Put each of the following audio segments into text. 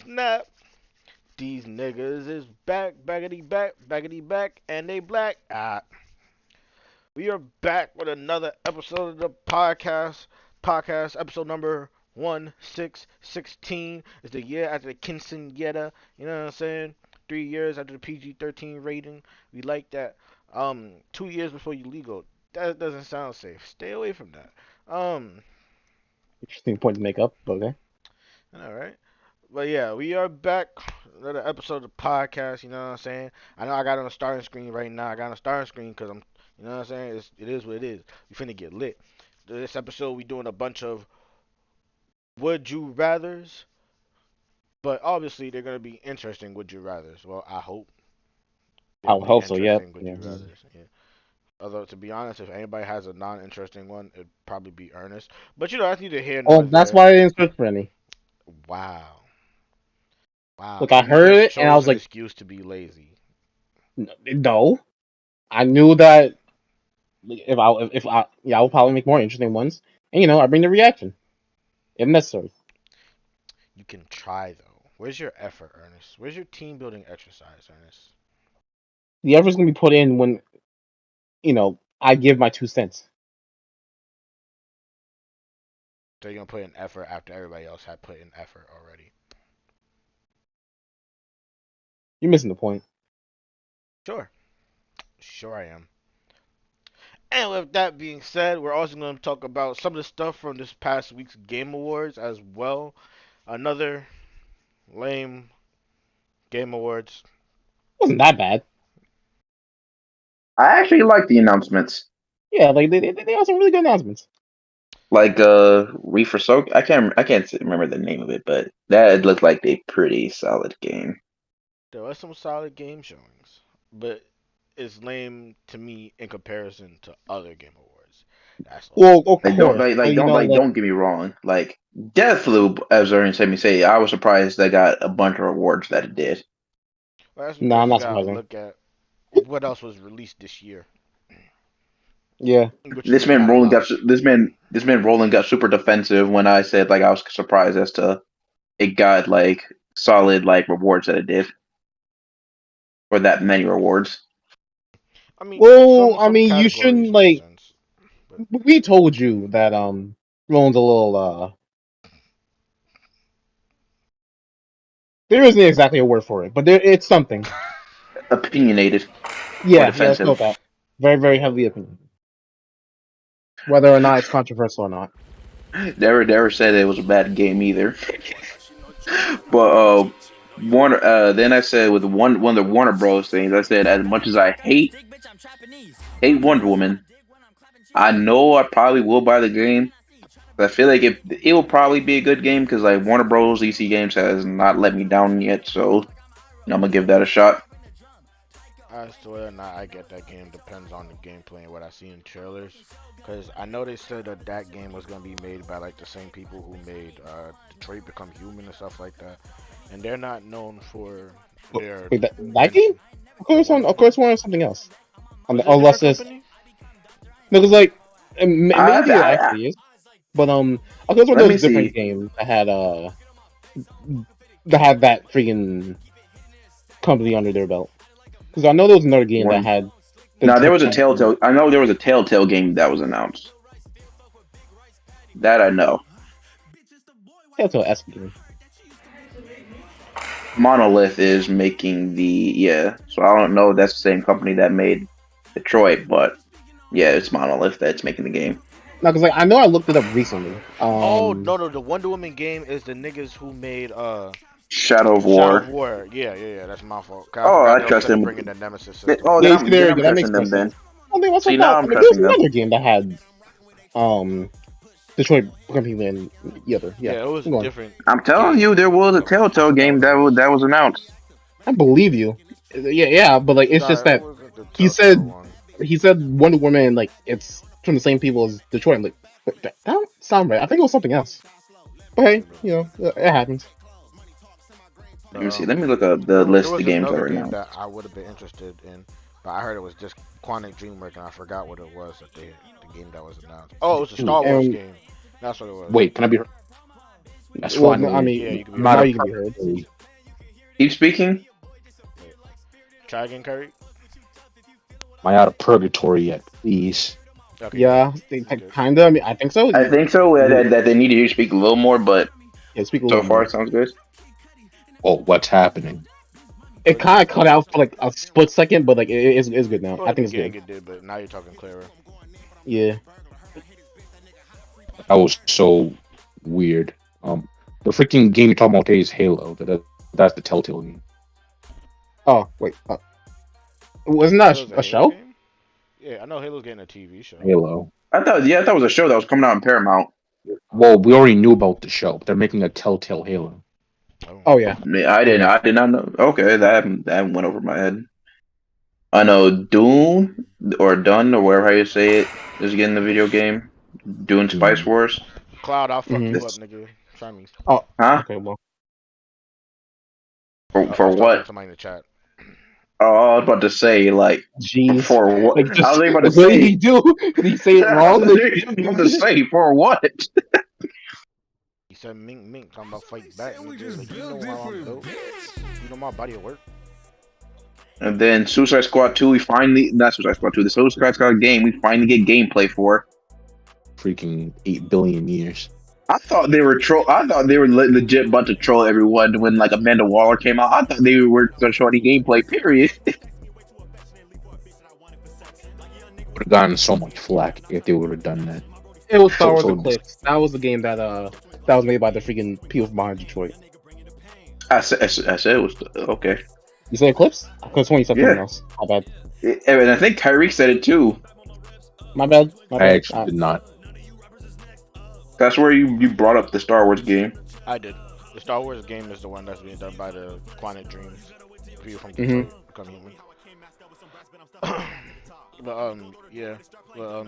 snap. These niggas is back, baggity back, and they black. We are back with another episode of the podcast. Podcast episode number 1616. It's the year after the quinceañera. You know what I'm saying? 3 years after the PG-13 rating. We like that. 2 years before you legal. That doesn't sound safe. Stay away from that. Interesting point to make up, but okay. All right. But yeah, we are back. Another episode of the podcast. You know what I'm saying? I know I got it on the starting screen right now. I got it on the starting screen because I'm, you know what I'm saying? It is what it is. We finna get lit. This episode, we doing a bunch of would you rather's, but obviously they're gonna be interesting would you rather's. Well, I hope I they'll would be hope so. Yeah. interesting would Yeah. you rather's. Yeah. Although to be honest, if anybody has a non-interesting one, it'd probably be Ernest. But you know, that's neither here Oh, nor that's there. why I didn't search for any. Wow. Wow. Look, So I you heard just it and I chose was an like, excuse to be lazy. no. I knew that if I yeah, I will probably make more interesting ones, and I bring the reaction if necessary. You can try though. Where's your effort, Ernest? Where's your team building exercise, Ernest? The effort's gonna be put in when I give my 2 cents. So you're gonna put in effort after everybody else had put in effort already. You're missing the point. Sure. Sure I am. And with that being said, we're also going to talk about some of the stuff from this past week's Game Awards as well. Another lame Game Awards. Wasn't that bad. I actually like the announcements. Yeah, like they have some really good announcements. Like Reefer Soak. I can't remember the name of it, but that looked like a pretty solid game. There were some solid game showings, but it's lame to me in comparison to other Game Awards. That's all. Well, of Like don't course, like, but like don't like like don't get me wrong. Like Deathloop, as Ernest had me say, I was surprised they got a bunch of awards that it did. Well, that's no, because I'm you not gotta surprising. look at what else was released this year, Yeah, which This is man not a Roland got lot. su- this man Roland got super defensive when I said like I was surprised as to it got like solid like rewards that it did for that many rewards. I mean, well, some I some mean, you categories shouldn't make like. sense, but We told you that Roland's a little There isn't exactly a word for it, but it's something. Opinionated or Yeah, let's go with defensive. that. Very, very heavily opinion, whether or not it's controversial or not. Never said it was a bad game either. But Warner. Then I said with one of the Warner Bros. Things, I said as much as I hate Wonder Woman, I know I probably will buy the game. But I feel like it will probably be a good game because like Warner Bros. DC Games has not let me down yet, so I'm gonna give that a shot. as to whether or not I get that game depends on the gameplay and what I see in trailers. Because I know they said that that game was gonna be made by like the same people who made Detroit Become Human and stuff like that, and they're not known for their Wait, that game? attention. The Wonder Of Woman course, one something else. was it their Unless it's company? no, because like maybe it I actually is, but of course, one of let those me different see. games that had that freaking company under their belt. Because I know there was another game that One. had the Now there was a Detective Telltale. I know there was a Telltale game that was announced. That I know. Telltale-esque game. Monolith is making the yeah. So I don't know if that's the same company that made Detroit, but yeah, it's Monolith that's making the game. No, because like I know I looked it up recently. Oh no, the Wonder Woman game is the niggas who made Shadow of Shadow of War. War. Yeah, that's my fault. 'Cause I Oh, forgot I they was trust finna them. bring in the Nemesis system Oh, in then Yeah, there. you see, I'm then there you I'm go. That trusting makes more them then. sense. I think what's I See, now thought. I I'm mean, there was trusting them. another game that had Detroit Become Human and the other. Yeah, Yeah, it was a go on. different I'm telling you, game. there was a So I Telltale forgot game what it was. that was announced. I believe you. Yeah, but like it's just Nah, it that wasn't the he Telltale said one. he said Wonder Woman like it's from the same people as Detroit. I'm like, that don't sound right. I think it was something else. But hey, Maybe. it happens. Let But me see. Let me look up the there list of was games that another were game that announced. I would have been interested in, but I heard it was just Quantic Dreamwork, and I forgot what it was that the game that was announced. Oh, it was a Star Wars And game. That's what it was. wait, can I be? That's Well, no, I funny. Yeah, mean, you can be I'm not now heard. a you can be heard. person. Keep speaking. Try again, Curry. Am I out of purgatory yet? Please. Okay, you good. Yeah, It's good. kind of. I mean, I think so. I think so. That they need to hear you speak a little more, but Yeah, speak a so little far more. it sounds good. Oh, what's happening? It kind of cut out for like a split second, but like it's good now. Well, I in the think it's beginning good. it did, but now you're talking clearer. Yeah. That was so weird. The freaking game you're talking about today is Halo. That's the Telltale game. Oh wait, wasn't that Halo's a a Halo show? game? Yeah, I know Halo's getting a TV show. Halo. I thought it was a show that was coming out on Paramount. Well, we already knew about the show. But they're making a Telltale Halo. Oh. Oh yeah, yeah. I did not know. Okay, that went over my head. I know Dune or Dune or whatever how you say it is getting the video game. Dune Spice Hmm. Wars. Cloud, I'll fuck Hmm. you up, This, nigga. Try me. Oh, huh? okay. Well, I For was talking to what? somebody in the chat. Oh, I was about to say like jeez. for what? Like I just was about to what did he say. do? Did he say it I wrong? Like, was about to say for what? He said mink mink talking about fight back, nigga. Like you know how I'm built. You know my body of work. And then Suicide Squad 2, we finally not Suicide Squad 2, the Suicide Squad game, we finally get gameplay for. Freaking 8 billion years. I thought they were legit about to troll everyone when like Amanda Waller came out. I thought they were going to show any gameplay. Period. Would have gotten so much flack if they would have done that. it was Star So Wars so Eclipse. That was the game that was made by the freaking people from behind Detroit. I said it was okay. You say Eclipse? I could have sworn you said something Yeah, else. My bad. And I think Tyreek said it too. My bad. My I bad. actually did not. That's where you brought up the Star Wars game. I did. The Star Wars game is the one that's being done by the Quantic Dreams. People from Mhm. Detroit become human. But yeah. But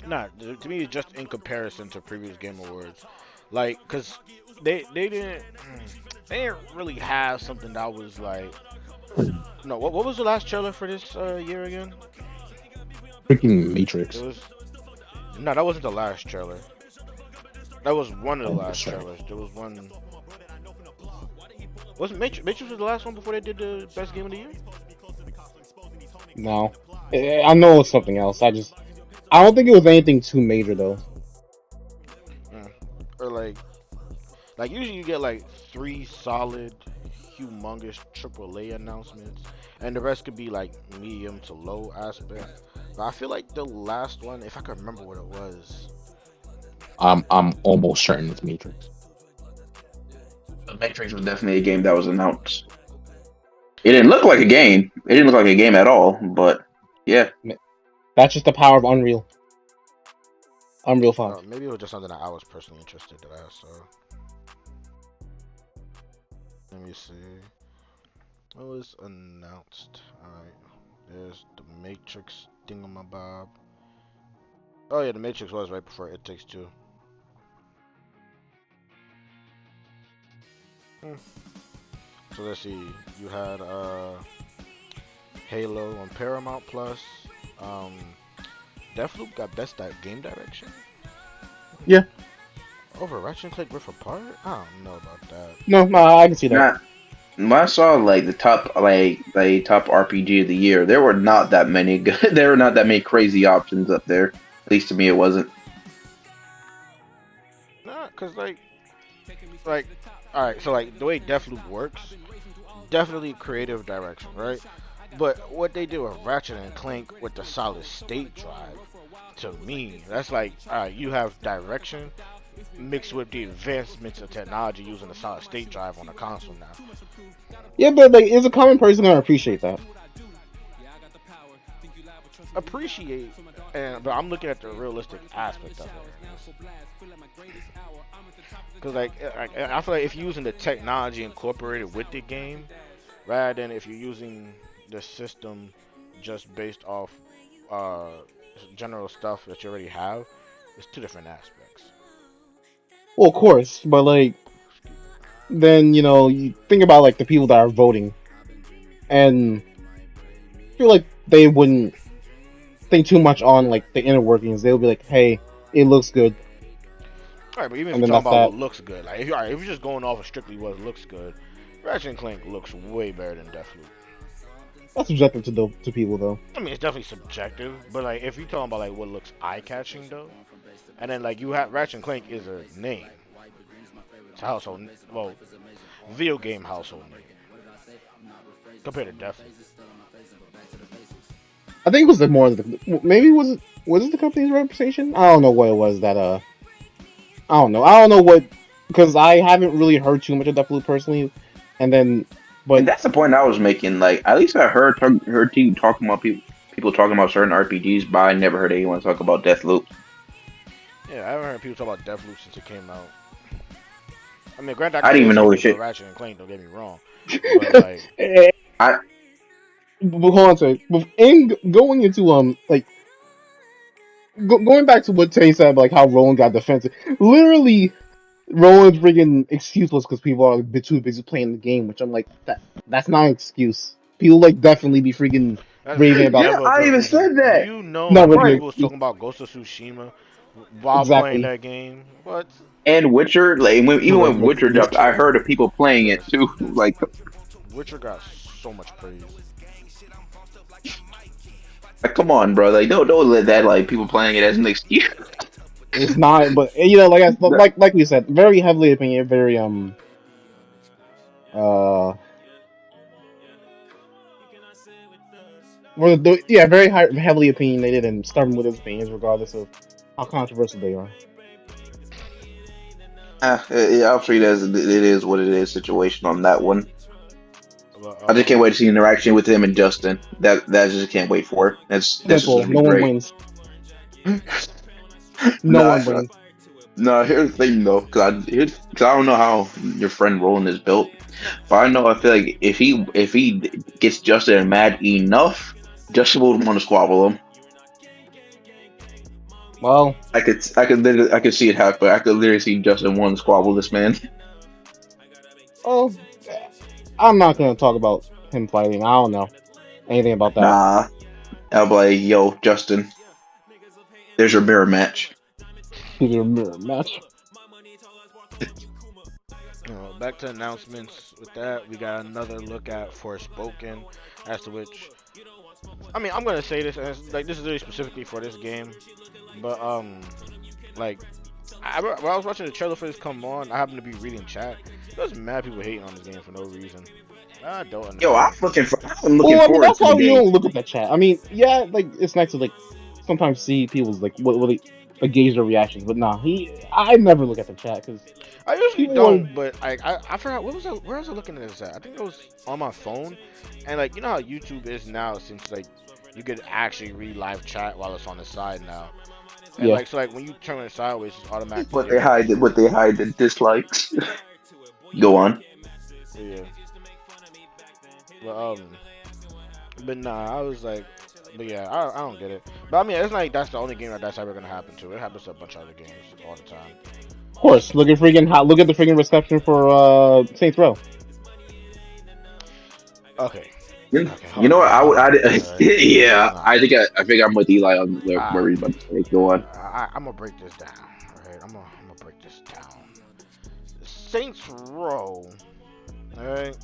nah. To me, it's just in comparison to previous Game Awards, like, cause they didn't really have something that was like. No, what was the last trailer for this year again? Freaking It Matrix. was no, that wasn't the last trailer. That was one of the Oh, last sorry. trailers. There was one. Wasn't Matrix was the last one before they did the best game of the year? No, I know it's something else. I don't think it was anything too major though. Mm. Or like usually you get like 3 solid, humongous AAA announcements, and the rest could be like medium to low aspect. But I feel like the last one, if I can remember what it was. I'm almost certain it's Matrix. The Matrix was definitely a game that was announced. It didn't look like a game. It didn't look like a game at all. But yeah, That's just the power of Unreal. Unreal 5. Maybe it was just something that I was personally interested that I saw. Let me see. What was announced? Alright. There's the Matrix thingamabob. Oh yeah, the Matrix was right before It Takes Two. So let's see. You had Halo on Paramount Plus. Deathloop got best game direction. Yeah. Over Ratchet and Clank Rift Apart? I don't know about that. No, I can see that. not. When I saw like the top top RPG of the year, there were not that many good. There were not that many crazy options up there. At least to me, it wasn't. Nah, cause like, all right. So like the way Deathloop works, definitely creative direction, right? But what they do with Ratchet and Clank with the solid state drive, to me, that's like, alright, you have direction mixed with the advancements of technology using the solid state drive on the console now. Yeah, but like, is a common person gonna appreciate that? Appreciate, but I'm looking at the realistic aspect of it. Because like, I feel like if you're using the technology incorporated with the game, rather than if you're using the system just based off uh, general stuff that you already have, it's two different aspects. Well, of course, but like, then you think about like the people that are voting, and I feel like they wouldn't think too much on like the inner workings. They'll be like, "Hey, it looks good," All right, but even if and you're then talking that's about that. what looks good, like if you're just going off of strictly what looks good, Ratchet and Clank looks way better than Deathloop. That's subjective to people though. I mean, it's definitely subjective, but like if you're talking about like what looks eye-catching though, and then like you have Ratchet and Clank is a name, it's a household, well, video game household name compared to Deathloop. I think it was the more the maybe was it the company's reputation? I don't know what it was that I don't know what because I haven't really heard too much of Deathloop personally, and then And but that's the point I was making. Like, at least I heard team talking about people talking about certain RPGs, but I never heard anyone talk about Deathloop. Yeah, I haven't heard people talk about Deathloop since it came out. I mean, granted, I I can didn't say the even same know thing this for shit. Ratchet and Clank. Don't get me wrong, but like, I but hold on a second. In going into like going back to what Tay said, like how Roland got defensive. Literally, Roland's freaking excuseless because people are a bit too busy playing the game. Which I'm like, that's not an excuse. People like definitely be freaking that's raving about. yeah, never a I good even reason. said Do that. you know No, how with many your Right. people was excuse. talking about Ghost of Tsushima while playing Exactly. that game? What? And Witcher, like even when Witcher dropped, I Witcher, heard of people playing it yes, too. Like, Witcher got so much praise. come on, bro. Like, don't let that like people playing it as an excuse. It's not, but like we said, very heavily opinion, very uh, yeah, very heavily opinionated and stubborn with his opinions, regardless of how controversial they are. Yeah, I'll treat it as it is what it is situation on that one. But I just can't wait to see interaction with him and Justin. That I just can't wait for. That's just Simple. gonna be No one great. wins. No Nah, one wins. no. Here's the thing though, cause I don't know how your friend Roland is built, but I know I feel like if he gets Justin mad enough, Justin will want to squabble him. Well, I could see it happen. I could literally see Justin want to squabble this man. oh, I'm not gonna talk about him fighting. I don't know anything about that. Nah, I'll be like, yo, Justin, there's your mirror match. Either mirror match. back to announcements. With that, we got another look at Forspoken, as to which, I mean, I'm gonna say this, and like this is really specifically for this game, but like when I was watching the trailer for this come on, I happened to be reading chat. There's mad people hating on this game for no reason. I don't Yo, understand. I'm looking Well, I mean, forward that's to why the we game. don't look at that chat. I mean, yeah, like it's nice to like sometimes see people's what they like, gauge their reactions, but nah, I never look at the chat because I usually people are don't, but I forgot where was I looking at this at? I think it was on my phone, and like you know how YouTube is now, since like you could actually read live chat while it's on the side now, and yeah. like so like when you turn it sideways, it's automatically But there. they hide the dislikes. Go on. Yeah, but but nah, I was like, but yeah, I don't get it. But I mean, it's not like that's the only game that's ever gonna happen to. It happens to a bunch of other games all the time. Of course, look at freaking look at the freaking reception for Saints Row. Okay, okay, You hold know on, what? hold on, hold on. Yeah. Nah, I think I'm with Eli on where I, he's about to say. Go on. I'm gonna break this down. Alright, I'm gonna break this down. Saints Row. Alright.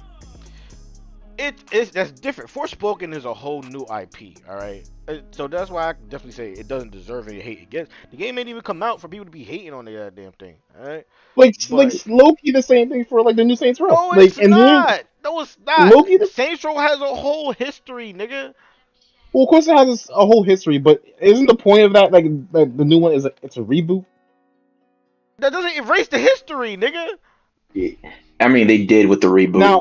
It's that's different. Forspoken is a whole new IP. Alright. So that's why I can definitely say it doesn't deserve any hate it gets. The game ain't even come out for people to be hating on the damn thing. Alright. Like But Loki, the same thing for like the new Saints Row. no, Like it's and then not. No, it's not. Loki, Saints Row has a whole history, nigga. well, of course it has a whole history, but isn't the point of that like the new one is it's a reboot? That doesn't erase the history, nigga. Yeah. I mean, they did with the reboot,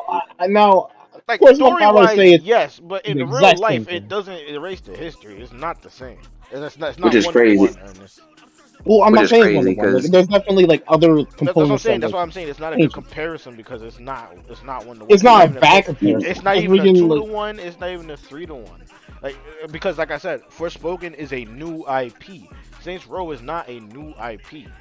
Now, of Like course, I'm story not gonna wise, say it's yes, but the in real exact same life, it thing. doesn't erase the history. It's not the same. It's which not is one to crazy. one, Ernest. Well, I'm Which not is saying it's one to crazy one. Like, because there's definitely like other That's what I'm components saying. that That's like why I'm saying it's not a good change it. comparison because it's not one to one. It's It's not not a even a bad it's comparison. not It's even a freaking 2-to-1. It's not even a 3-to-1. Like because like I said, Forspoken is a new IP. Saints Row is not a new IP.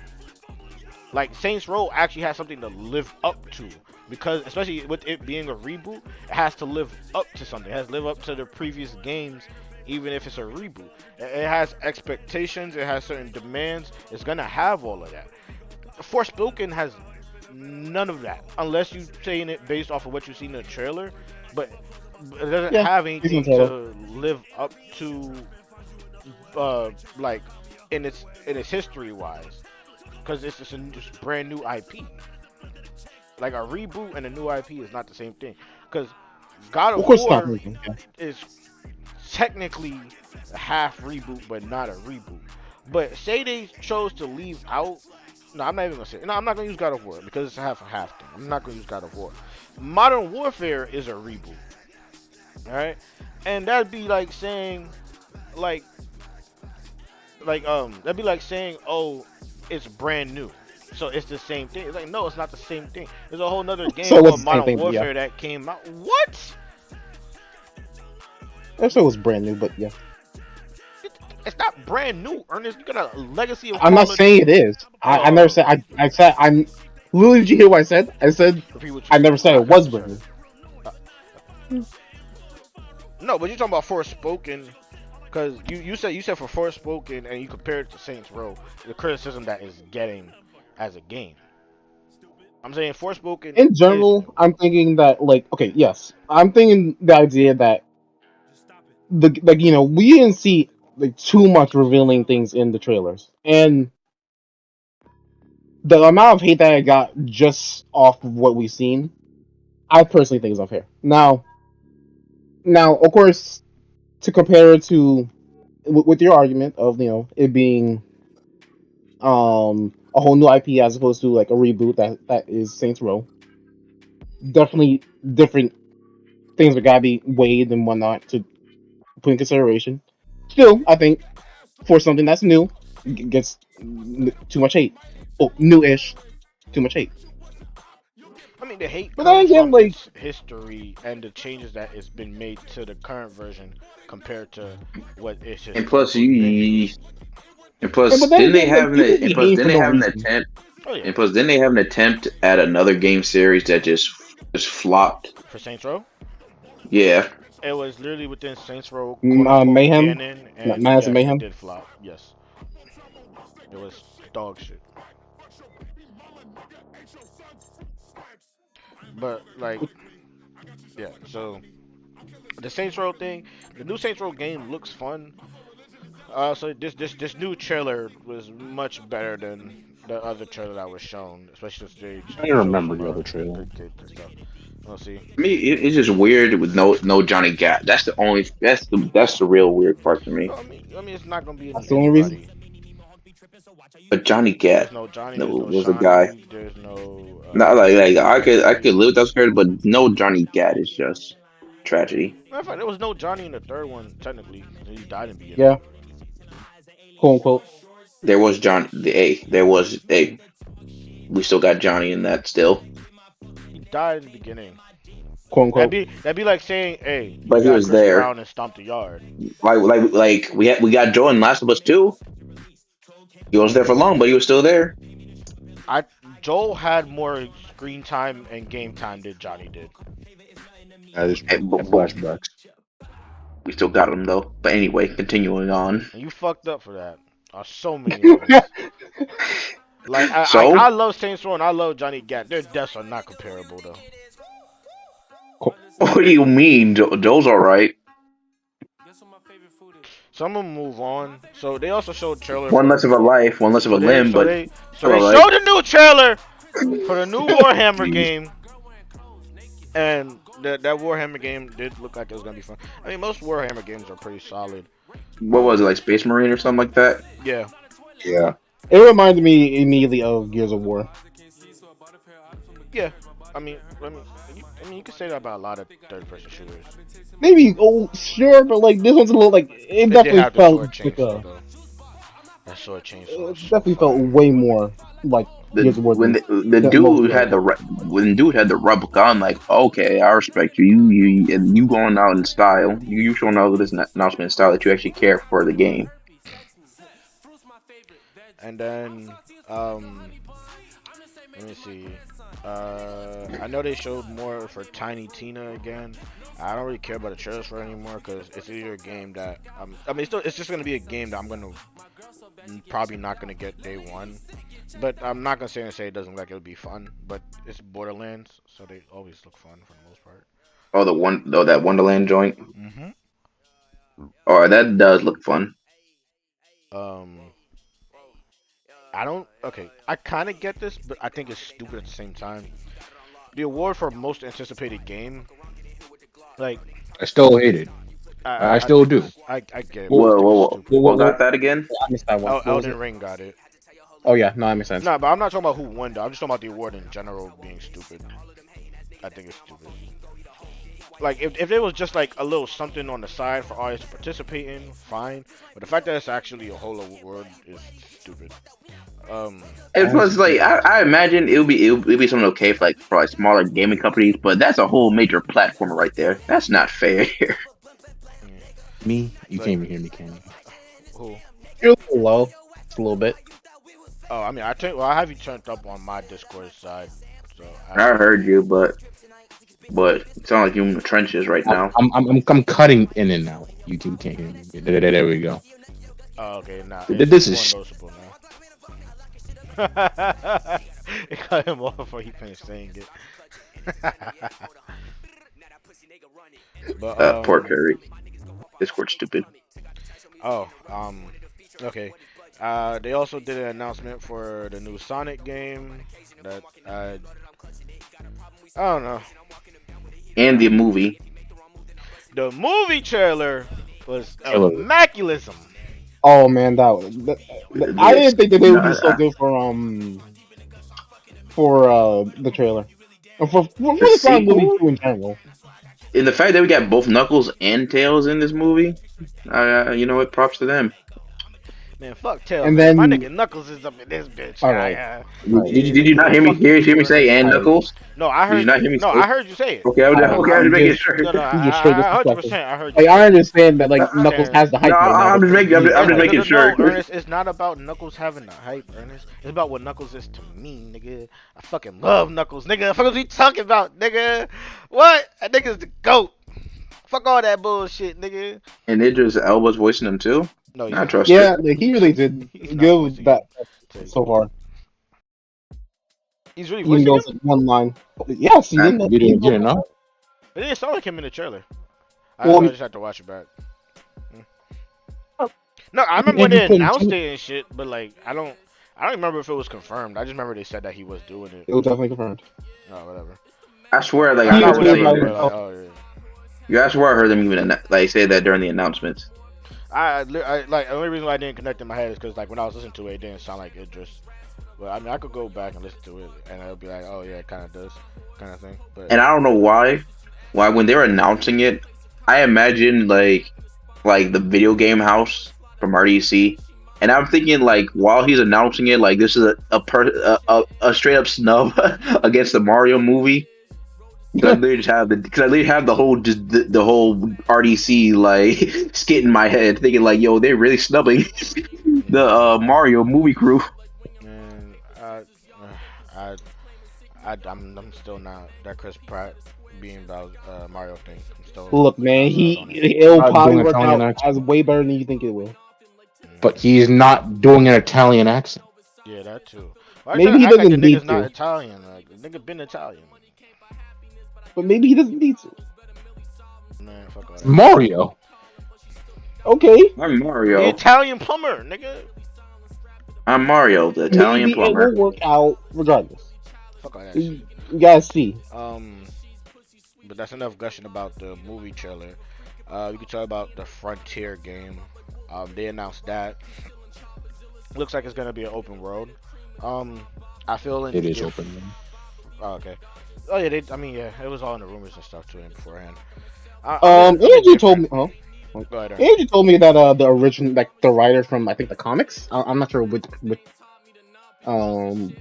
Like Saints Row actually has something to live up to because especially with it being a reboot, it has to live up to something. It has to live up to the previous games, even if it's a reboot. It has expectations. It has certain demands. It's gonna have all of that. Forspoken has None of that, unless you saying it based off of what you see in the trailer. But it doesn't Yeah, have decent anything trailer. to live up to, like in its history wise, because it's just a just brand new IP. Like a reboot and a new IP is not the same thing. Because God Of of course, it's not War moving. Yeah. is technically a half reboot, but not a reboot. But say they chose to leave out. No, I'm not even gonna say. No, I'm not gonna use God of War because it's a half thing. I'm not gonna use God of War. Modern Warfare is a reboot, all right, and that'd be like saying, like, that'd be like saying, oh, it's brand new. So it's the same thing. It's like, no, it's not the same thing. There's a whole nother game So it was called the same Modern thing, but yeah, Warfare that came out. What? that show was brand new, but yeah. It's not brand new, Ernest. You got a legacy of I'm not Call of. saying it is. I never Oh, said. I said I'm. Literally, did you hear what I said? I said repeat what you I said. never said I it got was you, brand sir. new. Uh, no, but you're talking about Forspoken, because you said for Forspoken and you compared it to Saints Row, the criticism that is getting as a game. I'm saying Forspoken In is new. general, I'm thinking that like okay, yes, I'm thinking the idea that the like we didn't see like too much revealing things in the trailers, and the amount of hate that I got just off of what we've seen, I personally think is unfair. Now, of course, to compare it to with your argument of it being a whole new IP as opposed to like a reboot that is Saints Row, definitely different things that gotta be weighed and whatnot to put in consideration. Still, I think for something that's new, gets too much hate. Oh, new-ish, too much hate. I mean, the hate But then comes again, from like, its history and the changes that it's been made to the current version compared to what its And plus, historical advantage. and but plus, then didn't they again, like have people an, and be plus, hating didn't for they no have an reason. attempt, Oh yeah, and plus, didn't they have an attempt at another game series that just flopped? for Saints Row, Yeah, it was literally within Saints Row, quote unquote Mayhem, canon, and Madness and yes, it Mayhem. did flop. Yes, it was dog shit. But like, yeah. So the Saints Row thing, the new Saints Row game looks fun. So this new trailer was much better than the other trailer that was shown, especially since they I don't showed remember some the other trailer. good kids and stuff. We'll see. I mean, it's just weird with no Johnny Gat. That's the real weird part to me. No, I mean, it's not gonna be That's the only reason. anybody. But Johnny There's Gat, no Johnny. no, There's no was the guy. Shawnee. There's no Not like I could Jesse. live with that scared, but no Johnny Gat is just tragedy. Matter of fact, there was no Johnny in the third one. Technically, he died in the beginning. Yeah, quote unquote, There was John. There was a. We still got Johnny in that still, He died in the beginning. quote That'd unquote. be that'd be like saying, "Hey, you but he got was Chris there. Brown and stomped the yard." Like we got Joe in Last of Us 2. He wasn't there for long, but he was still there. I Joel had more screen time and game time than Johnny did. That is Hey, true. And but flashbacks. we still got him though. But anyway, continuing on. And you fucked up for that on so many levels. Like I So love Saints Row and I love Johnny Gat. Their deaths are not comparable though. what do you mean? Joe's all right. So I'm gonna move on. So they also showed trailer One less for. of a life, one less of a So they limb, so but they so still they all right. showed a new trailer for the new Warhammer Jeez. game, and that Warhammer game did look like it was gonna be fun. I mean, most Warhammer games are pretty solid. What was it, like Space Marine or something like that? Yeah, Yeah. It reminded me immediately of Gears of War. yeah. I mean, you can say that about a lot of third-person shooters. Maybe, oh sure, but like this one's a little like it They did definitely have the felt sword like chainsaw though. That sword chainsaw was it so definitely felt fire. way more like The Gears of War when than the most dude had trailers. when the dude had the replica, I'm like, okay, I respect you. And you going out in style. You showing out with this announcement in style that you actually care for the game. And then, let me see. I know they showed more for Tiny Tina again. I don't really care about the trailers for it anymore because it's either a game that I mean, it's just gonna be a game that I'm gonna probably not gonna get day one. But I'm not gonna say it doesn't look like it'll be fun. But it's Borderlands, so they always look fun for the most part. Oh, that Wonderland joint. Hmm. Oh, that does look fun. Um, I don't. Okay, I kind of get this, but I think it's stupid at the same time. The award for most anticipated game, like I still hate it. I I still think do. I get it, but I Whoa, think whoa, it's whoa! stupid. What got that again? I missed that one. What was Elden it? Ring got it. Oh yeah, no, that makes sense. No, but I'm not talking about who won though. I'm just talking about the award in general being stupid. I think it's stupid. Like if there was just like a little something on the side for artists to participate in, fine. But the fact that it's actually a whole award is stupid. Um, It As was like I imagine it would be something okay for like smaller gaming companies, but that's a whole major platform right there. That's not fair. Me? You like can't even hear me, can you? who? you're a little low, just a little bit. Oh, I mean, I have you turned up on my Discord side, so I heard you, but it sounds like you're in the trenches right now. I'm cutting in and out. YouTube can't hear me. There we go. Oh, okay, nah, This it's more is noticeable now. It cut him off before he finished saying it. But Poor Curry. Discord stupid. oh, okay. They also did an announcement for the new Sonic game that I don't know. And the movie. The movie trailer was killer. immaculism. Oh man, I didn't think that they would be so No, good for the trailer. For the the Sonic movie sequel? too in general. And the fact that we got both Knuckles and Tails in this movie, you know what? Props to them. Man, fuck Tails, And man. My then nigga Knuckles is up in this bitch. Alright. Alright. Did you not hear me Fuck you, hear me say and Ernest. Knuckles? No, I Did you heard not you. hear me No, say? I heard you say it. Okay, okay, I was making sure. No, You just straight I disrespectful. 100% I heard you. Like I understand that I like Knuckles understand. has the hype No, right now. I'm just making No, sure. Ernest, it's not about Knuckles having the hype, Ernest. It's about what Knuckles is to me, nigga. I fucking love Knuckles, nigga. Fuck what we talking about, nigga? What? That nigga's the GOAT. Fuck all that bullshit, nigga. And Idris Elba's voicing them too. No, he's I not. trust it. Yeah, like, he really did He's not good with voicing that him. so far. He's really Even voicing though him? it's like one line. Yes, he didn't. You didn't know? It didn't sound like him in the trailer. Well, I just have to watch it back. No, I remember when they announced it and shit, but like I don't remember if it was confirmed. I just remember they said that he was doing it. It was definitely confirmed. No, whatever. I swear, like He I Not was heard good whatever, by them. but like, oh yeah. Yeah, I swear I heard them even say that during the announcements. I like the only reason why I didn't connect in my head is because like when I was listening to it, it didn't sound like Idris. But I mean, I could go back and listen to it, and it'll be like, oh yeah, it kind of does, kind of thing. But And I don't know why when they were announcing it, I imagined like the video game house from RDC, and I'm thinking like while he's announcing it, like this is a straight up snub against the Mario movie. Because I literally have the whole the whole RDC like skit in my head, thinking like, yo, they're really snubbing the Mario movie crew. man, I'm still not that Chris Pratt being about Mario thing. I'm still Look, man, on it. it'll Not probably doing work Italian out accent. as way better than you think it will. But he's not doing an Italian accent. Yeah, that too. Why Maybe you he trying to act like doesn't the nigga's need not to. Italian? Like the nigga been Italian. But maybe he doesn't need to. Man, fuck all that. Mario. Okay, I'm The Mario. Italian plumber, nigga. I'm Mario, the Italian maybe it plumber. will work out regardless. Fuck all that shit. You gotta see. But that's enough gushing about the movie trailer. We can talk about the Frontier game. They announced that. Looks like it's gonna be an open world. I feel It is open. Oh, okay. Oh yeah, it was all in the rumors and stuff too beforehand. Andrew told me. Oh, Go ahead. Aaron. Andrew told me that the original, like the writer from I think the comics. I'm not sure which um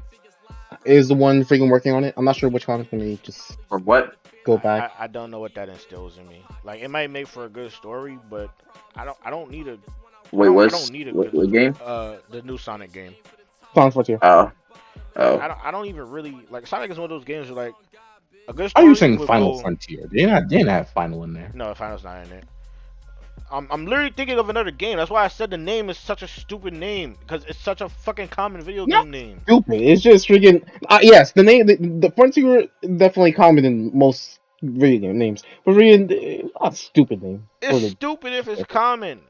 is the one freaking working on it. I'm not sure which comic. Let me just Or what? go back. I don't know what that instills in me. Like it might make for a good story, but I don't need a Wait, I don't need a what good game? the new Sonic game. Sonic Frontier. Oh, I don't even really like Sonic is one of those games where like a good Are story you saying would Final go- Frontier? They didn't have Final in there. No, Final's not in it. I'm literally thinking of another game. That's why I said the name is such a stupid name because it's such a fucking common video Not game name. stupid. It's just freaking. Yes, the name, the Frontier definitely common in most video game names, but freaking not stupid name It's for the. stupid if it's common.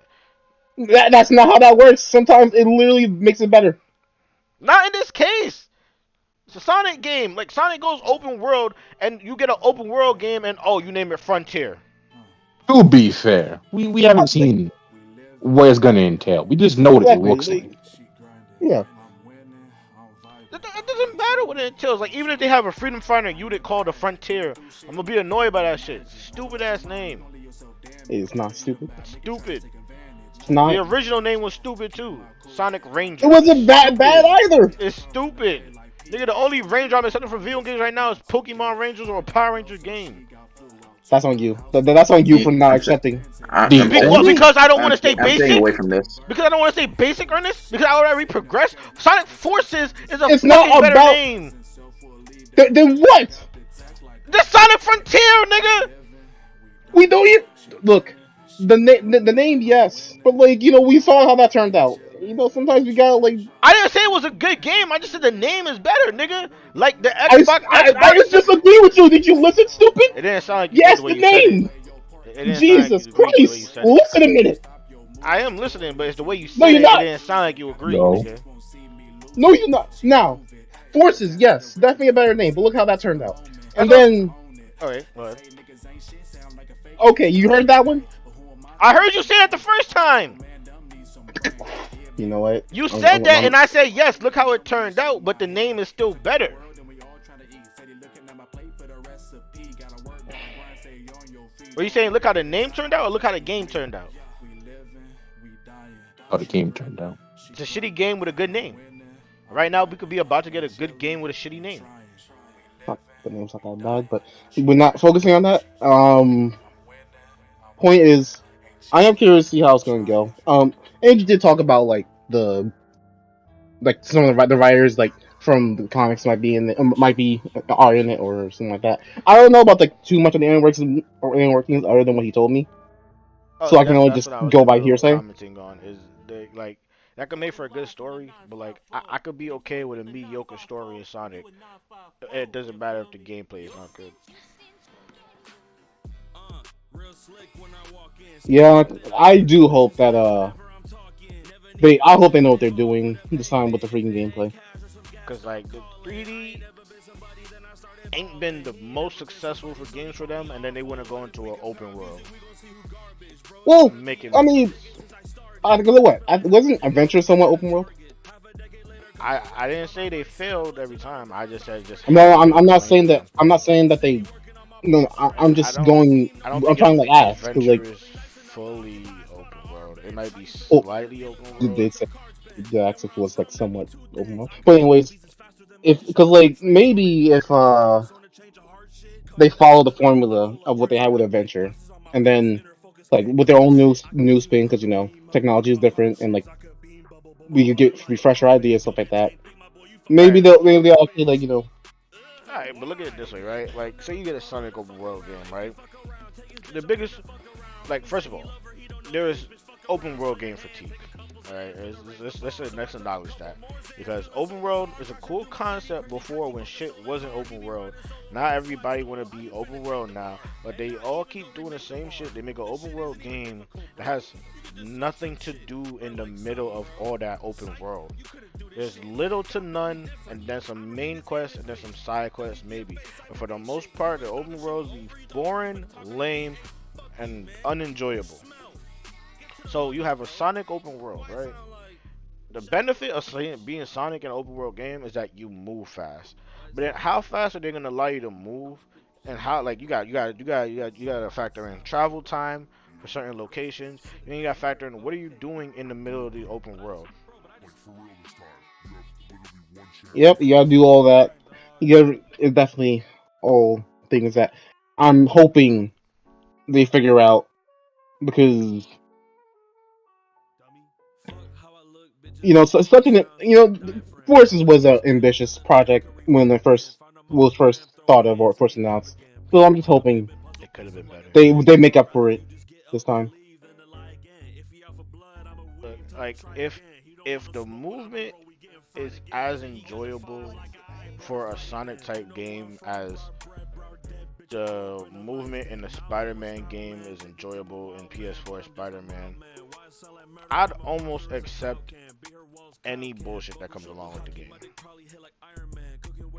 That's not how that works. Sometimes it literally makes it better. Not in this case. It's a Sonic game. Like Sonic goes open world, and you get an open world game, and oh, you name it Frontier. To be fair, we haven't seen what it's gonna entail. We just know what it Exactly. looks like. Yeah. It doesn't matter what it entails. Like even if they have a Freedom Fighter unit called the Frontier, I'm gonna be annoyed by that shit. Stupid ass name. It's not stupid. Stupid. It's The not. original name was stupid too. Sonic It Ranger. wasn't Stupid. bad either. It's stupid. Nigga, the only Ranger I'm accepting for video games right now is Pokemon Rangers or a Power Rangers game. That's on you. That's on you for not accepting. The Well, only because I don't want to stay I'm staying basic. away from this. Because I don't want to stay basic, Ernest. Because I already progressed. Sonic Forces is a It's fucking not better about. name. Then what? The Sonic Frontier, nigga. We don't even look. The name, yes, but like we saw how that turned out. Sometimes we gotta like. I didn't say it was a good game. I just said the name is better, nigga. Like the I Xbox X I was versus. disagree with you. Did you listen, stupid? It didn't sound like you did Yes, the way the you said it. name. It didn't sound like Jesus you agreed the way you Christ! said it. Listen a minute. I am listening, but it's the way you No, said you're it. It not. didn't sound like you agreed, No. nigga. No, you're not. Now, Forces, yes, definitely a better name. But look how that turned out. And That's what. then, Okay, go ahead. okay, you heard that one. I heard you say it the first time. You know what? You said that, and I said yes. Look how it turned out, but the name is still better. Are you saying look how the name turned out, or look how the game turned out? how the game turned out. It's a shitty game with a good name. Right now, we could be about to get a good game with a shitty name. The name's not that bad, but we're not focusing on that. Point is, I am curious to see how it's going to go. And you did talk about like some of the writers like from the comics might be in it, might be are in it or something like that. I don't know about like too much of the inner workings other than what he told me, Oh, so yeah, I can only that's just what I was go in the by middle of hearsay. commenting on. Is they like that could make for a good story, but like I could be okay with a mediocre story in Sonic. It doesn't matter if the gameplay is not good. Yeah, I do hope that I hope they know what they're doing this time with the freaking gameplay. Cause like the 3D ain't been the most successful for games for them, and then they want to go into an open world. Well, Make it I make mean, sense. wasn't Adventure somewhat open world? I didn't say they failed every time. I just said just No, had I'm not saying that. lame. I'm not saying that they. No, I'm I just don't going. I don't I'm think trying to ask because Adventure like, is fully open world. It might be oh, slightly open world. they said the access was like somewhat open world. But anyways, if because like maybe if they follow the formula of what they had with Adventure, and then like with their own new spin because technology is different and like we could get refresher ideas stuff like that. Right. Maybe they'll actually like Alright, but look at it this way, right? Like, say you get a Sonic open world game, right? The biggest, like, first of all, there is open world game fatigue. Alright, let's acknowledge that. Because open world is a cool concept before when shit wasn't open world. Not everybody want to be open world now, but they all keep doing the same shit. They make an open world game that has nothing to do in the middle of all that open world. There's little to none, and then some main quests, and then some side quests, maybe. But for the most part, the open worlds be boring, lame, and unenjoyable. So you have a Sonic open world, right? The benefit of being Sonic in an open world game is that you move fast. But then how fast are they gonna allow you to move? And how like you got to factor in travel time for certain locations. And then you got to factor in what are you doing in the middle of the open world. yep, you gotta do all that. You gotta it's definitely all things that I'm hoping they figure out because so, such an Forces was an ambitious project when it first was first thought of or first announced. So I'm just hoping It could have been better. they make up for it this time. like if the movement is as enjoyable for a Sonic type game as the movement in the Spider-Man game is enjoyable in PS4 Spider-Man, I'd almost accept any bullshit that comes along with the game.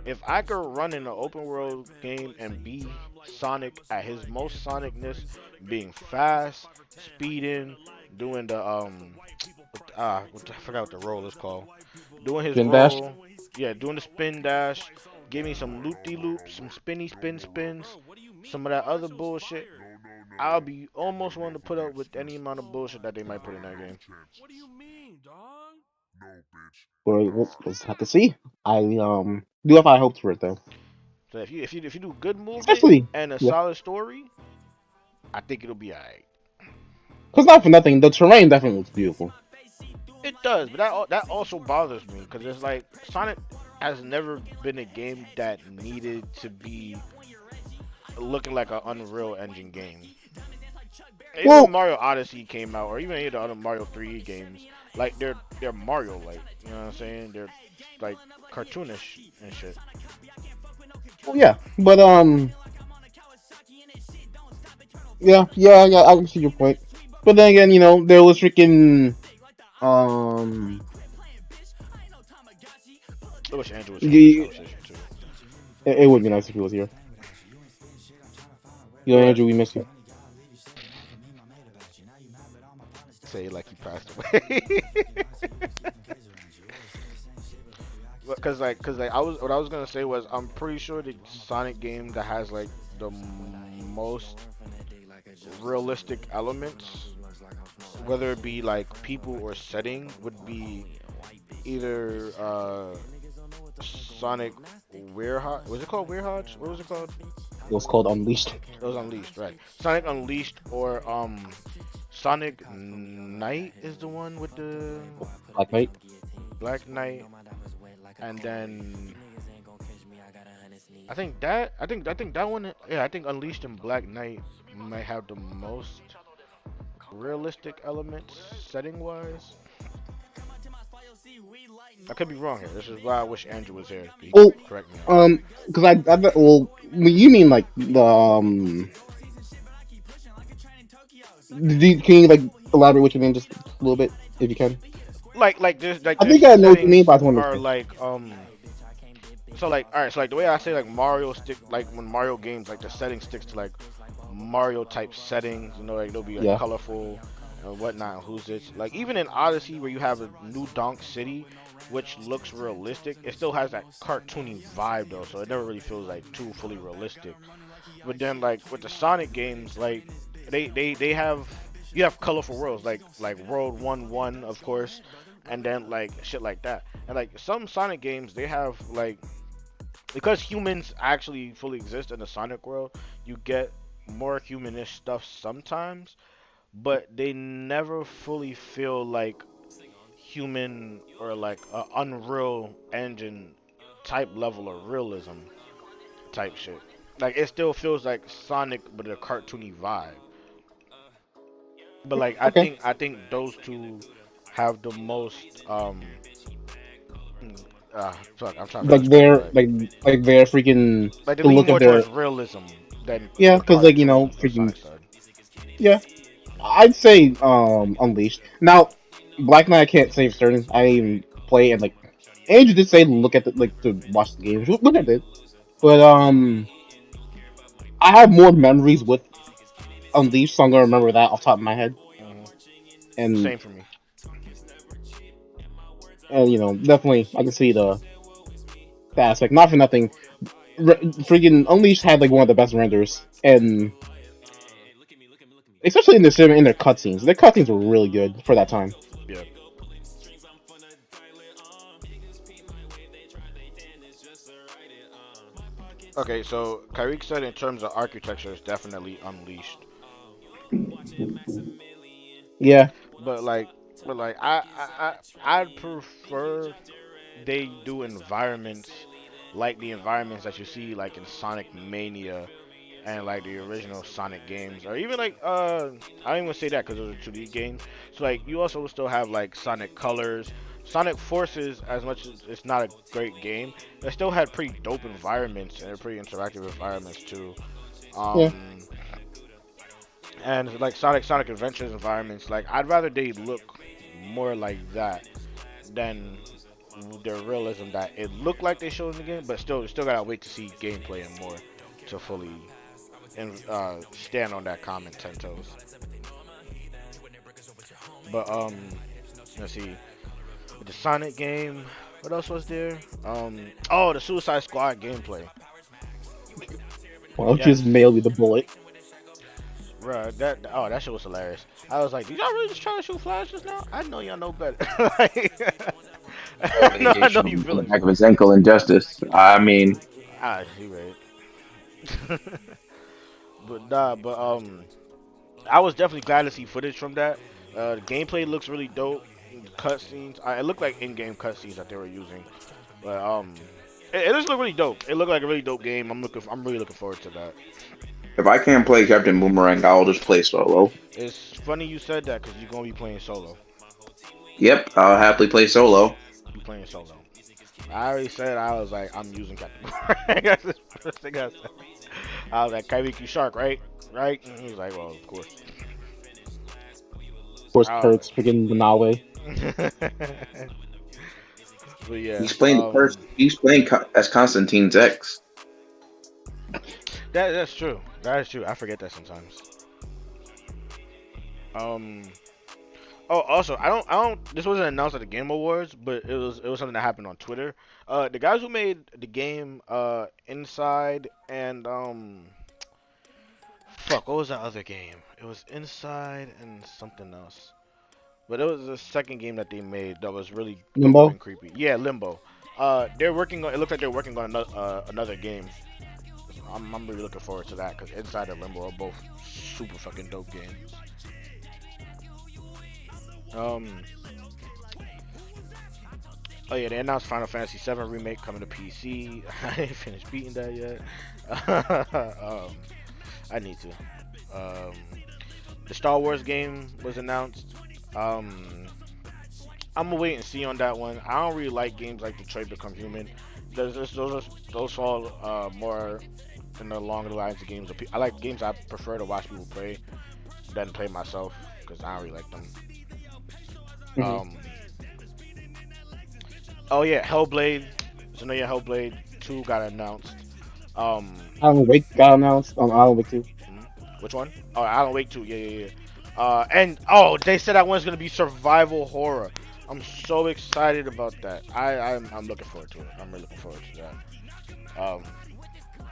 If I could run in an open world game and be Sonic at his most Sonicness, being fast, speeding, doing the I forgot what the roll is called. Doing his Spin dash. roll, yeah, doing the spin dash. Give me some loop de loops, some spinny spins, some of that other bullshit. I'll be almost willing to put up with any amount of bullshit that they might put in that game. We'll have to see. I do have high hopes for it though. So if you do good movement Especially, and a yeah, solid story, I think it'll be alright. because not for nothing, the terrain definitely looks beautiful. It does, but that also bothers me because it's like Sonic has never been a game that needed to be looking like an Unreal Engine game. Even when Well, Mario Odyssey came out, or even any of the other Mario 3 games, like they're Mario like, you know what I'm saying? They're like cartoonish and shit. yeah, but yeah, I can see your point. But then again, there was freaking um, I wish Andrew was here for this the conversation too. it would be nice if he was here. What? Andrew, we miss you. Say like he passed away. Cause like what I was gonna say was I'm pretty sure the Sonic game that has like the most realistic elements, whether it be like people or setting, would be either Sonic Werehog. Was it called Werehog? What was it called? It was called Unleashed. It was Unleashed, right? Sonic Unleashed or Sonic Knight is the one with the Black Knight. Black Knight, and then I think that one, yeah, I think Unleashed and Black Knight might have the most realistic elements setting wise. I could be wrong here. This is why I wish Andrew was here. He could Well, correct me on that. because well, you mean like the can you like elaborate what you mean just a little bit if you can? Like there's like I there's think I know what you mean, settings but I just want to are understand. like so like all right, so like the way I say like Mario stick, like when Mario games, like the setting sticks to like Mario type settings, like they'll be like Yeah. colorful and whatnot, and who's this, like even in Odyssey where you have a new Donk City which looks realistic, it still has that cartoony vibe though, so it never really feels like too fully realistic. But then like with the Sonic games, like they have, you have colorful worlds like World 1-1 of course, and then like shit like that. And like some Sonic games, they have like, because humans actually fully exist in the Sonic world, you get more humanish stuff sometimes, but they never fully feel like human or like a Unreal Engine type level of realism type shit. Like it still feels like Sonic but a cartoony vibe. But like Okay. I think those two have the most mm, fuck, I'm trying to Like finish this they're right. like they're freaking Like they the lean look of more their towards realism than yeah, because like cartoon on the freaking Sonic side. yeah. I'd say Unleashed. Now, Black Knight I can't say for certain. I didn't even play and like Andrew did say look at the like to watch the games. Look at it. But I have more memories with Unleashed, so I'm gonna remember that off the top of my head. Hmm. And Same for me. definitely I can see the aspect. Not for nothing. Freaking Unleashed had like one of the best renders, and especially in in their cutscenes. Their cutscenes were really good for that time. Yeah. Okay, so Kyrie said in terms of architecture, it's definitely Unleashed. Yeah. But like, I'd prefer they do environments like the environments that you see like in Sonic Mania and like the original Sonic games, or even like I don't even say that because it was a 2D game. So like you also still have like Sonic Colors, Sonic Forces. As much as it's not a great game, it still had pretty dope environments and pretty interactive environments too. Yeah. Um, and like Sonic Adventures environments, like I'd rather they look more like that than the realism that it looked like they showed in the game, but still gotta wait to see gameplay and more to fully and stand on that comment 10 toes. But let's see, with the Sonic game, what else was there? Oh, the Suicide Squad gameplay. Why don't you Yes, just mail me the bullet? bro. That shit was hilarious. I was like, did y'all really just try to shoot Flash just now? I know y'all know better. Like, Oh, he I just know shot you him on the villains back know. of his ankle in Justice. I mean, Ah, you right. But nah, but I was definitely glad to see footage from that. The gameplay looks really dope. The cutscenes, it looked like in-game cutscenes that they were using, but it just looked really dope. It looked like a really dope game. I'm really looking forward to that. if I can't play Captain Boomerang, I'll just play solo. It's funny you said that because you're gonna be playing solo. Yep, I'll happily play solo. You playing solo. I already said I was like I'm using Captain Boomerang. That's the first thing I said. I was like Kaibiki Shark, right? Right? And he was like, well, of course. Of course, I was Kurt's freaking Manawe. like, but yeah, He's playing as Constantine's ex. that's true. That is true. I forget that sometimes. Um. Oh, also, I don't. This wasn't announced at the Game Awards, but it was something that happened on Twitter. The guys who made the game, Inside and fuck, what was that other game? It was Inside and something else. But it was the second game that they made that was really dope Limbo. and creepy. Yeah, Limbo. They're working on. It looks like they're working on another game. I'm really looking forward to that because Inside and Limbo are both super fucking dope games. Um. Oh yeah, they announced Final Fantasy VII Remake coming to PC. I ain't finished beating that yet. I need to. Um, the Star Wars game was announced. Um, I'm gonna wait and see on that one. I don't really like games like Detroit Become Human. Those fall more in the longer lines of games. I like games I prefer to watch people play than play myself because I don't really like them. Hmm. Um, oh yeah, Hellblade. So no, yeah, Hellblade 2 got announced. Um, Alan Wake got announced on Alan Wake 2. which one? Oh, Alan Wake 2. Yeah, yeah, yeah. And oh, they said that one's gonna be survival horror. I'm so excited about that. I'm looking forward to it. I'm really looking forward to that.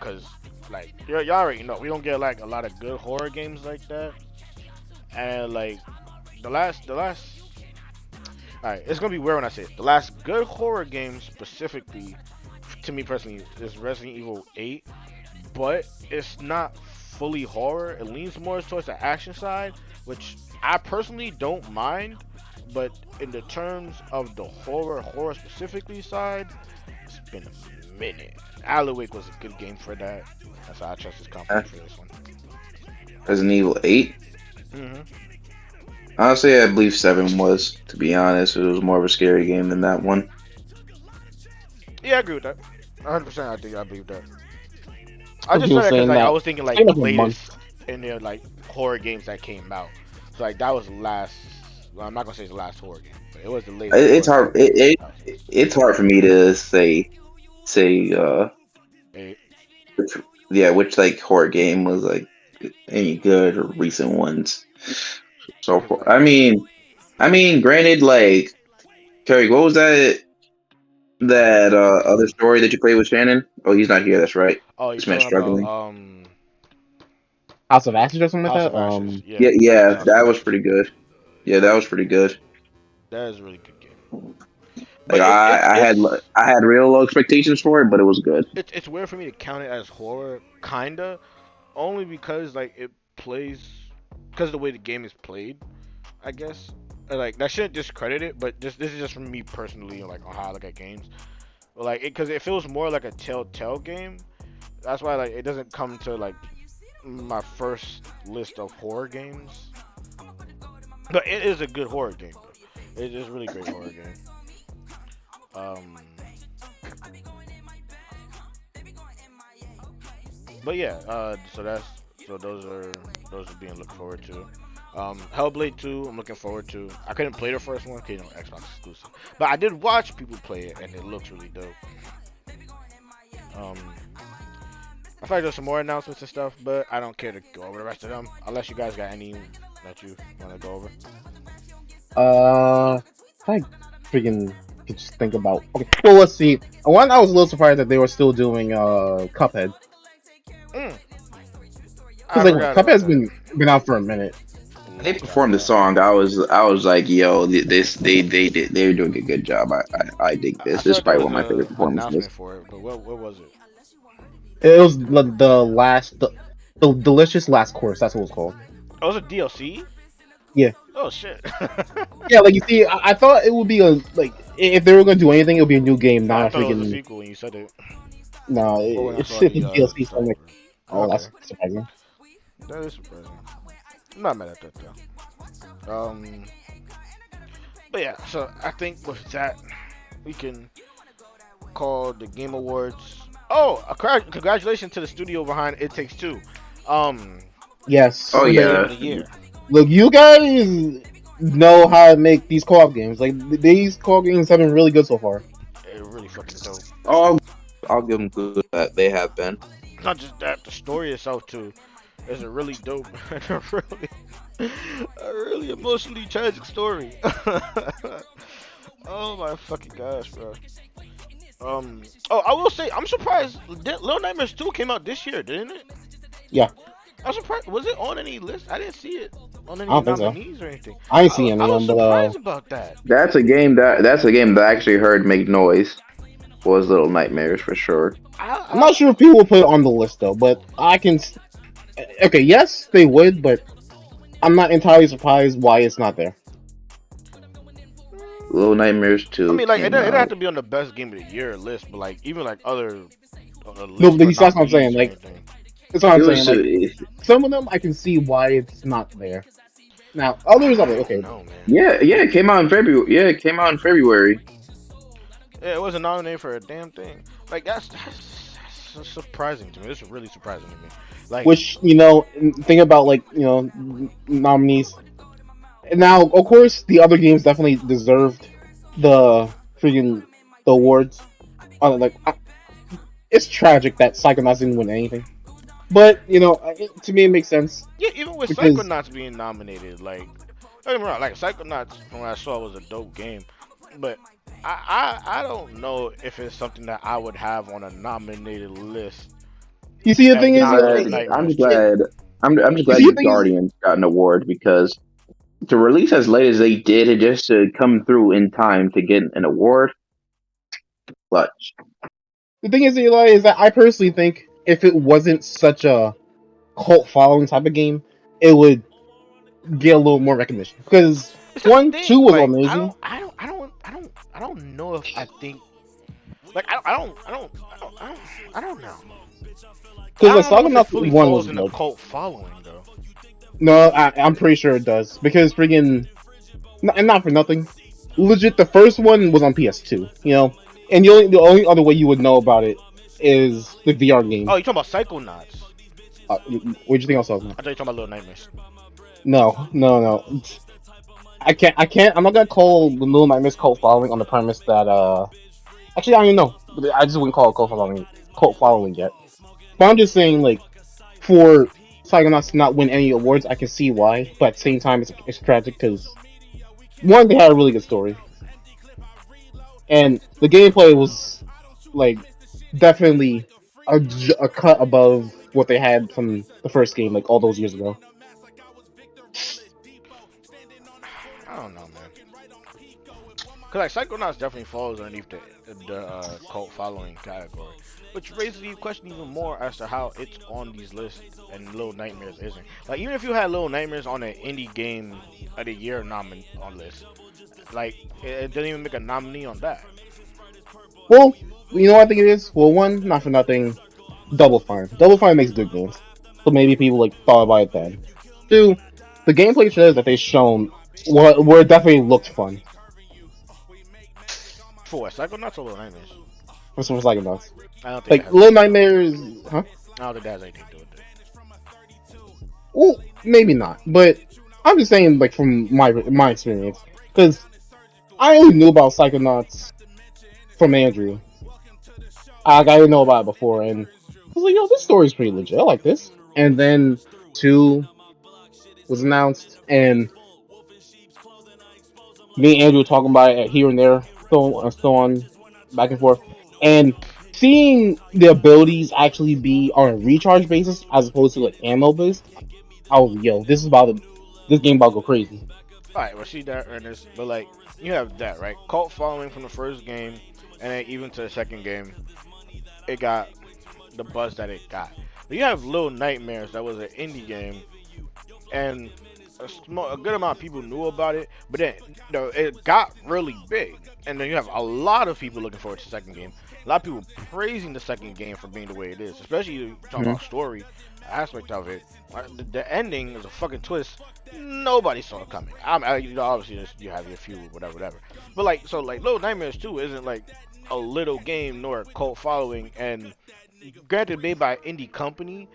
Cause like y'all already know we don't get like a lot of good horror games like that. And like the last. All right, it's gonna be weird when I say it. The last good horror game specifically, to me personally, is Resident Evil 8, but it's not fully horror. It leans more towards the action side, which I personally don't mind. But in the terms of the horror specifically side, it's been a minute. Alan Wake was a good game for that. That's why I trust his company Uh, for this one. Resident Evil 8. Hmm. Honestly, I believe 7 was. To be honest, it was more of a scary game than that one. Yeah, I agree with that. 100%. I believe that. I Some just people said that because saying like I that was thinking it's like been the like a month. latest in their like horror games that came out. So like that was the last. Well, I'm not gonna say it's the last horror game, but it was the latest It's horror hard. game. That was It's hard for me to say it. which, yeah, which like horror game was like any good or recent ones. So Cause far, like granted, like Terry, what was that other story that you played with Shannon? Oh, he's not here. That's right. oh, you're This man's talking about struggling. House of Ashes or something like House that. of Ashes. Yeah, Yeah, it's yeah, House of that was Ashes. pretty good. Yeah, that was pretty good. That is a really good game. Like But it, it it's I had real low expectations for it, but it was good. it's weird for me to count it as horror, kinda, only because like it plays because of the way the game is played. I guess. Like that shouldn't discredit it, but just this is just from me personally, like on how I look at games. Like, because it feels more like a Telltale game. That's why like it doesn't come to like my first list of horror games, but it is a good horror game. Though. It is really great horror game. Um, but yeah, so those are being looked forward to. Hellblade 2, I'm looking forward to. I couldn't play the first one, cause Xbox exclusive, but I did watch people play it, and it looks really dope. Um, I feel like there's some more announcements and stuff, but I don't care to go over the rest of them unless you guys got any that you want to go over. I freaking could just think about. Okay, well, let's see. One, I was a little surprised that they were still doing Cuphead, Mm, because I like forgot about Cuphead's that. been out for a minute. A They long time performed the ago. song. I was like, yo, this they're doing a good job. I dig I this. feel This is like there probably was one of my favorite a performances. announcement for it, but what was it? It was the last, the delicious last course. That's what it was called. Oh, it was a DLC? Yeah, Oh shit. yeah. Like you see, I thought it would be a like if they were going to do anything, it would be a new game, Yeah, I not a thought it was a freaking. sequel when you said it, No, or when I it's saw just a the DLC. So stuff. I'm like, oh, Okay, that's surprising. that is surprising. I'm not mad at that though. But yeah, so I think with that we can call the Game Awards. Oh, congratulations to the studio behind It Takes Two. Um, Yes, Oh winning but Game of yeah, the Year. look, you guys know how to make these co-op games. Like these co-op games have been really good so far. It really fucking dope. I'll I'll give them good that they have been. Not just that, the story itself too is a really dope, and a really emotionally tragic story. Oh my fucking gosh, bro. Oh, I will say, I'm surprised. Little Nightmares 2 came out this year, didn't it? Yeah, I'm surprised. Was it on any list? I didn't see it on I any don't think so. nominees or anything. I ain't seen I any of was them, but surprised about that. That's a game that I actually heard make noise. Was Little Nightmares for sure. I'm not sure if people will put it on the list though. But I can. Okay, yes, they would, but I'm not entirely surprised why it's not there. Little Nightmares I 2 mean, like, it came don't have out. to be on the best game of the year list, but like, even like other No, lists but for that's what I'm saying. nominees or Like anything. that's what It I'm saying. was Like some of them, I can see why it's not there. Now others, I'm I like, don't okay, know, man. yeah, it came out in February. Yeah, it came out in February. Yeah, it wasn't nominated for a damn thing. Like, that's so surprising to me. It's really surprising to me. Like, which think about like nominees. Now, of course, the other games definitely deserved the freaking the awards. It's tragic that Psychonauts didn't win anything, but to me it makes sense yeah, even with because Psychonauts being nominated, like, don't get me wrong, like Psychonauts from what I saw was a dope game, but I don't know if it's something that I would have on a nominated list you see the and thing I'm is, not glad. Little I'm Nightmares too. glad. I'm just you glad see the these thing is, Guardians got an award because to release as late as they did and just to come through in time to get an award, clutch. Eli, is that I personally think if it wasn't such a cult following type of game, it would get a little more recognition. Because It's the 1, thing, 2 was like, amazing. I don't know if I think, like, I don't know. Because I like don't know if it Psychonauts fully 1 falls was in the good. cult following though. No, I'm pretty sure it does. Because freaking, and not for nothing, legit, the first one was on PS2, and the only other way you would know about it is the VR game. Oh, you talking about Psychonauts? What do you think else? I thought you talking about Little Nightmares. No, no, no. I'm not gonna call the Little Nightmares cult following on the premise that actually I don't even know. I just wouldn't call it cult following yet. But I'm just saying like for Psychonauts to not win any awards, I can see why. But at the same time, it's tragic because one, they had a really good story, and the gameplay was like definitely a cut above what they had from the first game, like all those years ago. I don't know, man. Cause like Psychonauts definitely falls underneath the cult following category, which raises the question even more as to how it's on these lists and Little Nightmares isn't. Like even if you had Little Nightmares on an indie game of the year on list, like it didn't even make a nominee on that. Well, you know what I think it is? Well, one, not for nothing, Double Fine. Double Fine makes good games. so maybe people like thought about it then. Two, the gameplay trailers that they shown were definitely looked fun. For what? Psychonauts or Little Nightmares? For some Psychonauts. I don't think that Like has Little anything to do with it. Nightmares, huh? I don't think that has anything to do with it. Well, maybe not, but I'm just saying like from my experience because I only knew about Psychonauts from Andrew. I didn't know about it before, and I was like, "Yo, this story's pretty legit. I like this." And then two was announced, and me and Andrew were talking about it here and there, so on, back and forth, and seeing the abilities actually be on a recharge basis as opposed to like ammo based, I was like, "Yo, this game about to go crazy." Alright, well, see that, Ernest, but like, you have that, right? Cult following from the first game, and then even to the second game, it got the buzz that it got. But you have Little Nightmares, that was an indie game, and a good amount of people knew about it, but then it got really big, and then you have a lot of people looking forward to the second game. A lot of people praising the second game for being the way it is, especially talking Mhm. about story aspect of it. The ending is a fucking twist. Nobody saw it coming. Obviously you have your few, whatever, whatever. But like, so like, Little Nightmares 2 isn't like a little game nor a cult following, and granted made by an indie company,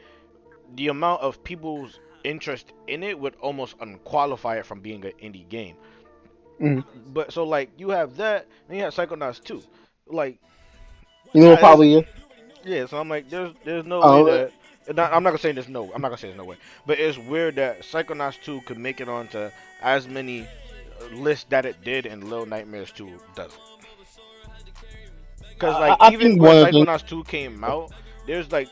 the amount of people's interest in it would almost unqualify it from being an indie game. Mhm. But so like you have that, and you have Psychonauts 2. Like You know, it's, probably. yeah, so I'm like, there's no way Uh, that. I'm not gonna say there's no. I'm not gonna say there's no way, but it's weird that Psychonauts 2 could make it onto as many lists that it did, and Little Nightmares 2 doesn't. Cause like I even think when one of the things. Psychonauts 2 came out, there's like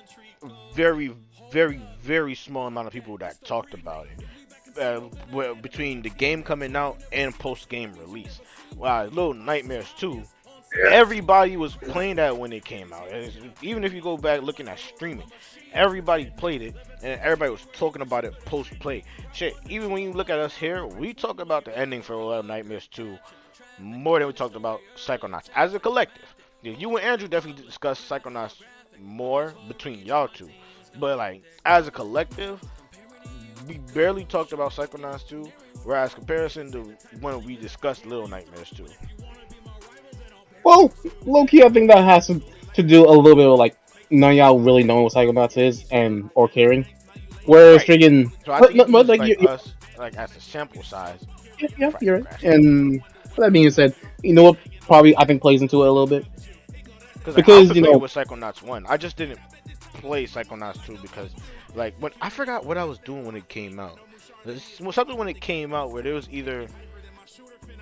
very, very, very small amount of people that talked about it. Between the game coming out and post game release. Wow, Little Nightmares 2, everybody was playing that when it came out. Even if you go back looking at streaming, everybody played it and everybody was talking about it post play. Shit, even when you look at us here, we talk about the ending for Little Nightmares 2 more than we talked about Psychonauts as a collective. Yeah, you and Andrew definitely discussed Psychonauts more between y'all two, but like as a collective, we barely talked about Psychonauts 2, whereas comparison to when we discussed Little Nightmares 2. Well, low key, I think that has to do a little bit with like none of y'all really knowing what Psychonauts is and or caring. Whereas Right. freaking, So I think you but use like like us like as a sample size yeah, for you're right. grasp. And with that being said, you know what probably I think plays into it a little bit Because like, I'm because familiar with Psychonauts 1. I just didn't play Psychonauts 2 because like when I forgot what I was doing when it came out. There's something when it came out where there was either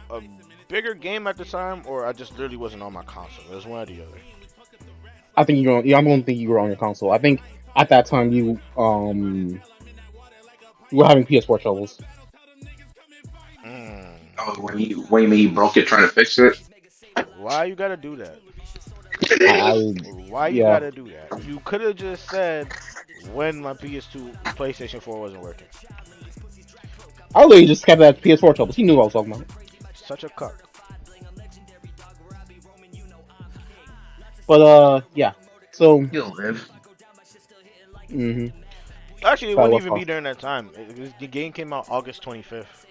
a bigger game at the time or I just literally wasn't on my console. It was one or the other. I think you're on. Yeah, I'm gonna think you were on your console. I think at that time you were having PS4 troubles. Mm. Oh, when he broke it trying to fix it. Why you gotta do that? I Why you yeah. gotta do that? You could have just said when my PS2 PlayStation 4 wasn't working. I literally just kept that PS4 troubles. He knew what I was talking about. Such a cuck. But yeah. So He'll live. hmm Actually, it that wouldn't was even be fun. during that time. The game came out August 25th.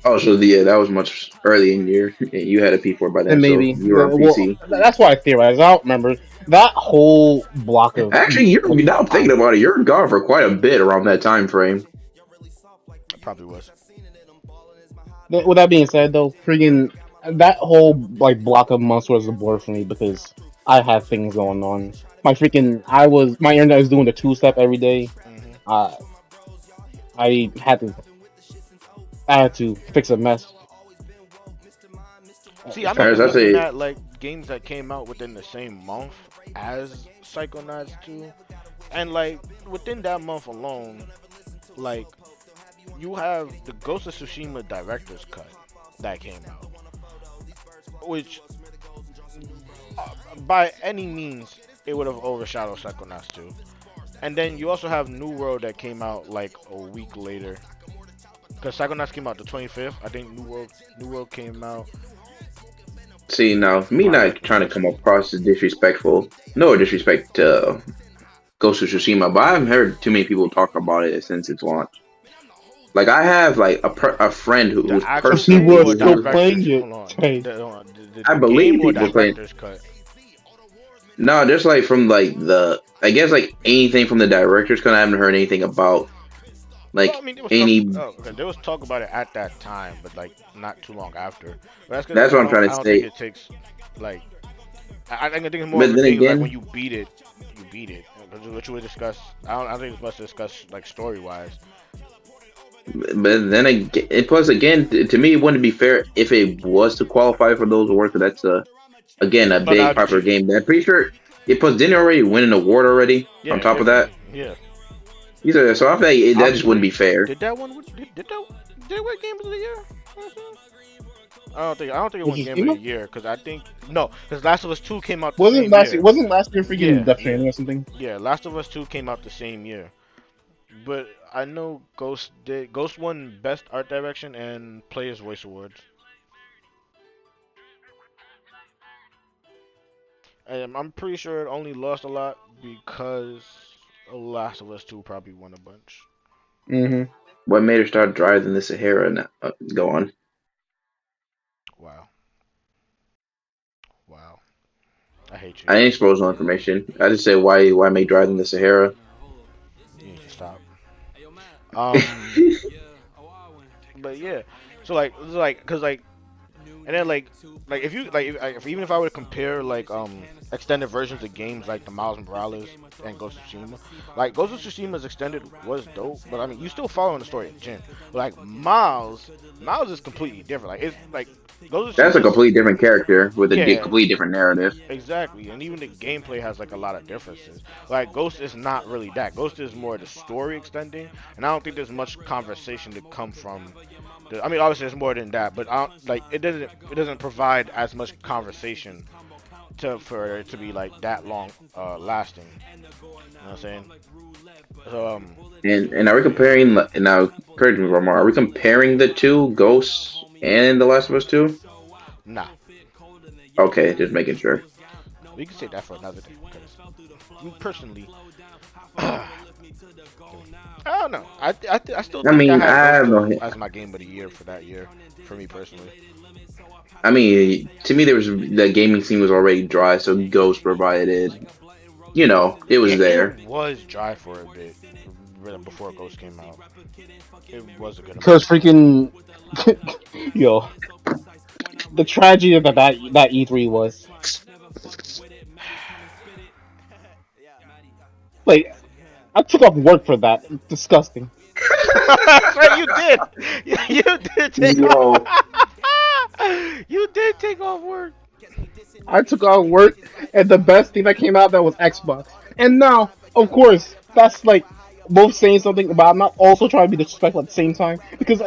Oh, so yeah, that was much early in the year. You had a P4 by And then, so maybe you were on well, PC. that's why I theorized. I don't remember that whole block Actually, you're of now I'm thinking time. about it. You're gone for quite a bit around that time frame. It probably was. With that being said, though, freaking that whole like block of months was a blur for me because I had things going on. My internet was doing the two step every day. Hmm. Uh, I had to I had to fix a mess. See, I'm As even I looking say, at like games that came out within the same month as Psychonauts 2, and like within that month alone, like you have the Ghost of Tsushima director's cut that came out, which by any means it would have overshadowed Psychonauts 2. And then you also have New World that came out like a week later. Because Psychonauts came out the 25th. I think New World came out see now, me around not like the trying to 1st. come across as disrespectful. No disrespect, because Ghost of Tsushima, but I haven't heard too many people talk about it since its launch. Like I have like a friend The who's actual People game are or still director's playing it. hold on. Hey, I The game believe or people playing. director's cut? No, just like from like the I guess like anything from the directors because I haven't heard anything about Well, I like mean, there was talk. any. Oh, okay, there was talk about it at that time, but like not too long after. But that's because That's what I'm trying I to don't think say. it takes like. I think it's more of But a then thing like when again, you beat it, you beat it. Which we discuss. I don't think it's much to discuss like story wise. but then again, and plus again, to me, it wouldn't be fair if it was to qualify for those awards. 'Cause that's again a But big that'd be popular cheating. game. I'm pretty sure it plus didn't already win an award already. Yeah, On it top did of win. that, Yeah. so I feel like I that just wouldn't be believe. fair. Did that one? Did it win Game of the Year? I don't think it which won is Game of the emo? Year because I think no, because Last of Us 2 came out the Wasn't same last year? year. Wasn't last year freaking Yeah, Death yeah, Stranding or something? yeah. Last of Us 2 came out the same year. But I know Ghost won Best Art Direction and Player's Voice Awards. And I'm pretty sure it only lost a lot because Last of Us 2 probably won a bunch. Mm-hmm. What made her start driving the Sahara? Now, go on. Wow, wow. I hate you. I ain't exposed no information. I just said why make driving the Sahara. You need to stop. Um, but yeah. So cause and then if you even if I were to compare extended versions of games like the Miles Morales and Ghost of Tsushima, like Ghost of Tsushima's extended was dope, but I mean you still following the story of Jin. Like Miles is completely different. Like it's like Ghost of That's a Tsushima's completely different character with a yeah, completely different narrative. exactly, and even the gameplay has like a lot of differences. Like Ghost is not really that. Ghost is more the story extending, and I don't think there's much conversation to come from. I mean, obviously there's more than that, but I don't, like it doesn't provide as much conversation for it to be like that long lasting. You know what I'm saying? So And are we comparing? Now, correct me if I'm wrong. Are we comparing the two, Ghosts and The Last of Us Two? nah, Okay, just making sure. we can say that for another day because me personally. I don't know. I still I think I mean, I had have Ghost no. as my game of the year for that year, for me personally. I mean, to me, there was the gaming scene was already dry, so Ghost provided. It was there. It was dry for a bit before Ghost came out. It was a good amount Because of time. freaking yo, the tragedy that E3 was. Like, I took off work for that. It's disgusting. Right, you did. You did take off. Yo, You did take off work. I took off work, and the best thing that came out that was Xbox. And now, of course, that's like both saying something, but I'm not also trying to be disrespectful at the same time because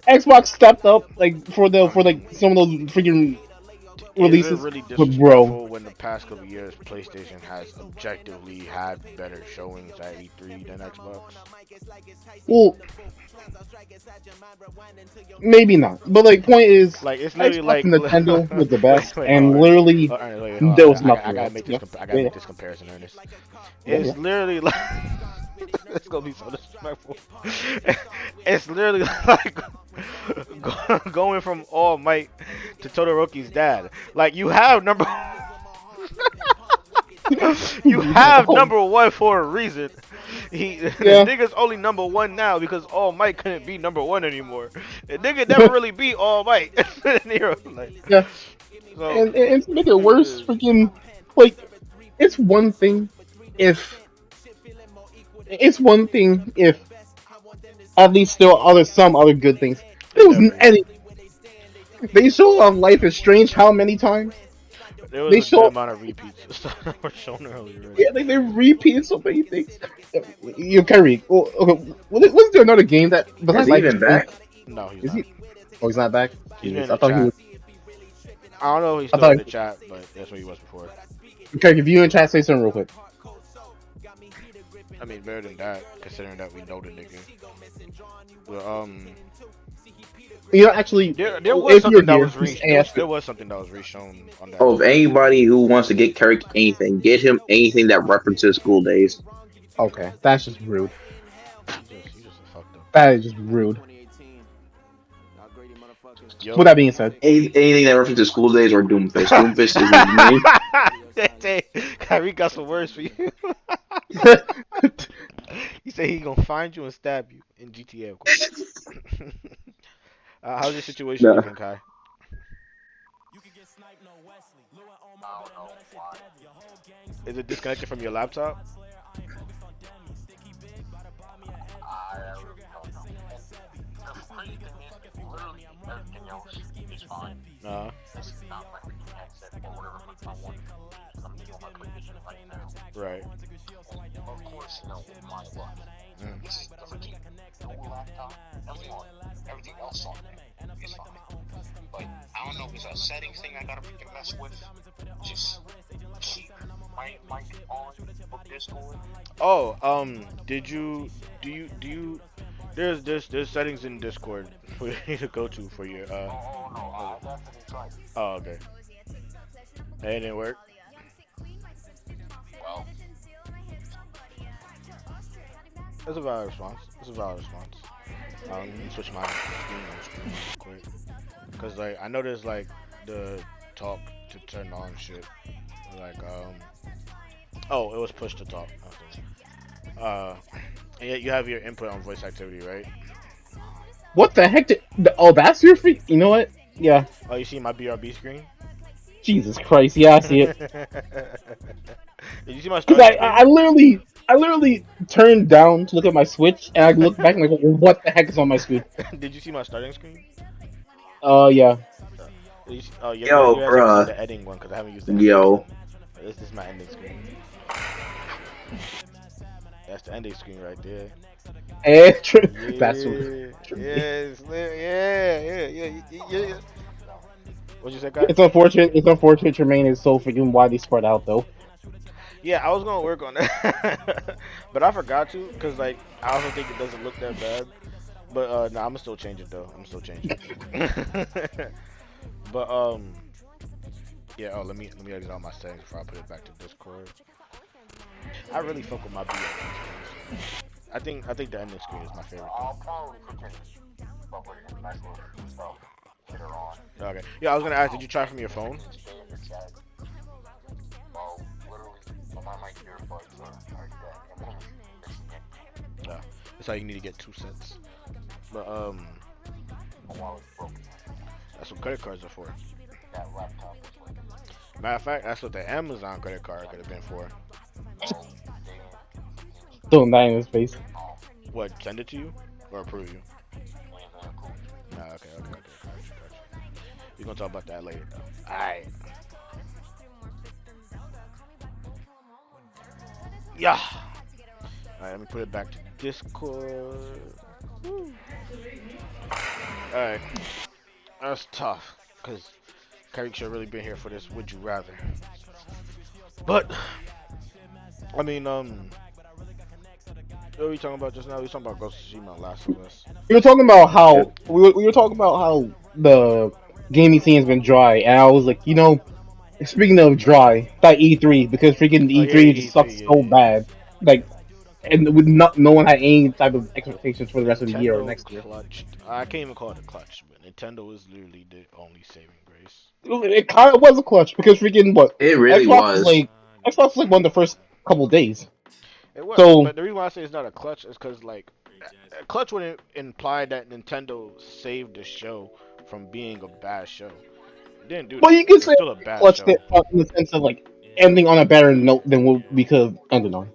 Xbox stepped up like I for like mean, some of those freaking is it releases. really But bro, disrespectful when the past couple years PlayStation has objectively had better showings at E3 than Xbox? well, maybe not. But like, point is, Like it's literally Xbox like and Nintendo was the best, wait, hold and on. literally All right, wait, hold there on. was nothing else. Yeah, I gotta yeah, make this comparison, Ernest. yeah, yeah. It's literally like it's gonna be so disrespectful. It's literally like going from All Might to Todoroki's dad. Like you have number you have Um, number one for a reason. The yeah, nigga's only number one now because All Might couldn't be number one anymore. The nigga never really beat All Might. Like, yeah. so And to make it worse, freaking like it's one thing if at least there are some other good things. it There wasn't definitely any. They show off Life is Strange how many times? there was They a good show amount of repeats that were shown earlier already. yeah, they repeated so many things. You Kyrie, okay, was there another game that is besides he Life is even Strange? back? No, he's Is not. he? Oh, he's not back. He's been Jesus, in I the thought he chat. was. I don't know if he's I still in thought. the chat, but that's what he was before. Okay, if you in chat, say something real quick. I mean, better than that, considering that we know the nigga. Well, Actually, there was if you're something that here, was just there, ask. there was something that was re-shown on that Oh, if episode. anybody who wants to get Carrick anything, get him anything that references school days. Okay, that's just rude. You just a fucked up That is person. just rude. With Yo. that being said, Anything that references school days or Doomfist. Doomfist is his main. Hey, Kyrie got some words for you. He said he gonna find you and stab you in GTA, of course. How's your situation Nah. looking, Kai? Is it disconnected from your laptop? Uh, right. Mm. Oh, did you do you there's settings in Discord for you to go to for your okay. Oh, okay. It didn't work. That's a valid response. That's a valid response. Let me switch my screen real quick. Cause like I know there's like the talk to turn on shit. Like oh, it was push to talk. Okay. And yet you have your input on voice activity, right? what the heck? Oh, that's your freak. You know what? Yeah. Oh, you see my BRB screen? Jesus Christ. Yeah, I see it. Did you see my Because starting I screen? literally turned down to look at my Switch, and I look back and like, what the heck is on my screen? Did you see my starting screen? Yeah. Oh, you Yo, guys haven't seen bruh. the editing one because I haven't used the editing one. Yo. This is my ending screen. That's the ending screen right there. And that's what. Yeah, yeah. What'd you say, guy? It's unfortunate. It's unfortunate Tremaine is so freaking widely spread out, though. Yeah, I was gonna work on that, but I forgot to because like I also think it doesn't look that bad. But nah, I'm gonna still change it though. I'm still change it. But yeah. Oh, let me exit all my settings before I put it back to Discord. I really fuck with my BFG screens. I think the ending screen is my favorite though. Okay. Yeah, I was gonna ask. Did you try from your phone? Yeah. That's how you need to get 2 cents. But that's what credit cards are for. Matter of fact, that's what the Amazon credit card could have been for. Still dying in his face. What? Send it to you or approve you? Nah, okay. Gotcha. We're gonna talk about that later though. Alright. Yeah. Alright, let me put it back to Discord. Alright. That's tough. Cause Kyrie should have really been here for this would you rather. But I mean, what were we talking about just now? We were talking about Ghost of Tsushima, Last of Us. We were talking about how we were talking about how the gaming scene has been dry, and I was like, speaking of dry, that E3 because freaking Oh yeah, E3 just sucks so E3, bad, like, and with not no one had any type of expectations for the yeah. rest of the year or Nintendo next year. clutched. I can't even call it a clutch, but Nintendo is literally the only saving grace. It kind of was a clutch because freaking what It really Xbox was was. like Xbox was like one of the first couple days. It was, So but the reason why I say it's not a clutch is because like a clutch would imply that Nintendo saved the show from being a bad show. It didn't do well, that. you could It was say still a bad clutch show. that in the sense of like ending on a better note than what we could have ended on.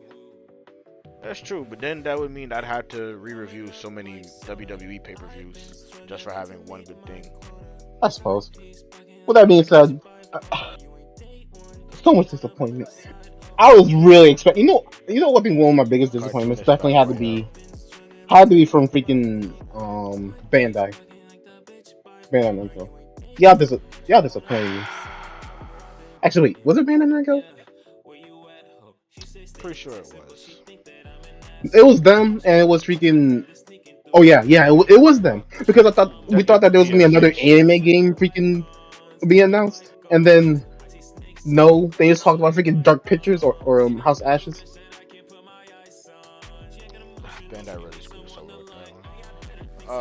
That's true, but then that would mean I'd have to re-review so many WWE pay-per-views just for having one good thing. I suppose. With that being said, so much disappointment. I was really expecting. What being one of my biggest disappointments Cartoonish definitely Battle Royale. had to be from freaking Bandai Namco. Y'all disappointed me. Actually, wait, was it Bandai Namco? Pretty sure it was. It was them, and it was freaking. Oh yeah, yeah, it was them because I thought we thought that there was Yeah, gonna be the another big shit. anime game freaking being announced, and then no, they just talked about freaking Dark Pictures or House Ashes, Bandai really screwed us over with that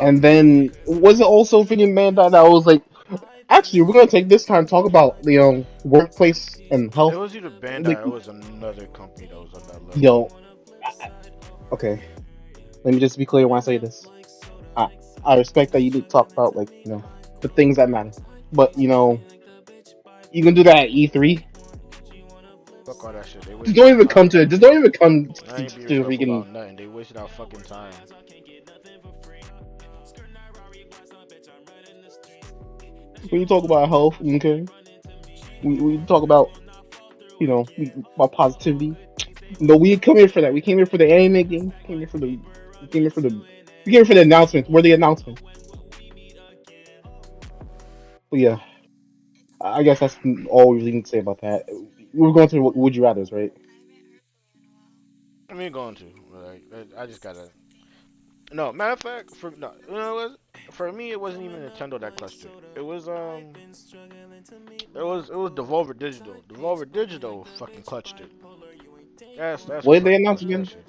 and one. then was it also freaking Bandai that was like, actually, we're gonna take this time to talk about the workplace and It health. was either Bandai Like, or it was another company that was on that list. yo, okay, let me just be clear when I say this. I I respect that you need to talk about like the things that matter, but you can do that at E3. Fuck all that shit. They Just wasted don't our even come time. to it. Just don't even come I ain't be to respectful freaking. about nothing. They wasted our fucking time. When you talk about health, okay, we talk about about positivity. No, we didn't come here for that. We came here for the anime game. Came here for the. We came here for the. We came here for the announcement. We're the announcement. But yeah, I guess that's all we really need to say about that. We're going to would you rather's, right? I mean, going to. Like, I just gotta. No, matter of fact, for no, you know what? For me, it wasn't even Nintendo that clutched it. It was Devolver Digital. Devolver Digital fucking clutched it. That's What what did they fucking announce clutched that again? shit.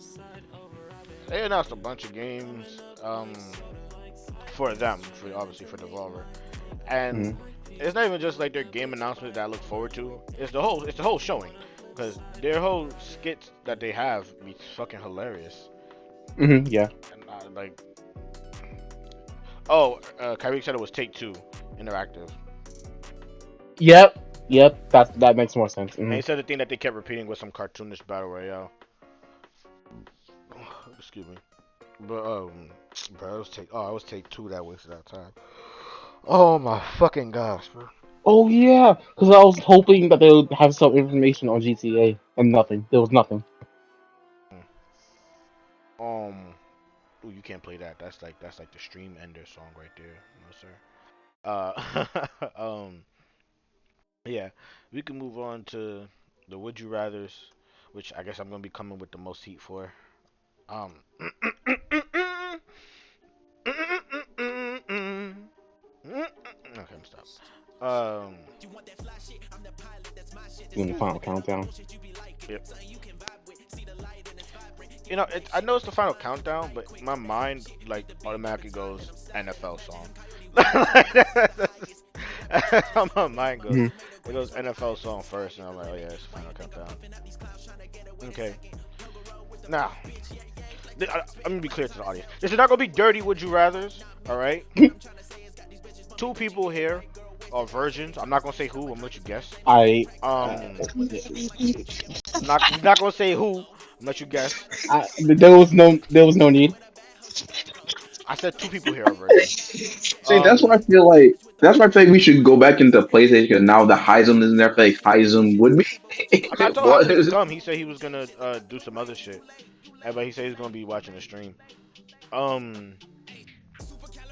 They announced a bunch of games, for them, for obviously for Devolver, and Mm-hmm. it's not even just like their game announcements that I look forward to. It's the whole showing, because their whole skits that they have be fucking hilarious. Mm-hmm. Yeah. And like, oh, Kyrie said it was Take Two Interactive, Yep. Yep. That makes more sense. and Mm-hmm. he said the thing that they kept repeating was some cartoonish battle royale. Excuse me, but bro, I was Take Two that wasted that time. Oh my fucking gosh, bro. Oh yeah, because I was hoping that they would have some information on GTA and nothing. There was nothing. Ooh, you can't play that. That's like the stream ender song right there. No sir. Yeah, we can move on to the would you rather's, which I guess I'm gonna be coming with the most heat for. Um. Okay, I'm stop. Doing the final countdown. Yep. I know it's the final countdown, but my mind like automatically goes NFL song. How my mind goes. Mm-hmm. It goes NFL song first, and I'm like, oh yeah, it's the final countdown. Okay. Now, I'm gonna be clear to the audience. This is not gonna be dirty. Would you rather's? All right. Two people here are virgins. I'm not gonna say who. I'm gonna let you guess. I, Um, I'm not gonna say who. I'm gonna let you guess. there was no need. I said two people here are virgins. See, that's why I feel like we should go back into PlayStation. 'Cause now the Heism isn't there. I feel like Heism would be. I mean, I told What? Heisman to come. He said he was gonna do some other shit. But he said he's gonna be watching the stream. Um,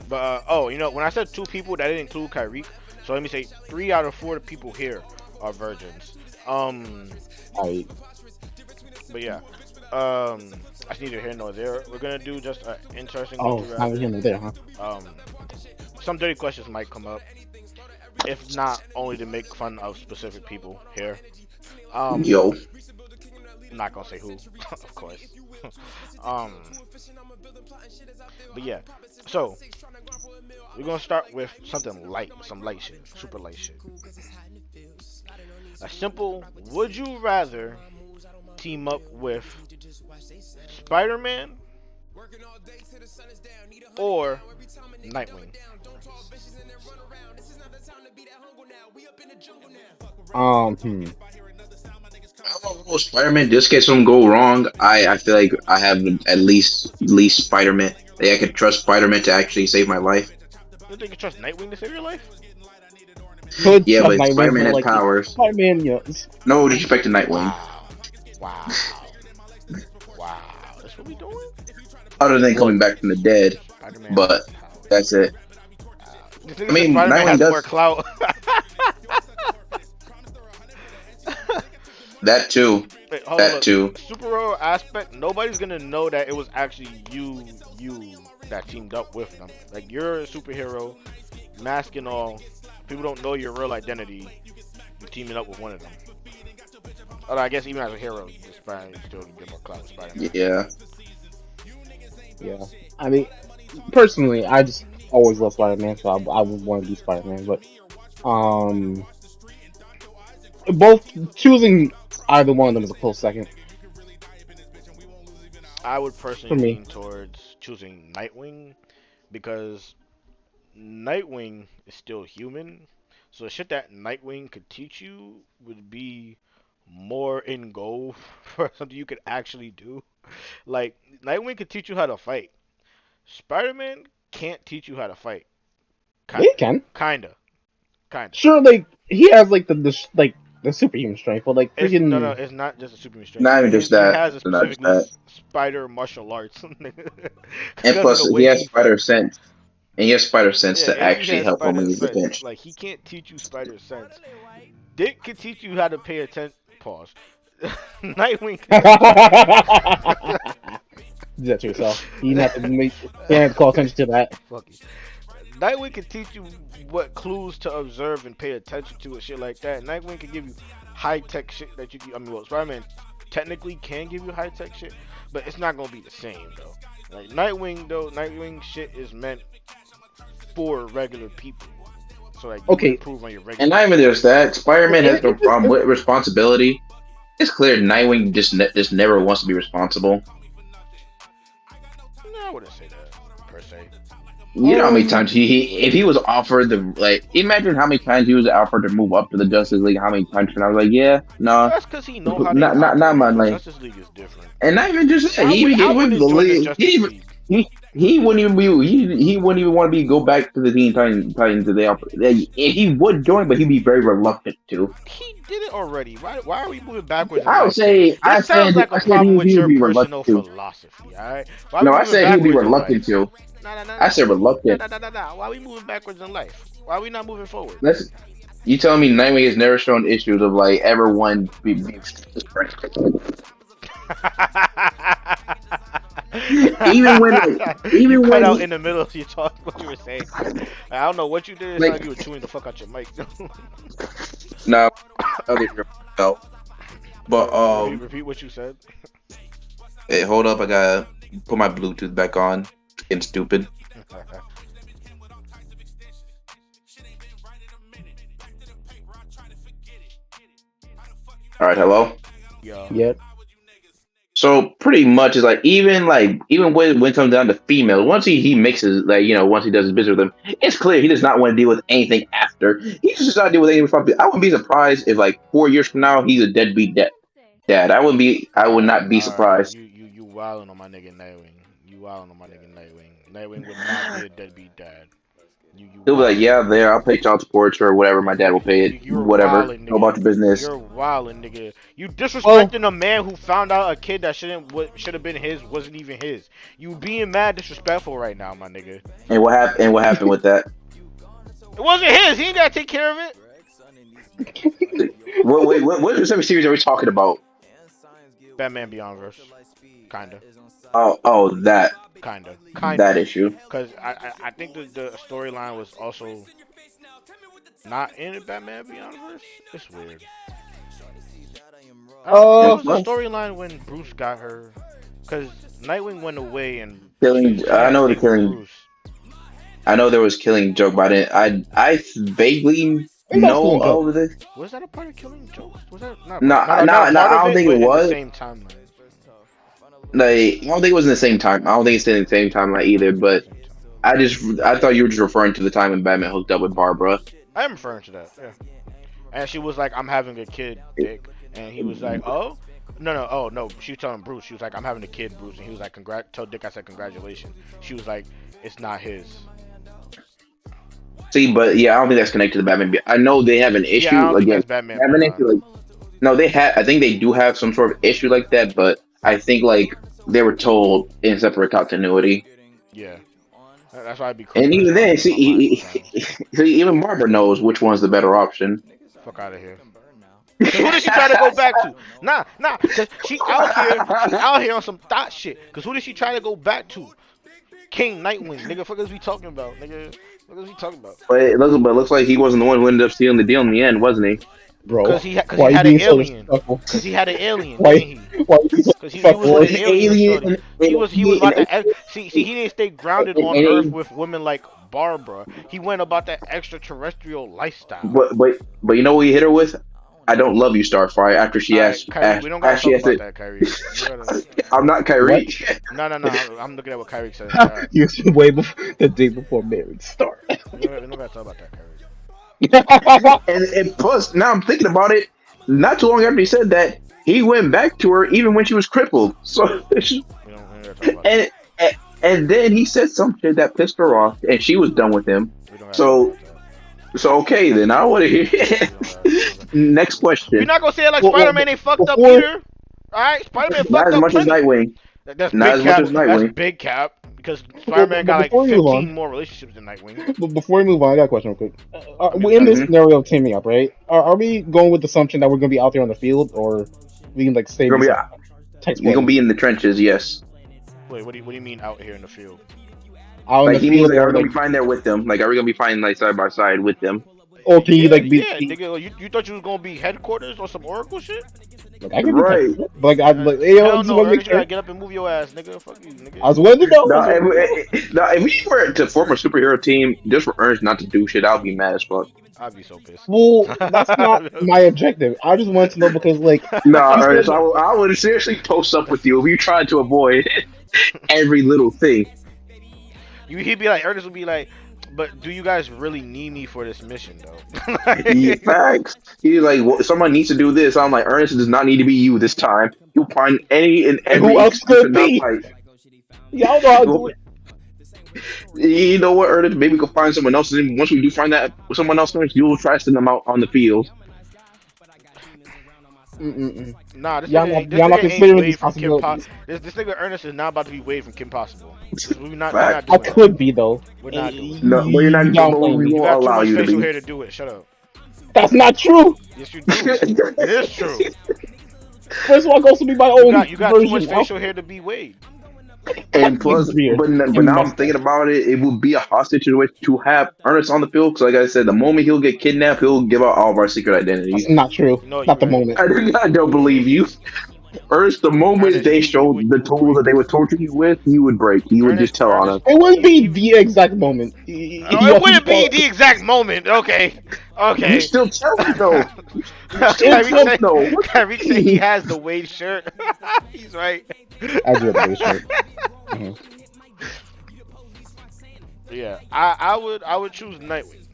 but oh, when I said two people, that didn't include Kyrie. So let me say 3 out of 4 people here are virgins. I But yeah. That's neither here nor there. We're gonna do just an interesting would you neither rather. here nor there, huh? Um, some dirty questions might come up, if not only to make fun of specific people here. Um, Yo, I'm not gonna say who, of course. um, but yeah. So we're gonna start with something light, some light shit, super light shit. A simple would you rather team up with Spider-Man or Nightwing? Hmm. oh, Spider-Man. Just in case something go wrong, I feel like I have at least Spider-Man. Like, I could trust Spider-Man to actually save my life. You think you trust Nightwing to save your life? Could Yeah, trust but Nightwing, Spider-Man but had like powers. Spider-Man, No disrespect to Nightwing, Wow. Wow. Wow. That's what we doing? other than look, coming back from the dead. Spider-Man But has powers. that's it. The thing I is that mean, Spider-Man Nightwing has more does clout. that too. Wait, hold on, That look. too. Superhero aspect, nobody's gonna know that it was actually you that teamed up with them. Like you're a superhero, mask and all. People don't know your real identity. You're teaming up with one of them. Although I guess even as a hero, Spider-Man you still get more clout with Spider-Man. Yeah. Yeah. I mean, personally, I just always love Spider-Man, so I would want to be Spider-Man. But um, both choosing either one of them is a close second I would personally for me. lean towards choosing Nightwing because Nightwing is still human. So the shit that Nightwing could teach you would be more in goal for something you could actually do. Like Nightwing could teach you how to fight. Spider-Man can't teach you how to fight. Yeah, he Kinda, can. kinda, kinda. Sure, like he has like like the superhuman strength, but like It's no, no. freaking It's not just a superhuman strength. Not even just He that. has a Not just specifically that. spider martial arts And because of plus, the he way has he spider fights. sense, and he has spider sense Yeah, to and he actually has help him when spider he's a sense. pinch. Like he can't teach you spider sense. Dick can teach you how to pay attention. Pause. Nightwing can do teach you. that to yourself. You didn't have to make, you didn't have to call attention to that. Fuck it. Nightwing can teach you what clues to observe and pay attention to and shit like that. Nightwing can give you high tech shit that you. I mean, well, Spider-Man technically can give you high tech shit, but it's not gonna be the same though. Like Nightwing though, Nightwing shit is meant for regular people, so like you would Okay, improve on your And regular not even shit. just that, Spider-Man has no problem if with responsibility. It's clear Nightwing just never wants to be responsible. No, I wouldn't say that per se. You know how many times he if he was offered the like, imagine how many times he was offered to move up to the Justice League. How many times? And I was like, yeah, no, That's because he know how they not my operate. lane. Justice League is different. And not even just that, I would he I wouldn't wouldn't join the believe Justice League. he wouldn't even be he wouldn't even want to be go back to the Teen Titans that they operate. He would join, but he'd be very reluctant to. He did it already. Why are we moving backwards in life, King? I This sounds like a said problem with he would your be reluctant personal to. philosophy, alright? Why are No, we I moving said he would be backwards in reluctant life? to. No, no, no, I no. said No, reluctant. no, no, no, no. Why are we moving backwards in life? Why are we not moving forward? Let's. You telling me Nightwing has never shown issues of like everyone be even when like You even cut when out he in the middle of your talk what you were saying. I don't know what you did. It sounded like like you were chewing the fuck out your mic. no other no. But Repeat what you said. hey, hold up, I gotta put my Bluetooth back on. Getting stupid. All right, hello. Yo. yep. So pretty much it's like even when it comes down to females, once he mixes like once he does his business with them, it's clear he does not want to deal with anything after. He just does not deal with any responsibility. I wouldn't be surprised if like 4 years from now he's a deadbeat dad. I would not be All right. surprised. You wilding on my nigga Nightwing. You wilding on my nigga Nightwing. Nightwing would not be a deadbeat dad. You He'll be like, wilding. yeah, there, I'll pay child support or whatever. My dad will pay it. You're Whatever. wilding, Go about nigga. your business. You're wilding, nigga. You Well, disrespecting a man who found out a kid that what should have been his wasn't even his. You being mad disrespectful right now, my nigga. And what happened? And what happened with that? It wasn't his. He ain't gotta take care of it. What series are we talking about? Batman Beyond verse. Kinda. Oh, that Kinda. issue. Cause I think the storyline was also not in Batman Beyond verse. It's weird. What uh, was the storyline when Bruce got her? Cause Nightwing went away and Killing. she I had to know the make with killing. Bruce. I know there was killing joke, but I vaguely I think that was know Killing Joke. of this. Was that a part of Killing Jokes? Was that not a No, part? No, not a no, part I of don't it, think it but in the was. same timeline. Like, I don't think it was in the same time. I don't think it's in the same timeline either. But Same time. I thought you were just referring to the time when Batman hooked up with Barbara. I am referring to that. Yeah. And she was like, "I'm having a kid, Dick," and he was like, "Oh." No, no, oh no. She was telling Bruce. She was like, "I'm having a kid, Bruce," and he was like, Tell Dick I said congratulations." She was like, "It's not his." See, but yeah, I don't think that's connected to Batman. I know they have an Yeah, I issue don't think again. that's Batman Have an issue Beyond. like no, they had. I think they do have some sort of issue like that, but I think like they were told in separate continuity. Yeah, that's why I'd be And crazy. That's even why then, I'm my mind see, sometimes. see, even Barbara knows which one's the better option. Fuck out of here. Cause who did she try to go back to? Nah. Cause she out here on some thought shit. Cause who did she try to go back to? King Nightwing, nigga. Fuck is we talking about, nigga? What is we talking about? But it looks like he wasn't the one who ended up stealing the deal in the end, wasn't he? bro. Cause Why he are you had an being so alien. respectful? Cause he had an alien, Why? didn't he? Why are you being so Cause he was respectful? with An an alien alien, shorty. He was about to see he didn't stay grounded on Earth with women like Barbara. He went about that extraterrestrial lifestyle. but you know what he hit her with? I don't love you, Starfire. After she All right, asked, Kyrie, we don't gotta asked she talk asked about it. that, Kyrie. We don't gotta. I'm not What? Kyrie. No. I'm looking at what Kyrie said in the chat. You should way before the day before marriage start. We don't gotta talk about that, Kyrie. And plus, now I'm thinking about it. Not too long after he said that, he went back to her even when she was crippled. So, We don't gotta talk about that. and and then he said some shit that pissed her off, and she was done with him. We don't gotta talk So about that. so okay, then I want to hear. We don't gotta. Next We're question. not gonna say it like well, Spider-Man ain't fucked up before either. All right, Spider-Man Not fucked as up much as plenty. Nightwing. That's Not big as much cap. as That's Nightwing. big cap because Spider-Man got like before we move 15 on, more relationships than Nightwing. before we move on, I got a question real quick. I mean, we We in got this Hmm. scenario of teaming up, right? Are we going with the assumption that we're gonna be out there on the field, or we can like stay You're be gonna some be tech you're gonna squad be in the trenches, yes. wait. What do you mean out here in the field? out in Like the he means field, like are or we gonna like, be flying there with them? Like are we gonna be flying like side by side with them? or can you Yeah, like be? yeah, nigga. You thought you was gonna be headquarters or some Oracle shit? Like, I can be tech, Right. but like I like, hey, yo, I Hell just no, want to make Ernest. You gotta sure. get up and move your ass, nigga. Fuck you, I was nigga. willing to know. I Now, was willing to know. if we were to form a superhero team just for Ernst not to do shit, I'll be mad as fuck. I'd be so pissed. Well, that's not my objective. I just wanted to know because like Nah, she Ernest, said, I would seriously post up with you if you tried to avoid every little thing. He'd be like, Ernest would be like, but do you guys really need me for this mission though? Yeah, facts. He's like, well, someone needs to do this. I'm like, Ernest, it does not need to be you this time. You'll find any and and who every else excuse to could not be? fight. Y'all know how to do it. You know what, Ernest? Maybe we can find someone else. And then once we do find that someone else, Ernest, you'll try to send them out on the field. Mm-mm-mm. Nah, this Y'all nigga not, ain't. This y'all not nigga ain't considering these Wade from Kim Pop. possibilities. This nigga Ernest is not about to be Wade from Kim Possible. We're not. We're Fact. not I doing that. could be though. We're Eh, not doing No, that. but you're not. You But downplaying we me. You won't got too allow much you to facial be. hair to do it. Shut up. That's not true. Yes, you do. It is true. First of all, it goes to be my You own got too much version. facial hair to be Wade. And plus, Beard but and now I'm mustache. thinking about it. It would be a hostage situation to have Ernest on the field. Because, like I said, the moment he'll get kidnapped, he'll give out all of our secret That's identities. not true. You know what? Not You're the right. moment. I don't believe you. Ernest, the moment Ernest, they you showed would the you would tools break. that they would torture you with, you would break. You would just tell on us. It wouldn't be You. the exact moment. Oh, it wouldn't be the exact moment. Okay. You Okay. still tell him though. You still It's Kyrie tell him say, though. Kyrie say he has the Wade shirt. He's right. I do have a base shirt. Yeah, I would choose Nightwing.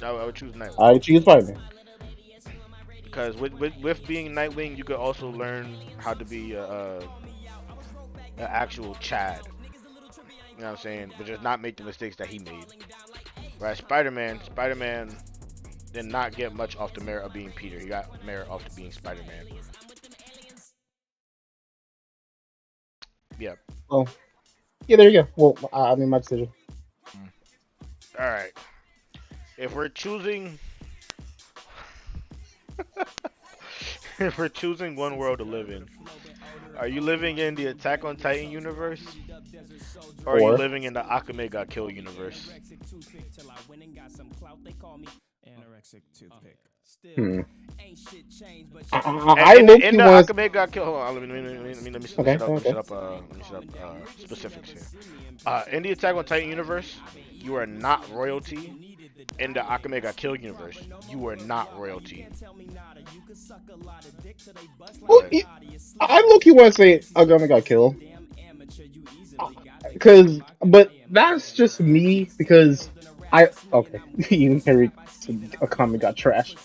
I would choose Nightwing I choose Spider-Man. because with being Nightwing, you could also learn how to be a actual Chad. You know what I'm saying? But just not make the mistakes that he made. Right? Spider-Man did not get much off the merit of being Peter. He got merit off to being Spider-Man. Yeah. Oh, yeah, there you go. Well, I made my decision. All right. If we're choosing, if we're choosing one world to live in, are you living in the Attack on Titan universe, or are you Or living in the Akame got killed universe? hmm. And I in low the, in key the was Akame got killed. Hold on, let me okay. set up. Let me Okay. set up. Let me set up specifics here. In the Attack on Titan universe, you are not royalty. In the Akame got killed universe, you are not royalty. Well, I low key want to say Agami got killed. Because, but that's just me because okay, even Kerry a comment got trashed.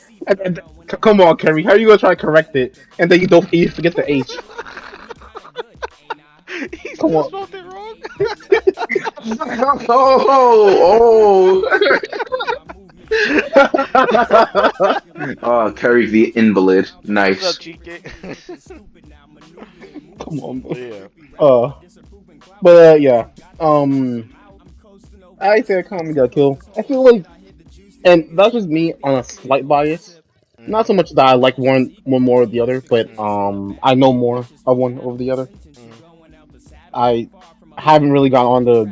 Come on, Kerry, how are you gonna try to correct it and then you forget the H? He Come still on. spelled it wrong. Oh, oh, Kerry the invalid. What's up, Nice. cheeky? Come on. Yeah. Uh, but yeah. I think Akami got killed. I feel like, and that's just me on a slight bias. Not so much that I like one more or the other, but I know more of one over the other. I haven't really gone on the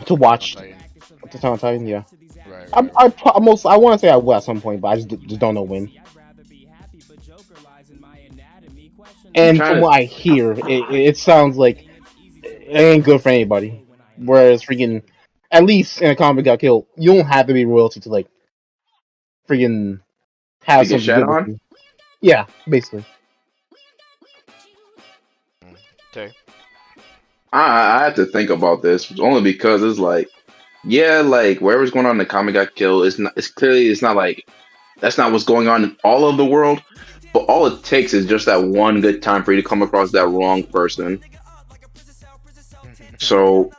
to Attack on watch Titan. Attack on Titan. Yeah, Right, right, right. I want to say I will at some point, but I just don't know when. I'm And from trying what I hear, it sounds like it ain't good for anybody. Whereas freaking, at least in a comic got killed, you don't have to be royalty to like freaking to have get something shat good with on. you. Yeah, basically. Okay. I have to think about this only because it's like, yeah, like whatever's going on in the comic got killed. It's not. It's clearly it's not like that's not what's going on in all of the world. But all it takes is just that one good time for you to come across that wrong person. So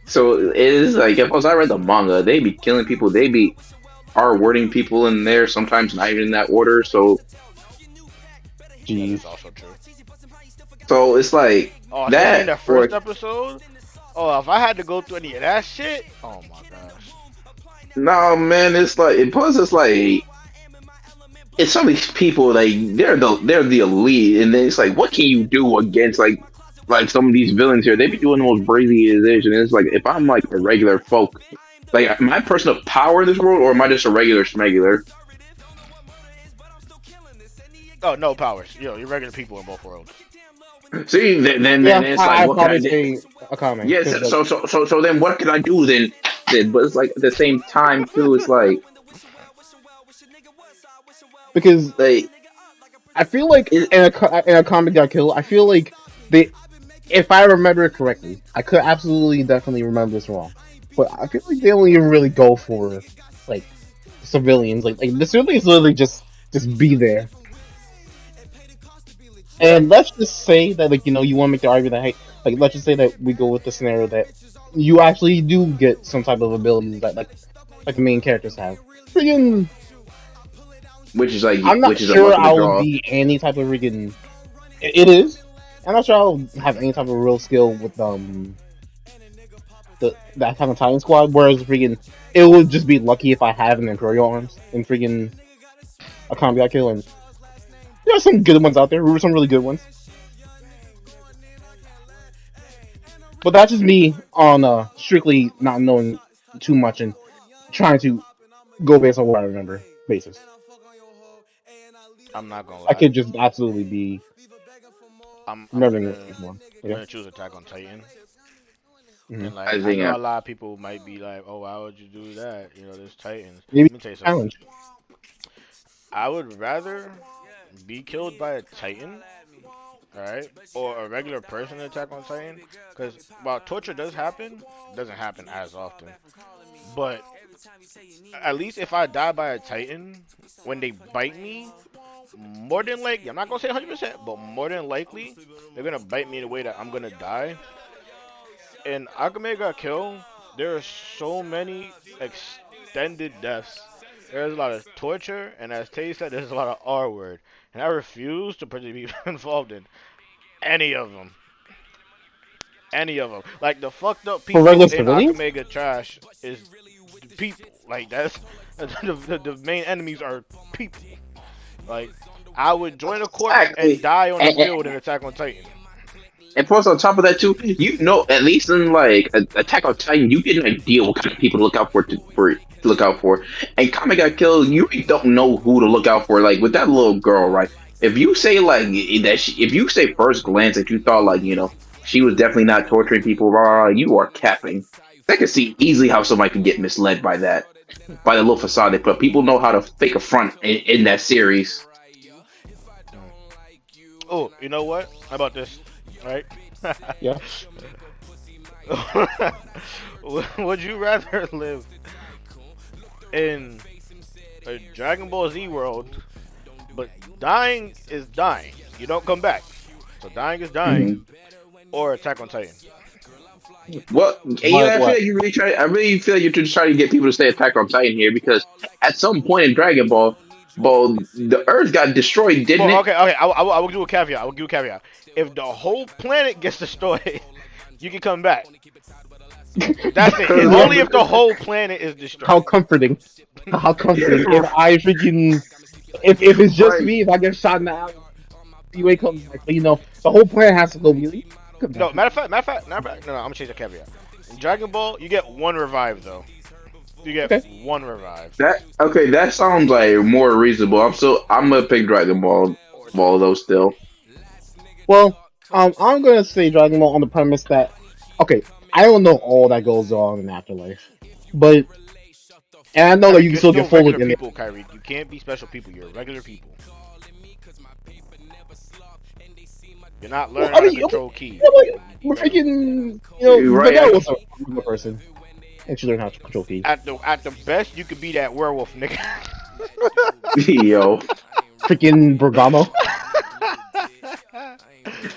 so it is like if I read the manga, they be killing people. They be R wording people in there. Sometimes not even in that order. That Jeez. is also true. So it's like Oh, especially in that the or first episode. Oh, if I had to go through any of that shit, oh my gosh. no man. It's like it plus it's like it's some of these people like they're the elite, and then it's like, what can you do against like some of these villains here? They be doing the most brazy and it's like if I'm like a regular folk, like am I a person of power in this world, or am I just a regular schmegular? Oh, no powers. You're regular people in both worlds. See, then Yeah, it's like, I'd what can I probably do? say a comic Yes, because like so then what can I do then? But it's like at the same time too, it's because like I feel like it, in a comic got killed. I feel like they, if I remember it correctly, I could absolutely definitely remember this wrong, but I feel like they only really go for like civilians. Like the civilians literally just be there. yeah, And let's just say that like you want to make the argument that hey, like let's just say that we go with the scenario that you actually do get some type of abilities that like the main characters have. Friggin', I'm not which is a sure luck of the I'll draw. be any type of friggin'. It is. I'm not sure I'll have any type of real skill with the that kind of Titan squad. Whereas friggin', it would just be lucky if I have an Imperial arms and friggin' a combat kill. And there are some good ones out there. Some really good ones. But that's just me on strictly not knowing too much and trying to go based on what I remember basis. I'm not gonna I lie. could just absolutely be I'm remembering gonna it wrong. I'm Yeah. gonna choose Attack on Titan. Mm-hmm. And like I I think know a lot of people might be like, "Oh, why would you do that?" There's Titans. Maybe Let me tell you something. challenge. I would rather be killed by a Titan, alright, or a regular person in Attack on Titan, because while torture does happen, it doesn't happen as often. But at least if I die by a Titan, when they bite me, more than likely, I'm not gonna say 100%, but more than likely, they're gonna bite me in a way that I'm gonna die. In Akame got killed, there are so many extended deaths. There's a lot of torture, and as Tay said, there's a lot of R word. And I refuse to be involved in any of them. Any of them. Like, the fucked up For people regular in civilians? Akamega Trash is the people. Like, that's the main enemies are people. Like, I would join a corpse and exactly. die on the And, field in Attack on Titan. and plus, on top of that, too, at least in like Attack on Titan, you get an idea what kind of people to look out to look out for. And Kami got killed, you really don't know who to look out for. Like with that little girl, right? If you say like if you say first glance that you thought like she was definitely not torturing people, you are capping. I can see easily how somebody could get misled by that, by the little facade they put. People know how to fake a front in that series. Mm. Oh, you know what? How about this? Right? Yeah. Would you rather live in a Dragon Ball Z world, but dying is dying? You don't come back. So dying is dying, Mhm. or Attack on Titan. Well, But I feel what? like I really feel like you're just trying to get people to stay Attack on Titan here because at some point in Dragon Ball, the Earth got destroyed, didn't Well, it? okay. I will do a caveat. I will give a caveat. If the whole planet gets destroyed, You can come back. That's it. And only if the whole planet is How destroyed. comforting. How comforting. If I freaking if it's just Right. me, if I get shot in the eye, you wake up like, but the whole planet has to go. You come No, back. matter of fact, no, I'm gonna change the caveat. In Dragon Ball, you get one revive though. You get Okay. one revive. That okay? That sounds like more reasonable. I'm gonna pick Dragon Ball though. Still, Well, I'm gonna say Dragon Ball on the premise that okay, I don't know all that goes on in Afterlife, but and I know that Kyrie, you can you're still still get folded regular in it. people, Kyrie. You can't be special people. You're regular people. You're not Well, learning how to control ki. we're Regular people. freaking, right? Miguel was a good person, and she learned how to control keys. At the best, you could be that werewolf, nigga. Yo, Freaking Bergamo.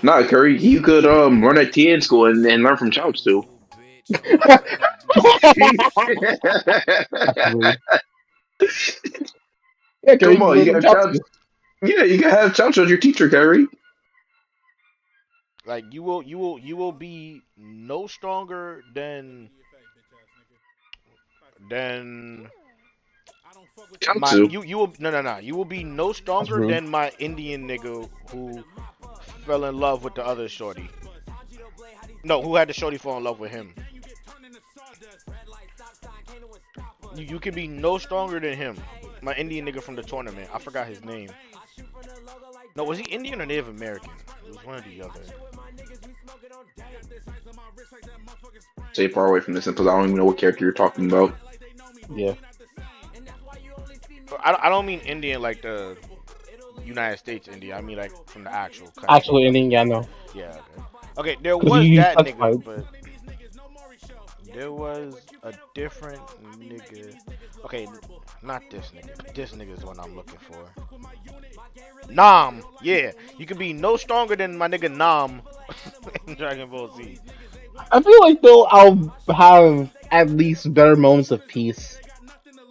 not Curry. You could run a TN school and learn from Chouch too. That's rude. Yeah, Kerry, Come you can on, you learn can from have Chelsea. Chouch. Yeah, you can have Chouch as your teacher, Curry. Like you will be no stronger than my Chaozu. you will no, you will be no That's stronger rude. than my Indian nigga who fell in love with the other shorty. No, who had the shorty fall in love with him. You can be no stronger than him. My Indian nigga from the tournament. I forgot his name. No, was he Indian or Native American? It was one or the other. Stay far away from this because I don't even know what character you're talking about. Yeah. I don't mean Indian like the United States Indian. I mean like from the actual country. Actually, ending, yeah, no. Yeah. Okay, there Because you was use that touch nigga, fight. but there was a different nigga. Okay, not this nigga. This nigga is the one I'm looking for. Nam. Yeah, you can be no stronger than my nigga Nam in Dragon Ball Z. I feel like though I'll have at least better moments of peace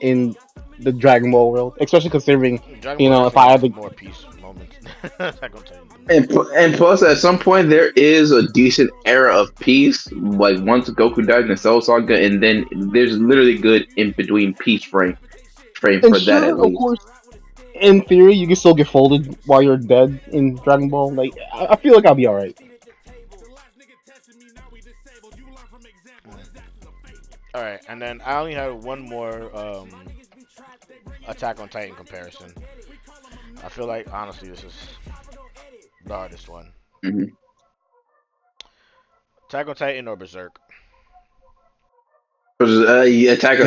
in the Dragon Ball world, especially considering Dragon Ball if definitely I had has the more peace moments. I gonna tell you. And plus, at some point, there is a decent era of peace. Like once Goku died in the Cell Saga, and then there's literally good in between peace frame and for that at sure, of least. course, in theory, you can still get folded while you're dead in Dragon Ball. Like I feel like I'll be all right. All right, and then I only have one more Attack on Titan comparison. I feel like honestly this is the hardest one. Mm-hmm. Attack on Titan or Berserk? Yeah, They, Attack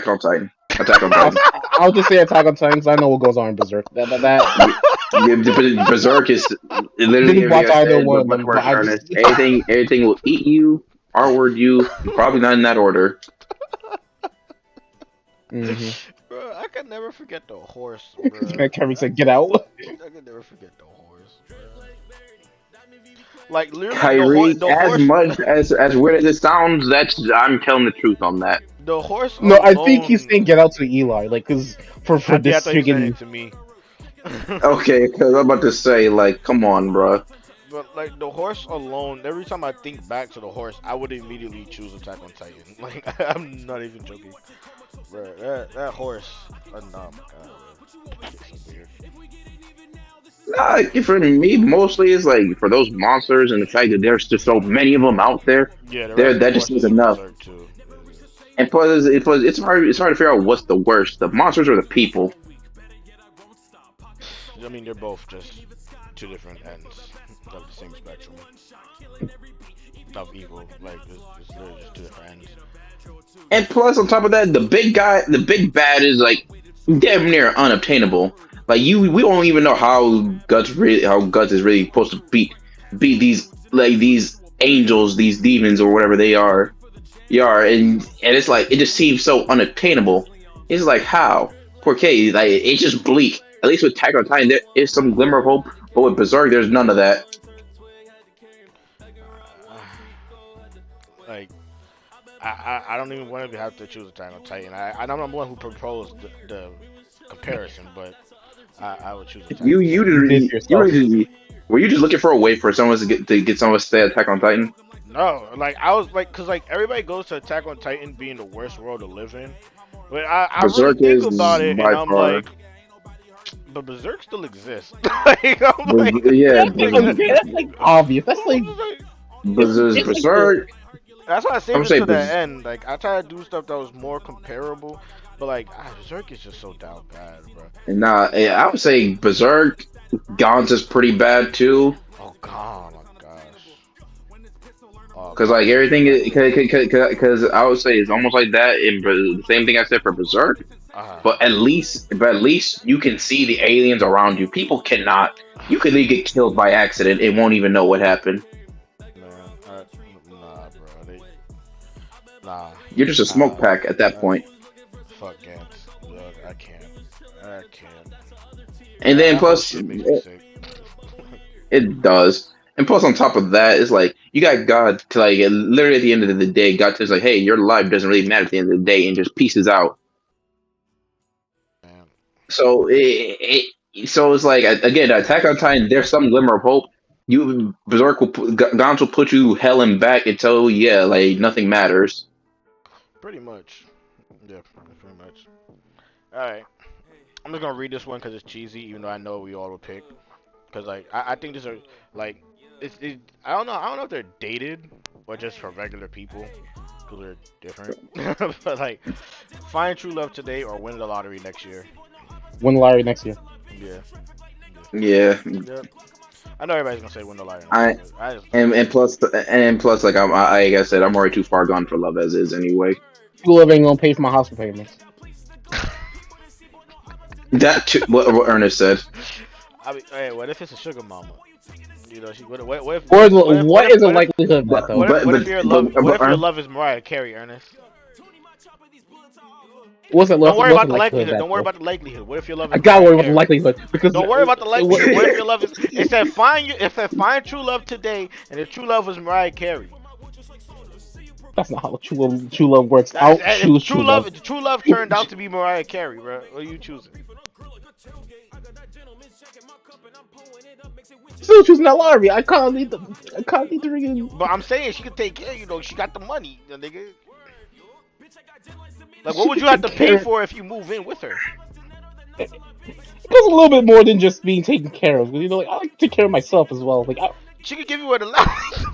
on Titan. Attack on I'll, Titan. I'll just say Attack on Titan 'cause I know what goes on in Berserk. Yeah, Berserk is literally Didn't watch everything I either said, one but of much them, but worse. I just. Ernest. Everything will eat you, outward you. Probably not in that order. Mm-hmm. Bro, I can never forget the horse, bro. Kevin said, "Get out." I can never forget the horse, bro. Like literally Kyrie, the as horse much as weird as it sounds, I'm telling the truth on that. the horse No, I think he's saying alone. get out to Eli, like, cause for Yeah, I this thought he was saying freaking. it to me. Okay, because I'm about to say, like, come on, bruh. But like the horse alone, every time I think back to the horse, I would immediately choose Attack on Titan. Like I'm not even joking, bro. That horse, no, my God, bro. It's so weird. Nah, for me, mostly it's like for those monsters and the fact that there's just so many of them out there. Yeah, the There, rest of the that just is horses in enough. Berserk too. And plus, it's hard to figure out what's the worst, the monsters or the people. I mean, they're both just two different ends of the same spectrum of evil. Like it's literally just two different ends. And plus, on top of that, the big bad is like damn near unobtainable. Like we don't even know how Guts is really supposed to beat these angels, these demons or whatever they are, and it's like it just seems so unattainable. It's like how poor K, like it's just bleak. At least with Attack on Titan, there is some glimmer of hope, but with Berserk, there's none of that. Like I don't even want to have to choose Attack on Titan. I'm not the one who proposed the comparison, but I would choose Attack You on you Titan. You did just you yourself. really were you just looking for a way for someone to get someone to stay Attack on Titan? No, like I was like, cause like everybody goes to Attack on Titan being the worst world to live in, but I really Berserk think about is it and by I'm far. like, but Berserk still exists. Like I'm like, Yeah, That's like okay, that's like obvious. That's like it's like the Berserk. that's why I I'm saved it say to the Berserk. end. Like I try to do stuff that was more comparable, but like Berserk is just so down bad, bro. Nah, I would say Berserk. Gaunt's is pretty bad too. Oh god, oh my gosh. Oh, Cause like Gaunt's is everything, reckless. cause I would say it's almost like that in the same thing I said for Berserk. Uh, But at least you can see the aliens around you. People cannot. You could get killed by accident and won't even know what happened. man, nah, bro. Nah, You're just a smoke nah. pack at that Uh, point. fuck Gantz. Look, I can't. I can't. And then That whole plus, shit makes me sick. it does. And plus, on top of that, it's like you got God to like literally at the end of the day, God says like, "Hey, your life doesn't really matter at the end of the day," and just pieces out. Man. So so it's like again, Attack on Titan. There's some glimmer of hope. You Berserk will Gaunt's will put you hell and back until yeah, like nothing matters. Pretty much. Yeah, pretty much. Alright. I'm just gonna read this one because it's cheesy, even though I know we all will pick. Because, like, I think these are, like, I don't know. I don't know if they're dated or just for regular people. Because they're different. But, like, find true love today or win the lottery next year. win Larry next year. Yeah. Yeah, Yep. I know everybody's gonna say win the lottery next I year. I just and don't. plus like like I said, I'm already too far gone for love as is anyway. School living gonna pay for my hospital payments. That too, what Ernest said. I mean, hey, what if it's a sugar mama? You know, what if Or what what if is the likelihood of that But though? but what if but your but, love what but if your Ern- love is Mariah Carey, Ernest? What's Don't worry the about the likelihood of likelihood. that Don't worry though? about the likelihood. What if your love I is gotta Mariah worry about the Carey? likelihood because Don't worry about the likelihood. What if your love is? It said find true love today, and if true love was Mariah Carey. that's not how true love works. I'll choose true love. True love turned out to be Mariah Carey, bro. What are you choosing? Still choosing that lottery. I can't need the ring. But I'm saying she could take care. You know, she got the money, the nigga. Like, what She would can you have take to pay care. for if you move in with her? It goes a little bit more than just being taken care of. You know, like I like to take care of myself as well. She could give you an allowance.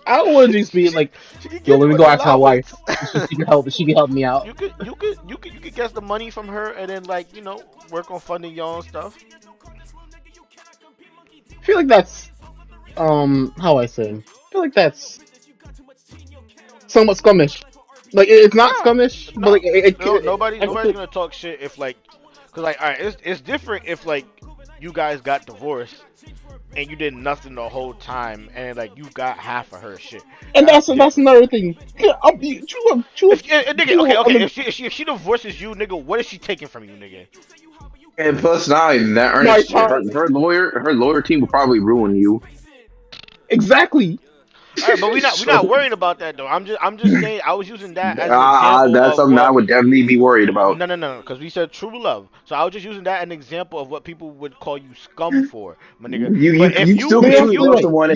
I don't want to just be like, She could yo, give let you me an go ask my wife. allowance. She can help. She can help me out. You could get the money from her and then like work on funding your own stuff. I feel like that's how I say. I feel like that's somewhat scummish. Like it's not No, scummish, but no, like no. Nobody's feel, gonna talk shit if like, cause like, alright, it's different if like you guys got divorced and you did nothing the whole time and like you got half of her shit. and That's that's different. another thing. Yeah, I'll be If nigga, true okay, love. I okay, mean, if she divorces you, nigga, what is she taking from you, nigga? and plus not even that my Ernest, time her lawyer team will probably ruin you. exactly. All right, but we not So worrying about that though. I'm just saying I was using that as an example that's of something I what. would definitely be worried about. No, because we said true love. So I was just using that as an example of what people would call you scum for, my nigga. But You still could You're truly love absolutely right. someone,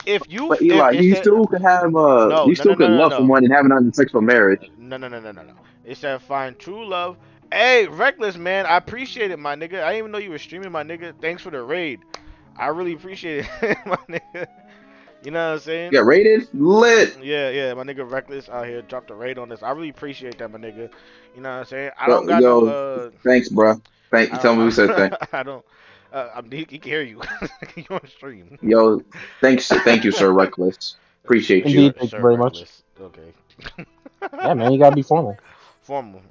if you but if Eli, it you said still could have no you no no still no could no love no someone and have an unsuccessful marriage. no. It said find true love. Hey, reckless man, I appreciate it, my nigga. I didn't even know you were streaming, my nigga. Thanks for the raid. I really appreciate it, my nigga. You know what I'm saying? Get rated lit. Yeah, my nigga Reckless out here dropped a raid on this. I really appreciate that, my nigga. You know what I'm saying? I don't got no, Yo, thanks, bro. I Tell me who said thanks. don't, I don't, he can hear you. You on stream. Yo, thank you, Sir Reckless. Appreciate you. Indeed, thank you Sir very much. Reckless. Okay. Yeah, man, you gotta be formal. Formal.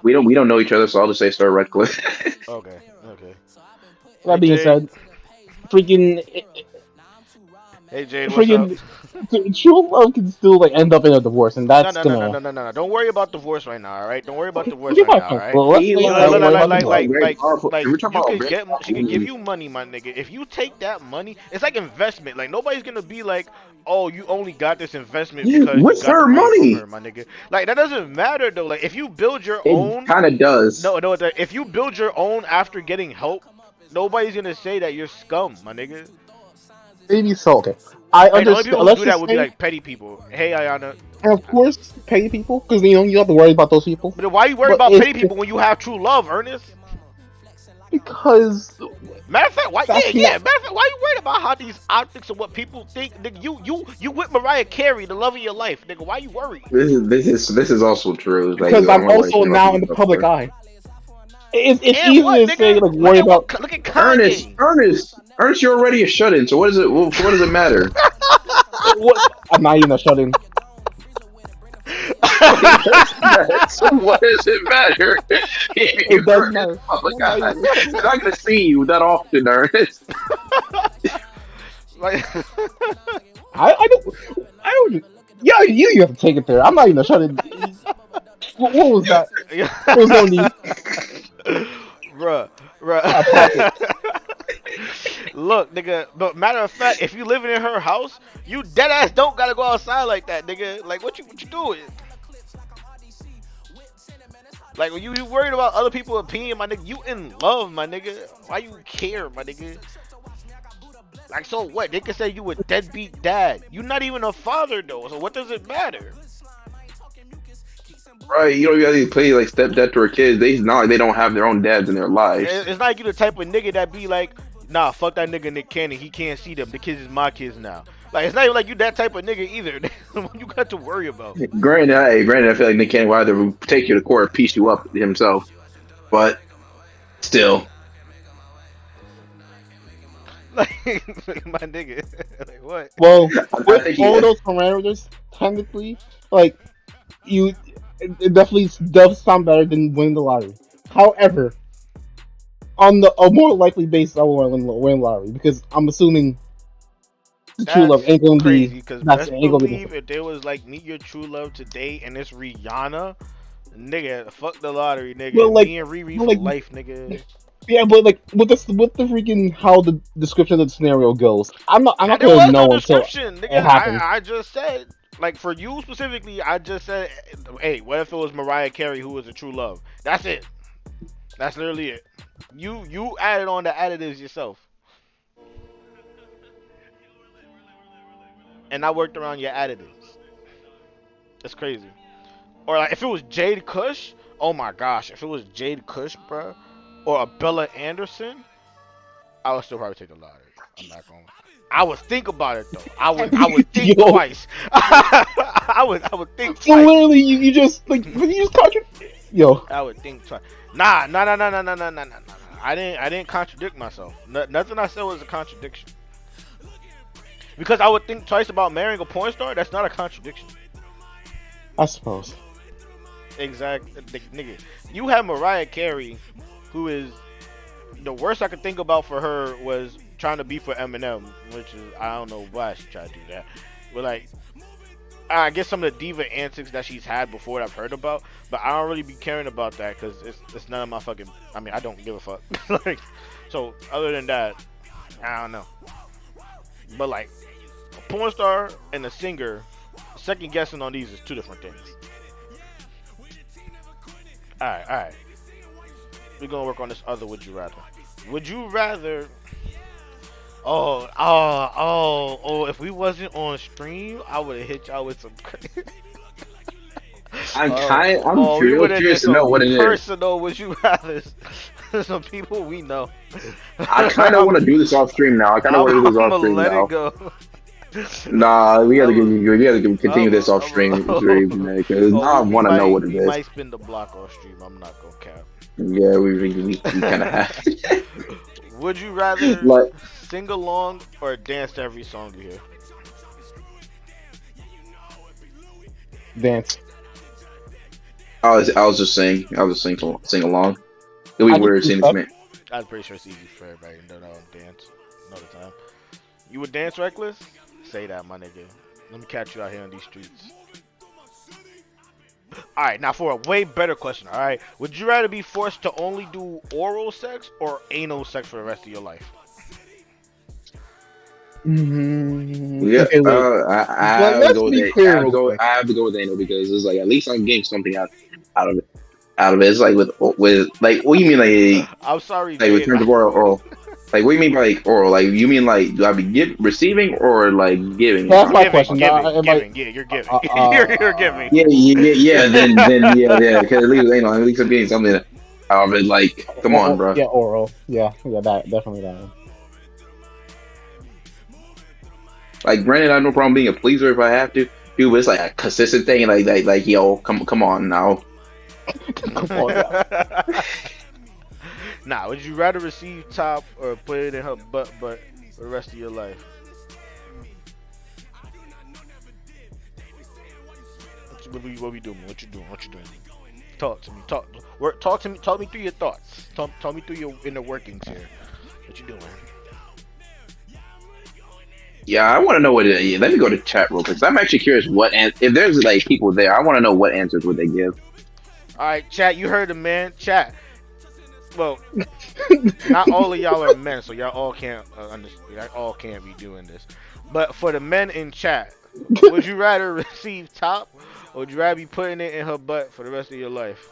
We don't know each other, so I'll just say Sir Reckless. Okay. Hey, That being Jade. said, freaking Hey, Jade, what's up? freaking true love can still like end up in a divorce, and No, that's no, no, no, gonna. no, no, no, no. Don't worry about divorce right now, all right? Don't worry about divorce Forget right my now, all phone. right? Well, let's Eli, let's Like, worry like, about like, divorce. like, very like, powerful. like, We're talking you about could very get, she powerful could give women. you money, my nigga. If you take that money, it's like investment. Like nobody's gonna be like, oh, you only got this investment because you What's got the her money from money? her, my nigga. Like that doesn't matter though. Like if you build your It own, kind of does. no, if you build your own after getting help, nobody's gonna say that you're scum, my nigga. maybe so. Okay, I Hey, the only understand. people who Let's do that just would be say, like petty people. Hey, Ayana. and of course, pay people because you don't have to worry about those people. But then why you worry But about if petty people when you have true love, Ernest? because Matter of fact, why? Yeah, that's yeah. not Matter of fact, why you worried about how these optics and what people think? Nigga, you with Mariah Carey, the love of your life, nigga. Why you worried? This is also true. Like because I'm I'm not worried also about now in people the stuff. public eye. It's And easy what, to say nigga? like worry about Look at Ernest, Kanye. Ernest, Ernest, you're already a shut-in. So what is it? What does it matter? what. I'm not even a shut in. So what does it matter? It does You're in matter. public I'm not eye. even a shut in. They're not gonna see you that often, Ernest. Like, I don't. I don't. Yeah, you have to take it there. I'm not even a shut in. What was that? There was no need. bruh, I pop it. bruh. Look, nigga. But matter of fact, if you living in her house, you dead ass don't gotta go outside like that, nigga. Like, what you doing? Like, when you worried about other people's opinion, my nigga, you in love, my nigga. Why you care, my nigga? Like, so what? They can say you a deadbeat dad. You not even a father though. So what does it matter? Right? You don't really play like stepdad to her kids. They not like they don't have their own dads in their lives. It's not like you the type of nigga that be like, nah, fuck that nigga Nick Cannon. He can't see them. The kids is my kids now. Like, it's not even like you that type of nigga either. What you got to worry about? Granted, I feel like Nick Cannon will either take you to court or piece you up himself. But still, Like, my nigga. Like, what? Well, I with think all he. those parameters, technically, like you, it definitely does sound better than winning the lottery. However, on the a more likely basis, I will win the lottery because I'm assuming the true love That's ain't gonna be crazy. Because that's best ain't gonna be believe different. if there was like meet your true love today and it's Rihanna, nigga, fuck the lottery, But nigga. like, Me and Riri but for like, life, nigga. yeah, but like with the freaking how the description of the scenario goes, I'm not There gonna was no know until description, nigga. it happens. I just said, like, for you specifically, I just said, hey, what if it was Mariah Carey who was a true love? That's it. That's literally it. You added on the additives yourself, and I worked around your additives. That's crazy. Or like if it was Jade Cush, oh my gosh, if it was Jade Cush, bro, or a Bella Anderson, I would still probably take the lottery. I'm not going. I would think about it though. I would think Yo, twice. I would think so twice. literally, you just like you just contradict. Yo, I would think twice. Nah. I didn't contradict myself. Nothing I said was a contradiction. Because I would think twice about marrying a porn star. That's not a contradiction. I suppose. Exactly, nigga. You have Mariah Carey, who is the worst I could think about for her was trying to be for Eminem, which is I don't know why she tried to do that. But like, I guess some of the diva antics that she's had before that I've heard about, but I don't really be caring about that because it's none of my fucking. I mean, I don't give a fuck. Like, so other than that, I don't know. But like, a porn star and a singer, second guessing on these is two different things. All right. We're gonna work on this other. Would you rather? Would you rather? Oh! If we wasn't on stream, I would have hit y'all with some. I'm We real would have did curious to know some what it is. personal. Would you rather? Some people we know. I kind of want to do this off stream now. I kind of want to do this I'm off gonna stream let it now. go. Nah, we gotta continue I'm this off stream because now I want to know what it we is. might spin the block off stream. I'm not gonna cap. Yeah, we kind of have. Would you rather Like, sing along or dance to every song you hear? Dance. I was just saying, sing along. It'll I be just weird do seeing this stuff. man. I'm pretty sure it's easy for everybody to know dance all the time. You would dance reckless? Say that, my nigga. Let me catch you out here on these streets. Alright, now for a way better question, alright? Would you rather be forced to only do oral sex or anal sex for the rest of your life? Yeah, Okay, wait. I have to Let's go with be it. clear real quick. I have to go with anal because it's like at least I'm getting something out of it. Out of it, it's like with like what do you mean I'm sorry, like with Jade. terms of oral? Like, what do you mean by like oral? Like, you mean like do I be receiving or like giving it? That's my Giving, question. giving, Am I? giving. Yeah, you're giving. Uh, You're uh, giving. Yeah. Then yeah. Because at least I'm getting something. But like, come on, bro. yeah, oral. Yeah, that definitely that one. Like, granted, I have no problem being a pleaser if I have to. Dude, but it's like a consistent thing. Like, yo, come on now. Come on, yeah. Nah, would you rather receive top or put it in her butt for the rest of your life? What we doing? What you doing? What you doing? Talk to me. Talk to me. Talk me through your thoughts. Talk me through your inner workings here. What you doing? Yeah, I want to know what it is. Let me go to chat real quick. 'Cause I'm actually curious if there's like people there. I want to know what answers would they give. All right, chat. You heard the man. Chat. Well, not all of y'all are men, so y'all all can't understand. Y'all all can't be doing this. But for the men in chat, would you rather receive top, or would you rather be putting it in her butt for the rest of your life?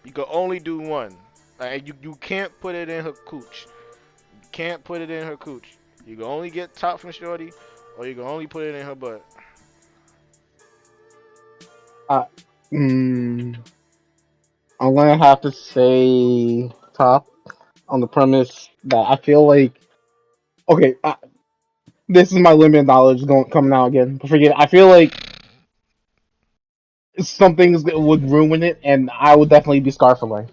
You can only do one. Like you can't put it in her cooch. You can't put it in her cooch. You can only get top from Shorty, or you can only put it in her butt. Uh, mm, I'm gonna have to say top on the premise that I feel like okay. This is my limited knowledge going coming out again. But forget. It. I feel like some things that would ruin it, and I would definitely be scarred for life.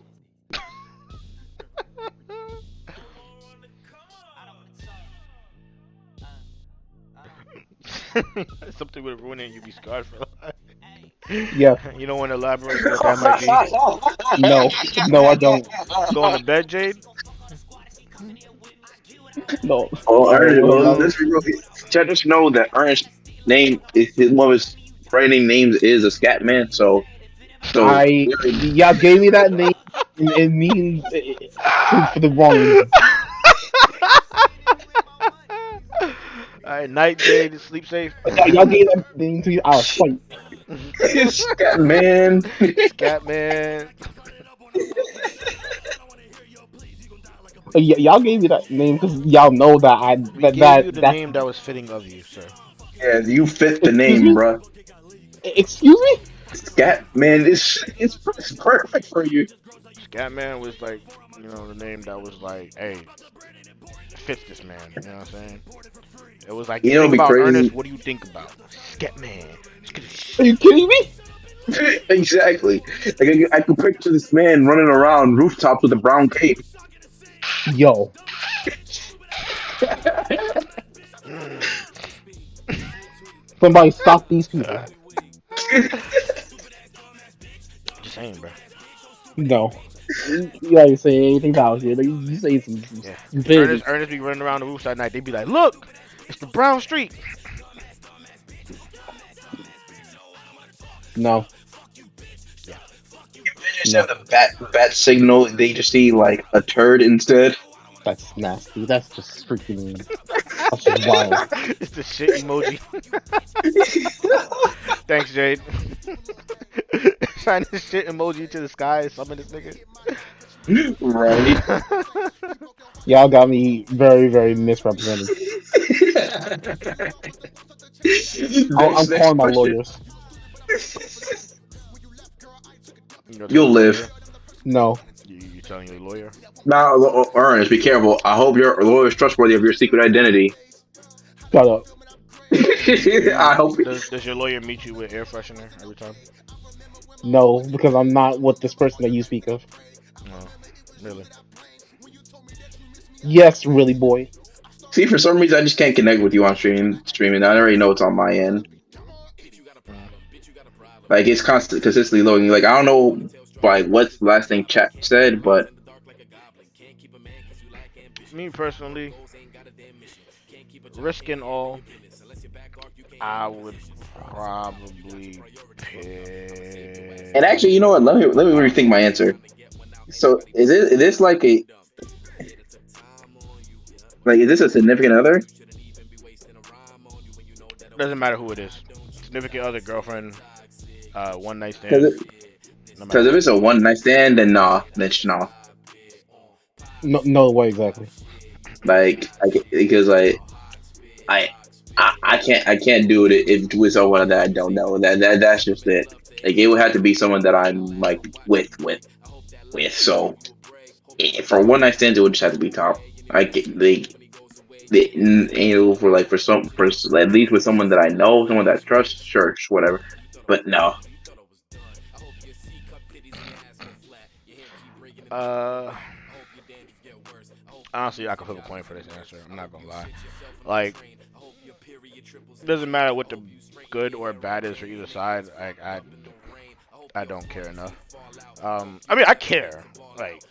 Something would ruin it, and you'd be scarred for life. Yeah. You don't want to elaborate what that might be. No, I don't. Going to bed, Jade. No, Oh, Ernest, no, well, no. let's be real. Just know that Ernest's name is one of his writing names is a scat man. So Y'all gave me that name, and it means for the wrong reason. Alright, night, Jade. Sleep safe. Y'all gave that name to our fight. scat man. Scat man. Y'all gave me that name because y'all know that We gave you the that's. name that was fitting of you, sir. Yeah, you fit the Excuse name, me. bro. Excuse me. Scat man, it's perfect for you. Scatman was like, the name that was like, hey, fits this man. You know what I'm saying? It was like, You you know, think it'd be about Ernest, crazy. what do you think about? Scatman. Are you kidding me? Exactly. Like I could picture this man running around rooftops with a brown cape. Yo, somebody stop these people. Just saying, bro. No. You gotta say anything else here. You say some Yeah. stupidity. Ernest be running around the roofs at night. They be like, look, it's the brown street. No, Yeah. Just no. have the bat signal. They just see like a turd instead. That's nasty. That's just freaking. That's just wild. It's the shit emoji. Thanks, Jade. Sign this shit emoji to the sky and summon this nigga. Right. Y'all got me very, very misrepresented. I'm Next calling my question. lawyers. There's a You'll lawyer. live. No, You telling your lawyer? Now, Ernest, be careful. I hope your lawyer is trustworthy of your secret identity. shut up. I hope. Does your lawyer meet you with air freshener every time? No, because I'm not with this person that you speak of. No, really. Yes, really, boy. See, for some reason, I just can't connect with you on streaming. I already know it's on my end. Like it's consistently loading. Like I don't know, like what's the last thing chat said, but Me personally, risking all, I would probably pick. and actually, you know what? Let me rethink my answer. So, is this is this a significant other? Doesn't matter who it is. Significant other, girlfriend, one night stand. Because No matter if what. it's a one night stand, then nah, nah. No, no way exactly. Like because I I can't do it if with someone that I don't know. That's just it. Like it would have to be someone that I'm like with. So for one night stands, it would just have to be top. I get for like for at least with someone that I know, someone that I trust, sure, whatever. But no, Uh, honestly, I could flip a coin for this answer. I'm not gonna lie. Like, it doesn't matter what the good or bad is for either side. I don't care enough. I mean, I care. Like,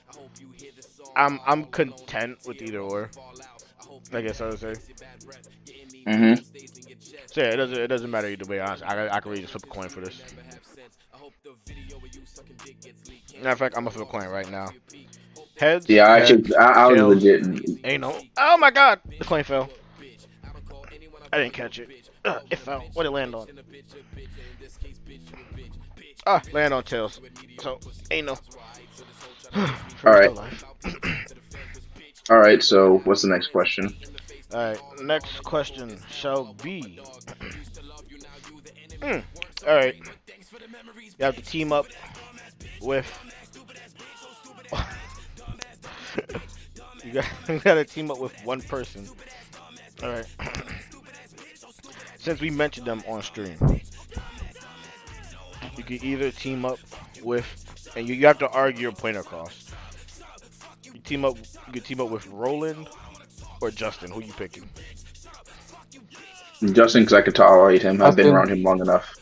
I'm content with either or. I guess I would say. hmm So yeah, it doesn't matter either way. Honestly, I can really just flip a coin for this. Matter of fact, I'm gonna flip a coin right now. yeah, Heads, I was tails. legit. Ain't no. Oh my God, the coin fell. I didn't catch it. It fell. What did it land on? Land on tails. So ain't no. All First right, of life. all right. So what's the next question? All right. Next question shall be. Mm, all right. You have to team up with. You gotta team up with one person. All right. Since we mentioned them on stream, you can either team up with, and you have to argue your point across. You team up. You can team up with Roland or Justin. Who you picking? Justin, because I could tolerate him. I've been Justin, around him long enough.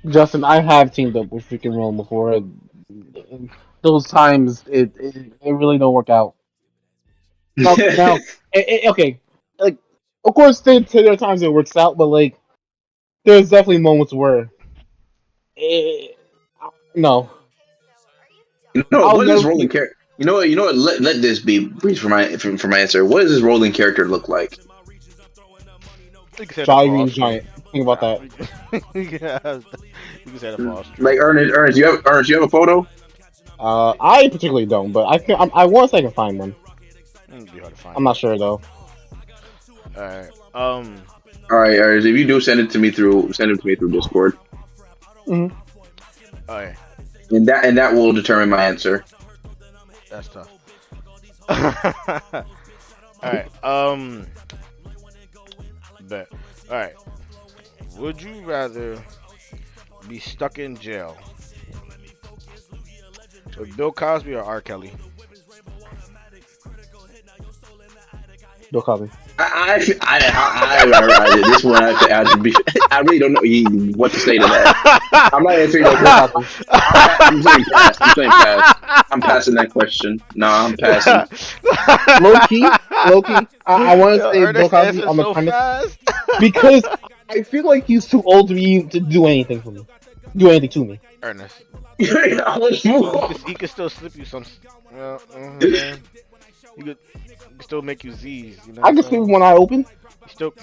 Justin, I have teamed up with freaking Rome before. Those times, it really don't work out. Now, okay, like, of course, there are times it works out, but like, there's definitely moments where, eh, no, You know I'll what is never this rolling forget. character? You know what? You know what? Let this be brief for my answer. What does this rolling character look like? You can say the Jolly fall Green stream. Giant. Think about that. Yeah, you can say the fall Like stream. Ernest, you have a photo? I particularly don't, but I want to say I can find one. It'd be hard to I'm find not though. sure though. All right. All right. If you do, send it to me through Discord, Hmm. All right. and that will determine my answer. That's tough. All right. Bet. All right. Would you rather be stuck in jail with Bill Cosby or R. Kelly? Bill Cosby. This one I have to be. I really don't know what to say to that. I'm not answering that Bill question. Cosby. I'm saying pass. I'm saying pass. I'm passing that question. No, I'm passing. Low key. I want to Yo, say Bill Ernest Cosby answered on the so premise fast. because I feel like he's too old to do anything for me. Do anything to me. Ernest, Let's move on. he could still slip you some. You know what I'm saying? He could still make you Z's. You know I what I'm can sleep with saying? one eye open, He still.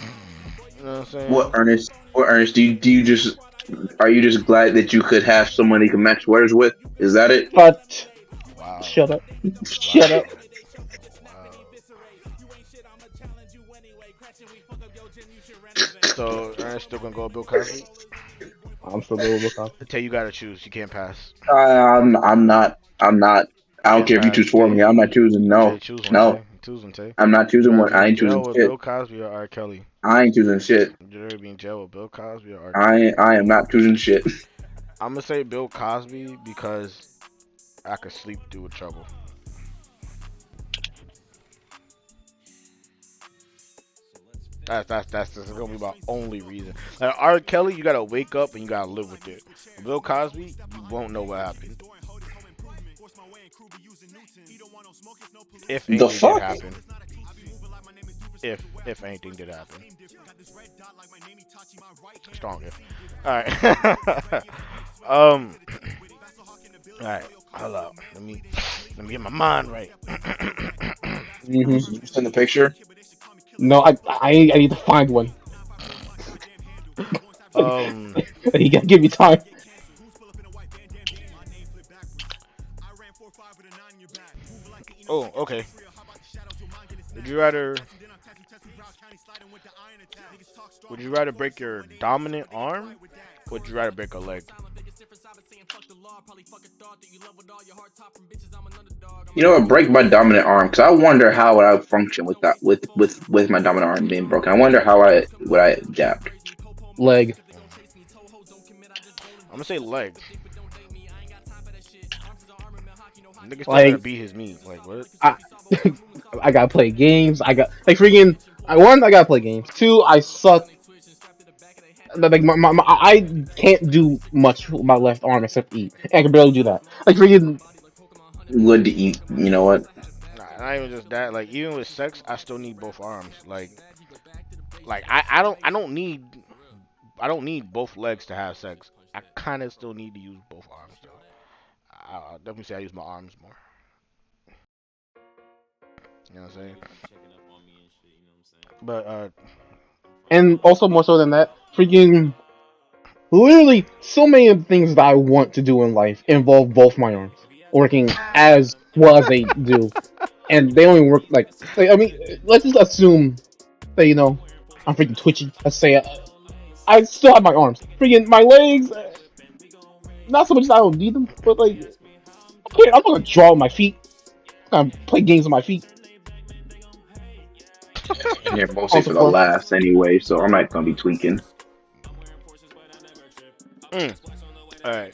You know what I'm What saying? Ernest? What Ernest? Do you just are you just glad that you could have someone you can match sweaters with? Is that it? but Wow. shut up. Wow. Shut up. Wow. So Ernest still gonna go with Bill Cosby? I'm still going with Bill Cosby. I tell you, gotta choose. You can't pass. I'm not. I'm not. I You don't can't care if you pass. choose for me. I'm not choosing. You tell No, you choose one, no. Tay. Choose one, Tay. I'm not You choosing rather one. be I in ain't choosing jail with shit. Bill Cosby or R. Kelly? I ain't choosing shit. Would you rather be in jail with Bill Cosby or R. Kelly? I am not choosing shit. I'm gonna say Bill Cosby because I could sleep through trouble. That's gonna be my only reason. Like R. Kelly, you gotta wake up and you gotta live with it. Bill Cosby, you won't know what happened if The anything did fuck? happen. If anything did happen. Strong if. All right. um. All right. Hold up. Let me get my mind right. Hmm. Send the picture. No, I need to find one. um. You gotta give me time. Oh, okay. you rather would you rather break your dominant arm? Or would you rather break a leg? You know what? Break my dominant arm because I wonder how would I function with that with my dominant arm being broken. I wonder how I would I adapt. Leg. I'm gonna say leg. Nigga still gotta Like beat his meat. Like what? I, I gotta play games. I got like freaking. One, I gotta play games. Two, I suck. Like I can't do much with my left arm except eat. I can barely do that. Like freaking. Good to eat. You know what? Nah, not even just that. Like even with sex, I still need both arms. Like I don't need both legs to have sex. I kind of still need to use both arms. So I'll definitely say I use my arms more. You know what I'm saying? But And also more so than that, freaking. Literally, so many of the things that I want to do in life involve both my arms working as well as they do, and they only work like I mean, let's just assume that I'm freaking twitchy. Let's say I still have my arms, freaking my legs. Not so much that I don't need them, but like okay, I'm not gonna draw with my feet. I'm gonna play games with my feet. And they're mostly Also for the for laughs anyway, so I'm not gonna be tweaking. all right,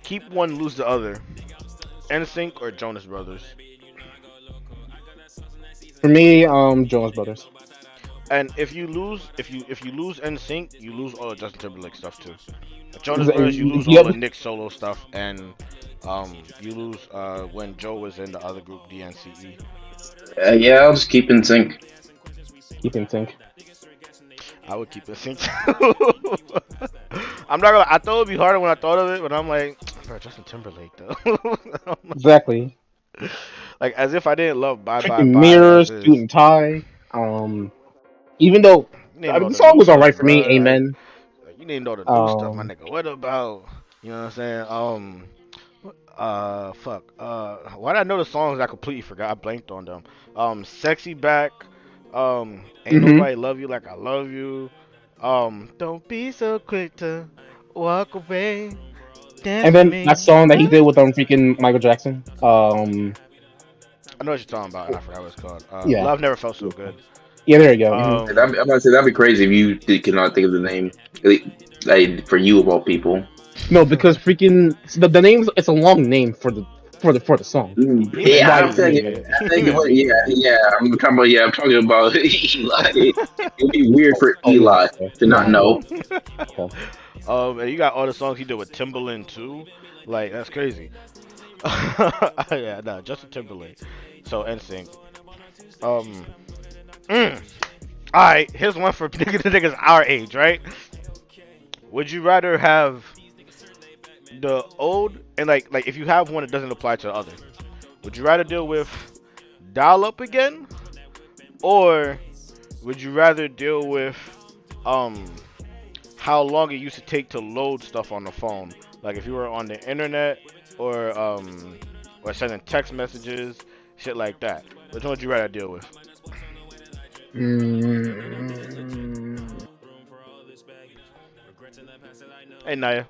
keep one, lose the other. NSYNC or Jonas Brothers. for me, Jonas Brothers. And if you lose NSYNC, you lose all the Justin Timberlake stuff too. Jonas Brothers, you lose all Yep, the Nick solo stuff, and you lose when Joe was in the other group, DNCE. Yeah, I'll just keep in sync. keep in sync. I would keep it sync too. I'm not gonna. I thought it'd be harder when I thought of it, but I'm like, bro, Justin Timberlake though. Exactly. Like as if I didn't love Bye Bye Freaking Bye as mirrors, suit is. and tie. Even though You named all the the song new was stuff, alright for me, bro. Amen. Like, you named all the new stuff, my Um, nigga. What about? You know what I'm saying? Fuck. Why did I know the songs? I completely forgot. I blanked on them. Sexy Back. Ain't hmm Nobody Love You Like I Love You. Don't be so quick to walk away. Dance and with then that me. song that he What? did with freaking Michael Jackson. I know what you're talking about, and I forgot what it's called. Yeah, Love Never Felt So Good. yeah, there you go. Um, I'm gonna say that'd be crazy if cannot think of the name. Like for you of all people. No, because freaking the name's it's a long name for the song. he That's meant Yeah, why. I'm saying. BB. Yeah, I He think it meant was. Yeah, BB. yeah. I'm talking about. Yeah, I'm talking about Eli. It'd be weird Oh, for oh yeah. Eli Okay. to not No, no. know. Okay. And you got all the songs he did with Timbaland too. Like that's crazy. Yeah, no, Justin Timberlake. So NSYNC. Um, mm. All right, here's one for niggas our age, right? Would you rather have the old and like if you have one, it doesn't apply to the other. Would you rather deal with dial up again, or would you rather deal with um how long it used to take to load stuff on the phone? Like if you were on the internet or sending text messages, shit like that. Which one would you rather deal with? Mm, Hey Naya.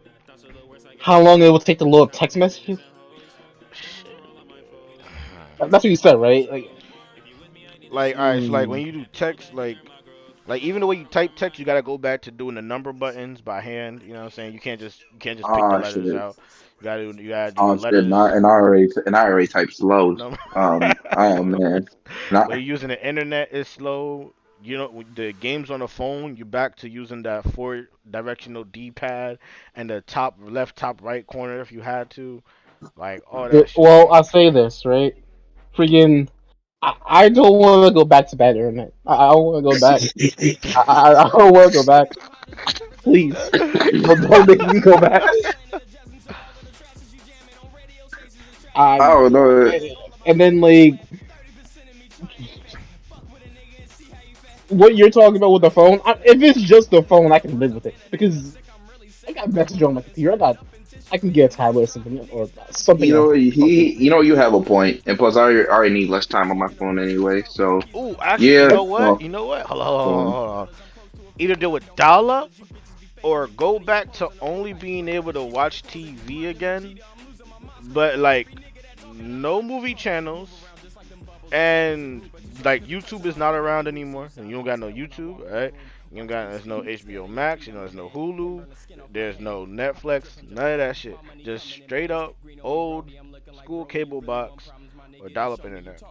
how long it would take to load text messages? That's what you said, right? Like, Like alright, so like when mm, you do text, like even the way you type text, you gotta go back to doing the number buttons by hand. You know what I'm saying? You can't just pick the Oh shit. letters out. You gotta do the Oh shit. letters. Not and I already type slow. Number. Oh man. Not. When you're using the internet, it's slow. You know with the games on the phone. You're back to using that four directional D-pad and the top left, top right corner if you had to. Like all that shit. well, Like I'll say this, right? Freaking, I don't want to go back to bad internet. I don't want to go back. I don't want to go back. Please, don't make me go back. I Um, don't know. and then like what you're talking about with the phone. If it's just the phone, I can live with it because I got message on my computer. I can get a tablet or something You else. know, Something. you have a point, and plus, I already need less time on my phone anyway. So, Ooh, actually, you yeah, know what? well, You know what? go on. Hold on. Either do a dial up or go back to only being able to watch TV again, but like no movie channels and like YouTube is not around anymore, and you don't got no YouTube, right? You don't got there's no HBO Max, there's no Hulu, there's no Netflix, none of that shit. Just straight up old school cable box or dial up internet.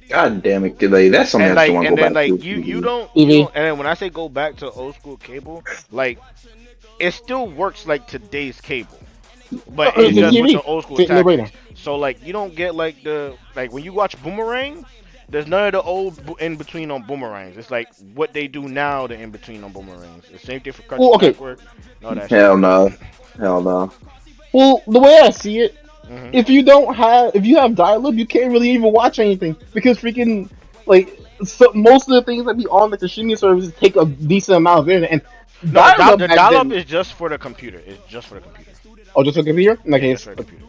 God damn it, like that's something And I just don't like want to and go then back like to. you don't you TV. don't and then when I say go back to old school cable, like it still works like today's cable, but it's The just Mm-hmm. with the TV. old school No tactics. brainer. So like you don't get like the like when you watch Boomerang, there's none of the old in between on Boomerangs. It's like what they do now, the in between on Boomerangs. The same thing for Well, Cartoon okay. Network, and all that shit. Hell no, hell no. Well, the way I see it, Hmm. if you have dial-up, you can't really even watch anything because freaking like most of the things that be on like the streaming services take a decent amount of internet, and No, dial-up the back dial up then. is just for the computer. It's just for the computer. Oh, just a computer. In that Yeah, just case, for the computer.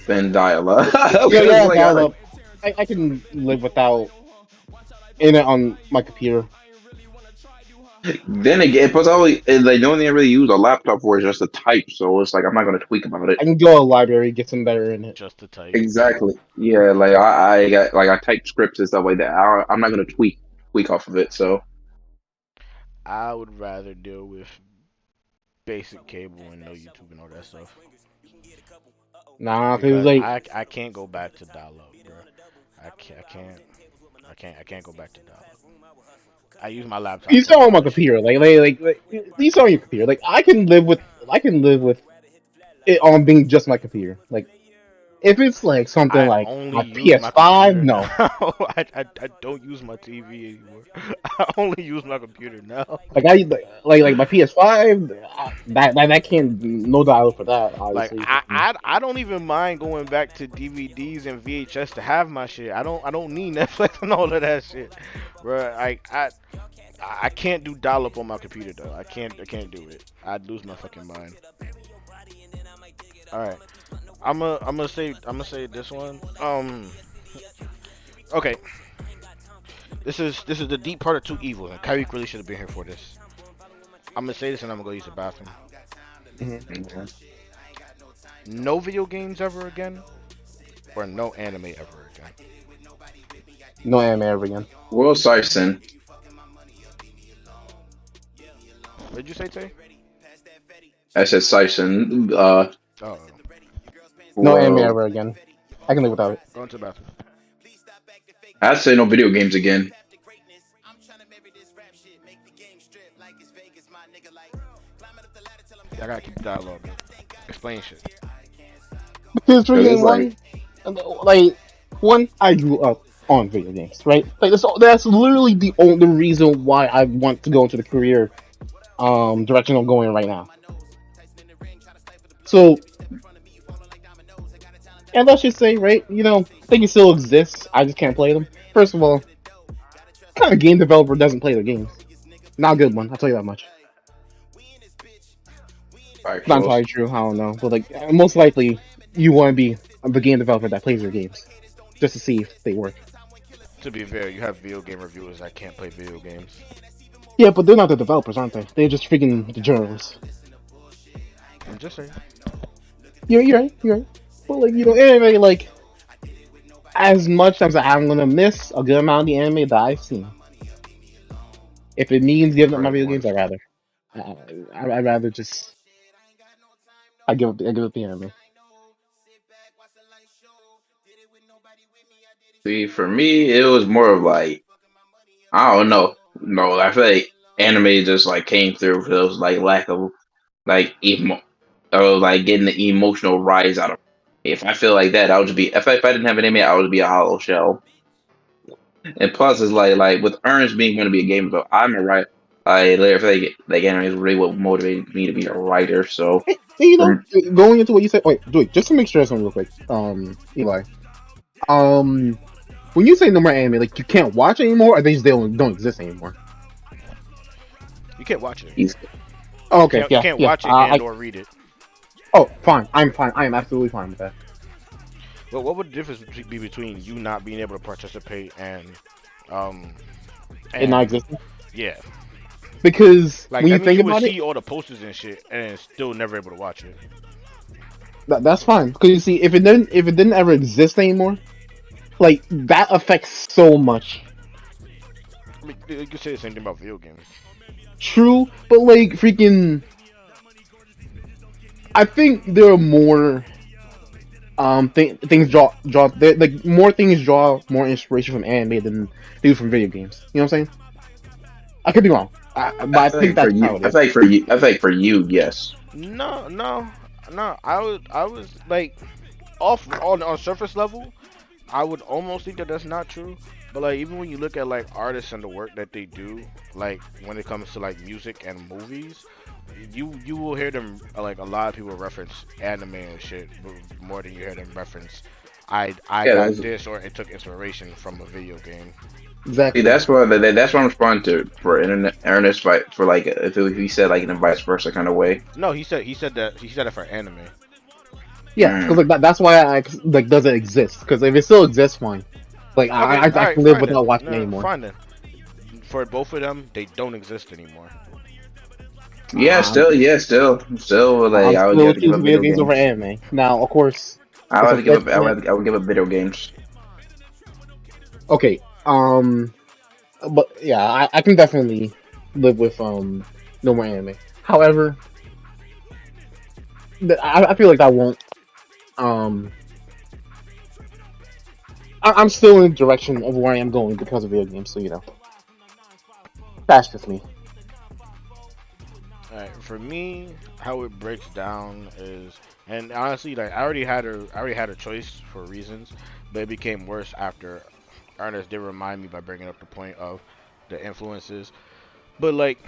Then dial up. yeah, Because yeah, like I dial-up. I can live without internet on my computer. then again, plus I only like the only thing I really use a laptop for is just to type. So it's like I'm not gonna tweak about it. I can go to a library get some better internet. Just the type. Exactly. Yeah, like I got like I type scripts and stuff like that. I'm not gonna tweak off of it. So I would rather deal with basic cable and no YouTube and all that stuff Nah, cause because like I can't go back to dial up, bro. I can't go back to dial up. I use my laptop you for saw all on my that shit. computer, you saw on your computer. Like I can live with it on being just my computer. Like if it's like something I like only my use my PS5, computer now. no. I don't use my TV anymore. I only use my computer now. Like like my PS5, that can't no dial for that, Like obviously. I don't even mind going back to DVDs and VHS to have my shit. I don't need Netflix and all of that shit, bro. Like I can't do dial up on my computer though. I can't do it. I'd lose my fucking mind. All right, I'm gonna say this one. Okay, this is the deep part of two evils, and Kyrie really should have been here for this. I'm gonna say this, and I'm gonna go use the bathroom. Mhm. mhm. No video games ever again, or no anime ever again. No anime ever again. Will Sison. What did you say, Tay? I said Sison. Oh, No anime Well, ever again. I can live without it. go into the bathroom. I'd say no video games again. I gotta keep the dialogue. Man. Explain shit. Because Because it's freaking like like one, I grew up on video games, right? Like that's literally the only reason why I want to go into the career direction I'm going right now. So, and let's just say, right, they can still exist. I just can't play them. First of all, what kind of game developer doesn't play their games? Not a good one. I'll tell you that much. Not factuals. entirely true. I don't know, but like most likely, you want to be the game developer that plays their games just to see if they work. To be fair, you have video game reviewers that can't play video games. Yeah, but they're not the developers, aren't they? They're just freaking the journalists. I'm just saying. You're right. You're right. But like anime, like as much as I'm gonna miss a good amount of the anime that I've seen, if it means giving up my Right video games, ones. I'd rather. I'd rather just I give up the anime. See, for me, it was more of like I don't know. No, I feel like anime just like came through for those like lack of like like getting the emotional rise out of. If I feel like that, I would just be. If I didn't have an anime, I would be a hollow shell. And plus, it's like with Ernst being going to be a game, so I'm a writer. I feel like anime is really what motivated me to be a writer. So, Hey, from going into what you said. Wait, just to make sure something real quick. Eli. Um, when you say no more anime, like you can't watch anymore, or they just don't exist anymore? You can't watch it. He's, Oh, You okay, can't you yeah, can't yeah. watch it and or read it. Oh, fine. I'm fine. I am absolutely fine with that. But what would the difference be between you not being able to participate um It not and existing yeah, because like when you that means think you would about it, see all the posters and shit and still never able to watch it. that's fine. Because you see, if it didn't ever exist anymore, like that affects so much. I mean, you could say the same thing about video games. True, but like freaking, I think there are more things like more things draw more inspiration from anime than they do from video games. You know what I'm saying? I could be wrong, but I I feel think like for that's you, how it I is. feel like for you, I feel like for you, yes. No, no, no. I was like off on surface level. I would almost think that that's not true. But like even when you look at like artists and the work that they do, like when it comes to like music and movies, you will hear them like a lot of people reference anime and shit more than you hear them reference I Yeah, got that's, this or it took inspiration from a video game. see, Exactly. that's what I'm responding to for internet Ernest, for like if he said like in a vice versa kind of way. No, he said it for anime. Yeah, because Mm. like that's why I like doesn't exist. Because if it still exists, fine. Like Okay, all I right, can live fine then. without watching No, anymore. fine then. For both of them, they don't exist anymore. Um, Still, like I'm I would still have to give up choosing video video games over games. anime. Now, of course, I would it's have to give up. unfortunate. I would give up video games. Okay. But yeah, I can definitely live with no more anime. However, I feel like that won't um. I'm still in the direction of where I am going because of video games. So that's just me. Alright, for me, how it breaks down is, and honestly, like I already had a choice for reasons, but it became worse after Ernest did remind me by bringing up the point of the influences. But like,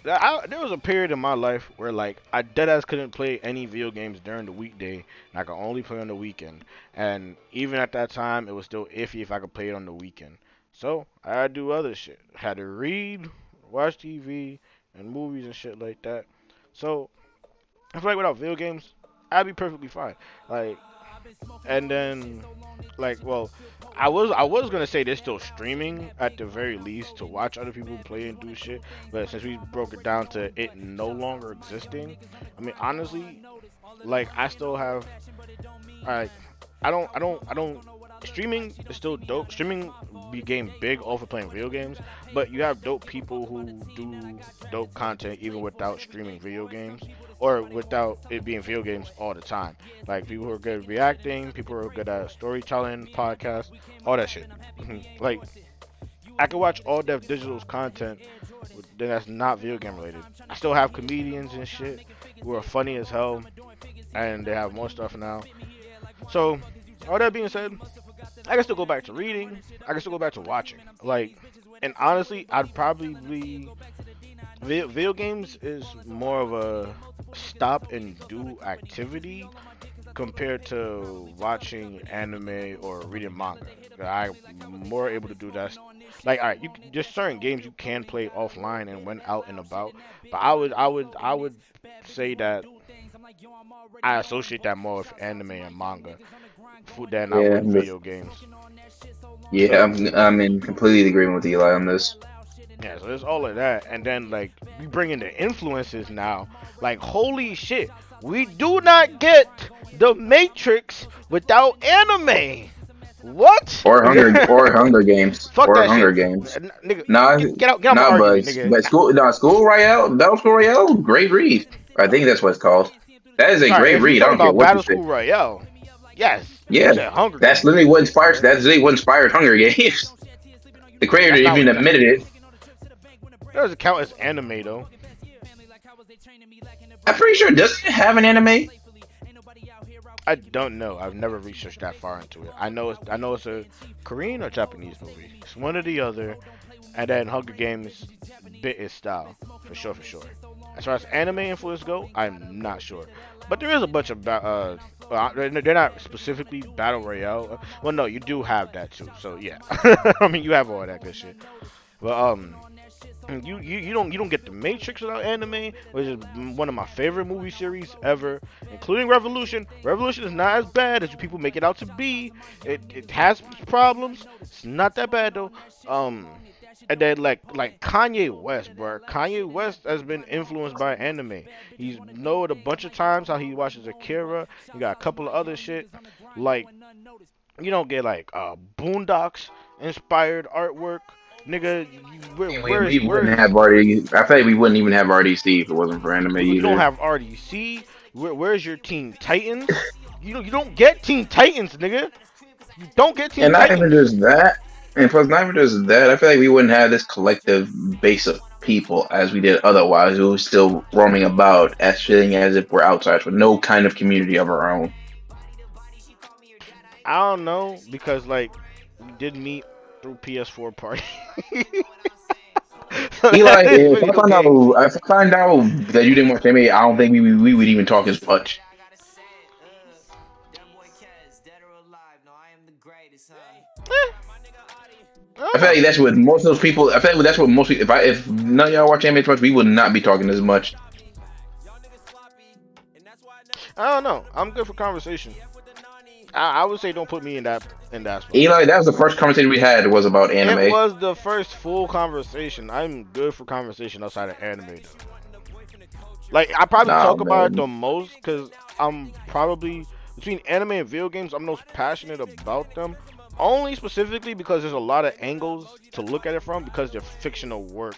there was a period in my life where like I deadass couldn't play any video games during the weekday, and I could only play on the weekend. And even at that time, it was still iffy if I could play it on the weekend. So I had to do other shit. Had to read, watch TV, and movies and shit like that. So I feel like without video games, I'd be perfectly fine. Like, and then like, well, I was gonna say there's still streaming at the very least to watch other people play and do shit, but since we broke it down to it no longer existing, I mean honestly, like I still have, like I don't. Streaming is still dope. Streaming became big off of playing video games, but you have dope people who do dope content even without streaming video games or without it being video games all the time. Like people who are good at reacting, people who are good at storytelling, podcasts, all that shit. Like I can watch all Def Digital's content that's not video game related. I still have comedians and shit who are funny as hell, and they have more stuff now. So all that being said, I can still go back to reading. I can still go back to watching. Like, and honestly, I'd probably video games is more of a stop and do activity compared to watching anime or reading manga. I'm more able to do that. Like, all right, just certain games you can play offline and when out and about. But I would say that I associate that more with anime and manga than I Yeah, would video games. yeah. So I'm in complete agreement with Eli on this. yeah, so there's all of that, and then like we bring in the influences now. Like holy shit, we do not get the Matrix without anime. What? Hunger Games Fuck or that shit, Hunger Games. nigga. Nah, Get out my nah, argument, nigga. School Royale, Battle School Royale, great read. I think that's what it's called. That is a All right, great if you read. I talking don't care about what you Battle say. School Royale, yes. You Yeah, said Hunger that's Games. literally what inspired. Okay, That's literally what inspired Hunger Games. The creator that's not even what that. admitted it. That doesn't count as anime though. I'm pretty sure it doesn't have an anime. I don't know. I've never researched that far into it. I know it's a Korean or Japanese movie. It's one or the other. And then Hunger Games bit its style for sure, for sure. As far as anime influence go, I'm not sure. But there is a bunch of well, they're not specifically battle royale. Well, no, you do have that too. So yeah, I mean you have all that good shit. But you don't get the Matrix without anime, which is one of my favorite movie series ever, including Revolution. Revolution is not as bad as people make it out to be. It has problems. It's not that bad though. Um, and then like Kanye West, bro. Kanye West has been influenced by anime. He's know it a bunch of times how he watches Akira. You got a couple of other shit. Like you don't get like Boondocks inspired artwork. Nigga, We where's wouldn't have already. I feel like we wouldn't even have RDC if it wasn't for anime you don't either. have RDC. Where's your Teen Titans? You don't get Teen Titans, nigga. You don't get Teen And not even Titans. just that. And plus, not even just that. I feel like we wouldn't have this collective base of people as we did otherwise. We were still roaming about as feeling as if we're outsiders with no kind of community of our own. I don't know because like we did meet through PS4 party. So that Eli, is video game. if I find out that you didn't watch anime, I don't think we would even talk as much. Eh, I I don't feel know. like that's what most of those people. I feel like that's what most people. If none of y'all watch anime as much, we would not be talking as much. I don't know. I'm good for conversation. I would say don't put me in that spot. Eli, that was the first conversation we had was about It anime. was the first full conversation. I'm good for conversation outside of anime. Though. Like I probably Nah, talk about it man. the most because I'm probably between anime and video games. I'm most passionate about them. Only specifically because there's a lot of angles to look at it from because they're fictional work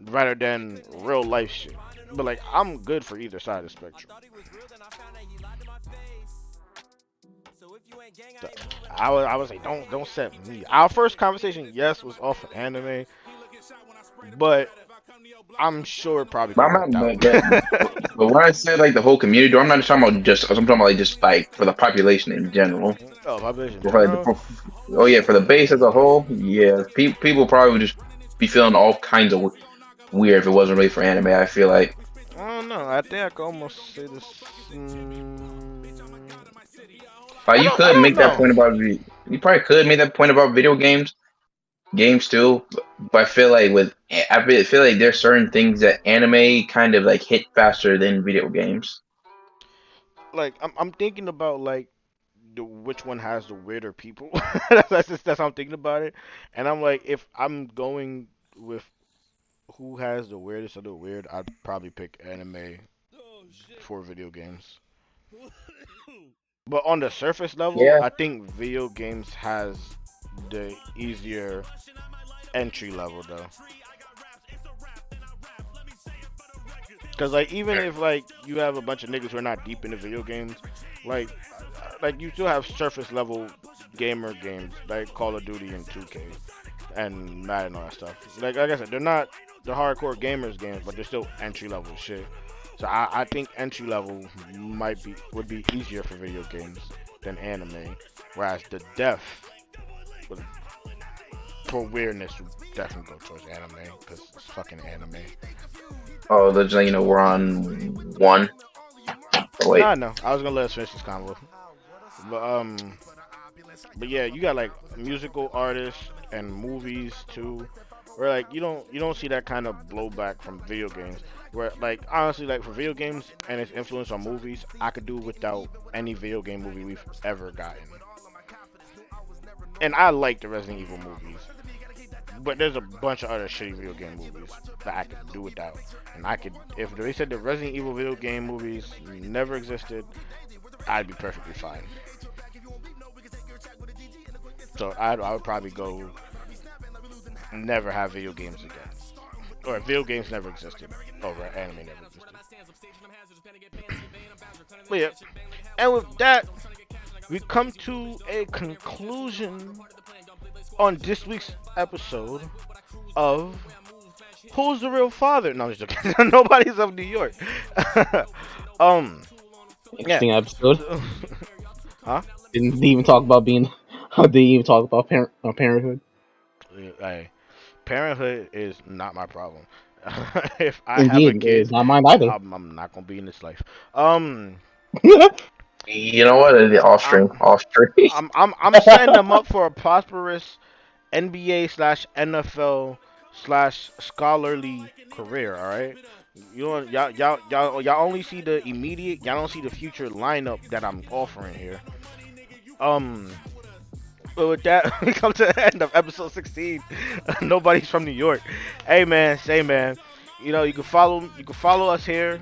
rather than real life shit. But like I'm good for either side of the spectrum. So, I would say don't set me. Our first conversation, yes, was off of anime, but I'm sure it probably But could have I'm worked not. out. But when I said like the whole community, though, I'm not just talking about just. I'm talking about like just like for the population in general. Oh, population in For like general. oh yeah, for the base as a whole, yeah, people probably would just be feeling all kinds of weird if it wasn't really for anime. I feel like. I don't know. I think I could almost say this. Mm, You I could don't make that know. point about you probably could make that point about video games too. But I feel like feel like there's certain things that anime kind of like hit faster than video games. Like I'm thinking about like which one has the weirder people. That's how I'm thinking about it. And I'm like, if I'm going with who has the weirdest of the weird, I'd probably pick anime for video games. But on the surface level, Yeah, I think video games has the easier entry level though. Cause like even if like you have a bunch of niggas who are not deep into video games, like you still have surface level gamer games like Call of Duty and 2K and Madden and all that stuff. Like I said, they're not the hardcore gamers games, but they're still entry level shit. So I think entry level would be easier for video games than anime, whereas the depth would, for weirdness would definitely go towards anime because it's fucking anime. oh, we're on one. Oh, wait. Nah, no, I was gonna let us finish this convo, but but yeah, you got like musical artists and movies too, where like you don't see that kind of blowback from video games. Where like honestly, like for video games and its influence on movies, I could do without any video game movie we've ever gotten. And I like the Resident Evil movies, but there's a bunch of other shitty video game movies that I could do without. And I could, if they said the Resident Evil video game movies never existed, I'd be perfectly fine. So I would probably go never have video games again. Or video games never existed. Over anime never existed. But yeah. And with that, we come to a conclusion on this week's episode of Who's the Real Father? No, I'm just joking. Nobody's of New York. um, yeah. Interesting episode. Huh? Didn't even talk about being. Didn't even talk about parenthood. Hey, parenthood is not my problem. If I have a Indeed, kid, it's not mine either. I'm not gonna be in this life. Um, You know what? The off stream, I'm off stream. I'm setting them up for a prosperous NBA slash NFL slash scholarly career. All right. You know, y'all only see the immediate. Y'all don't see the future lineup that I'm offering here. Um, but with that, we come to the end of episode 16. Nobody's from New York. Hey man, say man. You know, you can follow us here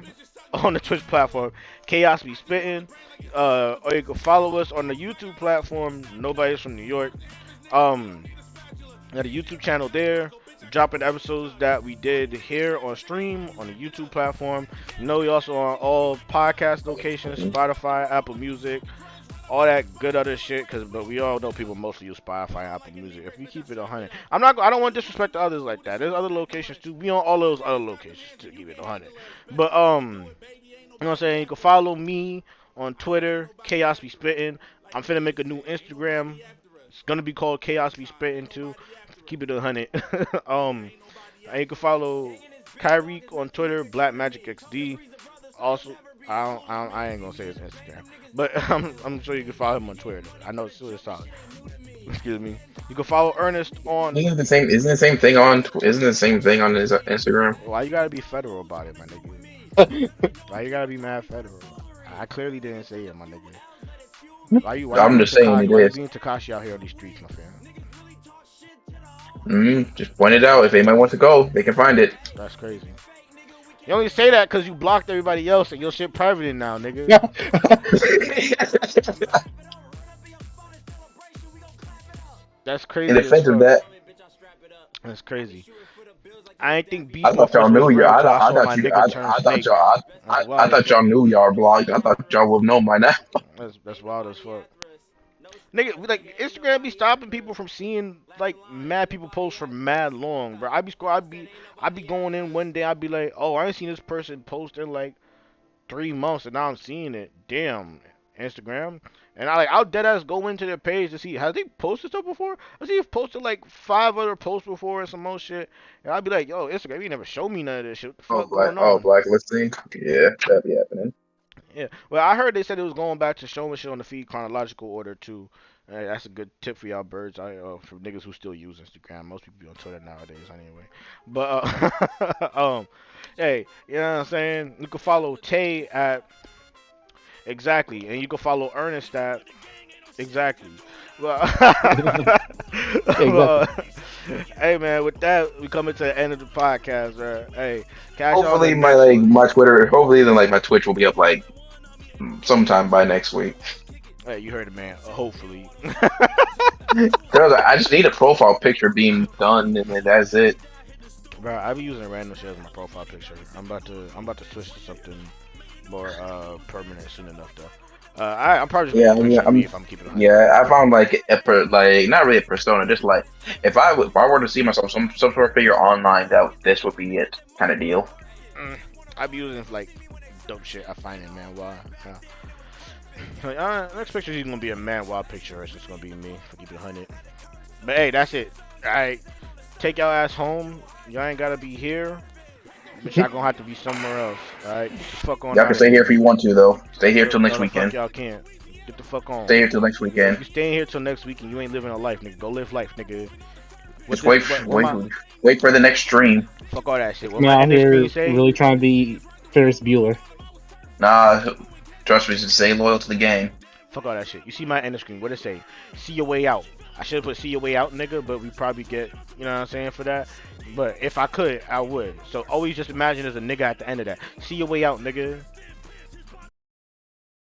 on the Twitch platform, Chaos Be Spitting. Or you can follow us on the YouTube platform, Nobody's from New York. Um, got a YouTube channel there. Dropping episodes that we did here on stream on the YouTube platform. You know, we also on all podcast locations, Spotify, Apple Music, all that good other shit. But we all know people mostly use Spotify, Apple Music. If we keep it 100, I don't want to disrespect the others like that. There's other locations too. We on all those other locations to keep it 100. But you know what I'm saying? You can follow me on Twitter, Chaos Be Spitting. I'm finna make a new Instagram. It's gonna be called Chaos Be Spitting too. Keep it 100. And you can follow Kyrie on Twitter, Black Magic XD. Also, I ain't gonna say his Instagram, but I'm sure you can follow him on Twitter. I know it's really solid. Excuse me. You can follow Ernest on. Isn't the same? Isn't the same thing on? Isn't the same thing on his Instagram? Why you gotta be federal about it, my nigga? Why you gotta be mad federal? I clearly didn't say it, my nigga. Why you I'm being just saying Takashi? it Why you is. being Takashi out here on these streets, my fam? Just point it out. If anybody wants to go, they can find it. That's crazy. You only say that because you blocked everybody else and your shit private now, nigga. Yeah. That's In crazy as defense of fuck. that, That's crazy. I ain't think beef I at thought y'all first was knew you. real till I I saw thought my you. nigga turn I thought snake. y'all. That's I wild as thought y'all fuck. knew y'all were blocked. I thought y'all would have known by now. That's wild as fuck. Nigga, like Instagram be stopping people from seeing like mad people post for mad long, bro. I be going in one day, I'd be like, oh, I ain't seen this person post in like 3 months, and now I'm seeing it. Damn, Instagram. And I'll dead ass go into their page to see has they posted stuff before. I see you've posted like 5 other posts before and some more shit. And I'd be like, yo, Instagram, you never show me none of this shit. What the fuck going on? Blacklisting. Yeah, that be happening. Yeah. Well, I heard they said it was going back to showing shit on the feed chronological order too. That's a good tip for y'all birds. For niggas who still use Instagram. Most people be on Twitter nowadays anyway. But hey, you know what I'm saying? You can follow Tay at exactly, and you can follow Ernest at exactly. Well, Exactly. well, hey man, with that we coming to the end of the podcast. Hey, catch y'all Hopefully the my next one. my Twitter. Hopefully then my Twitch will be up sometime by next week. Hey, you heard it, man. Hopefully. Cause I just need a profile picture being done, and then that's it. Bro, I be using random shit as my profile picture. I'm about to switch to something more permanent soon enough though. I'm probably just Yeah, gonna I be mean, picture me if I'm keeping it 100. yeah. I found like not really a persona, just like if I were to see myself some sort of figure online, that this would be it kind of deal. I be using like dope shit. I find it, man. Wow. Like, next picture is gonna be a man wild picture. It's just gonna be me for keeping it 100. But hey, that's it. Alright, take y'all ass home. Y'all ain't gotta be here. But y'all gonna have to be somewhere else. Alright, get the fuck on Y'all out can of stay here here. if you want to, though. Stay here till No, next the fuck weekend. y'all can't. Get the fuck on. Stay here till next If weekend. you staying here till next week and you ain't living a life, nigga, go live life, nigga. Just wait for the next stream. Fuck all that shit. What I'm my out end here screen say? really trying to be Ferris Bueller. Nah, trust me, just stay loyal to the game. Fuck all that shit. You see my end screen. What it say? See your way out. I should have put see your way out, nigga, but we probably get, you know what I'm saying, for that. But if I could, I would. So always just imagine there's a nigga at the end of that. See your way out, nigga.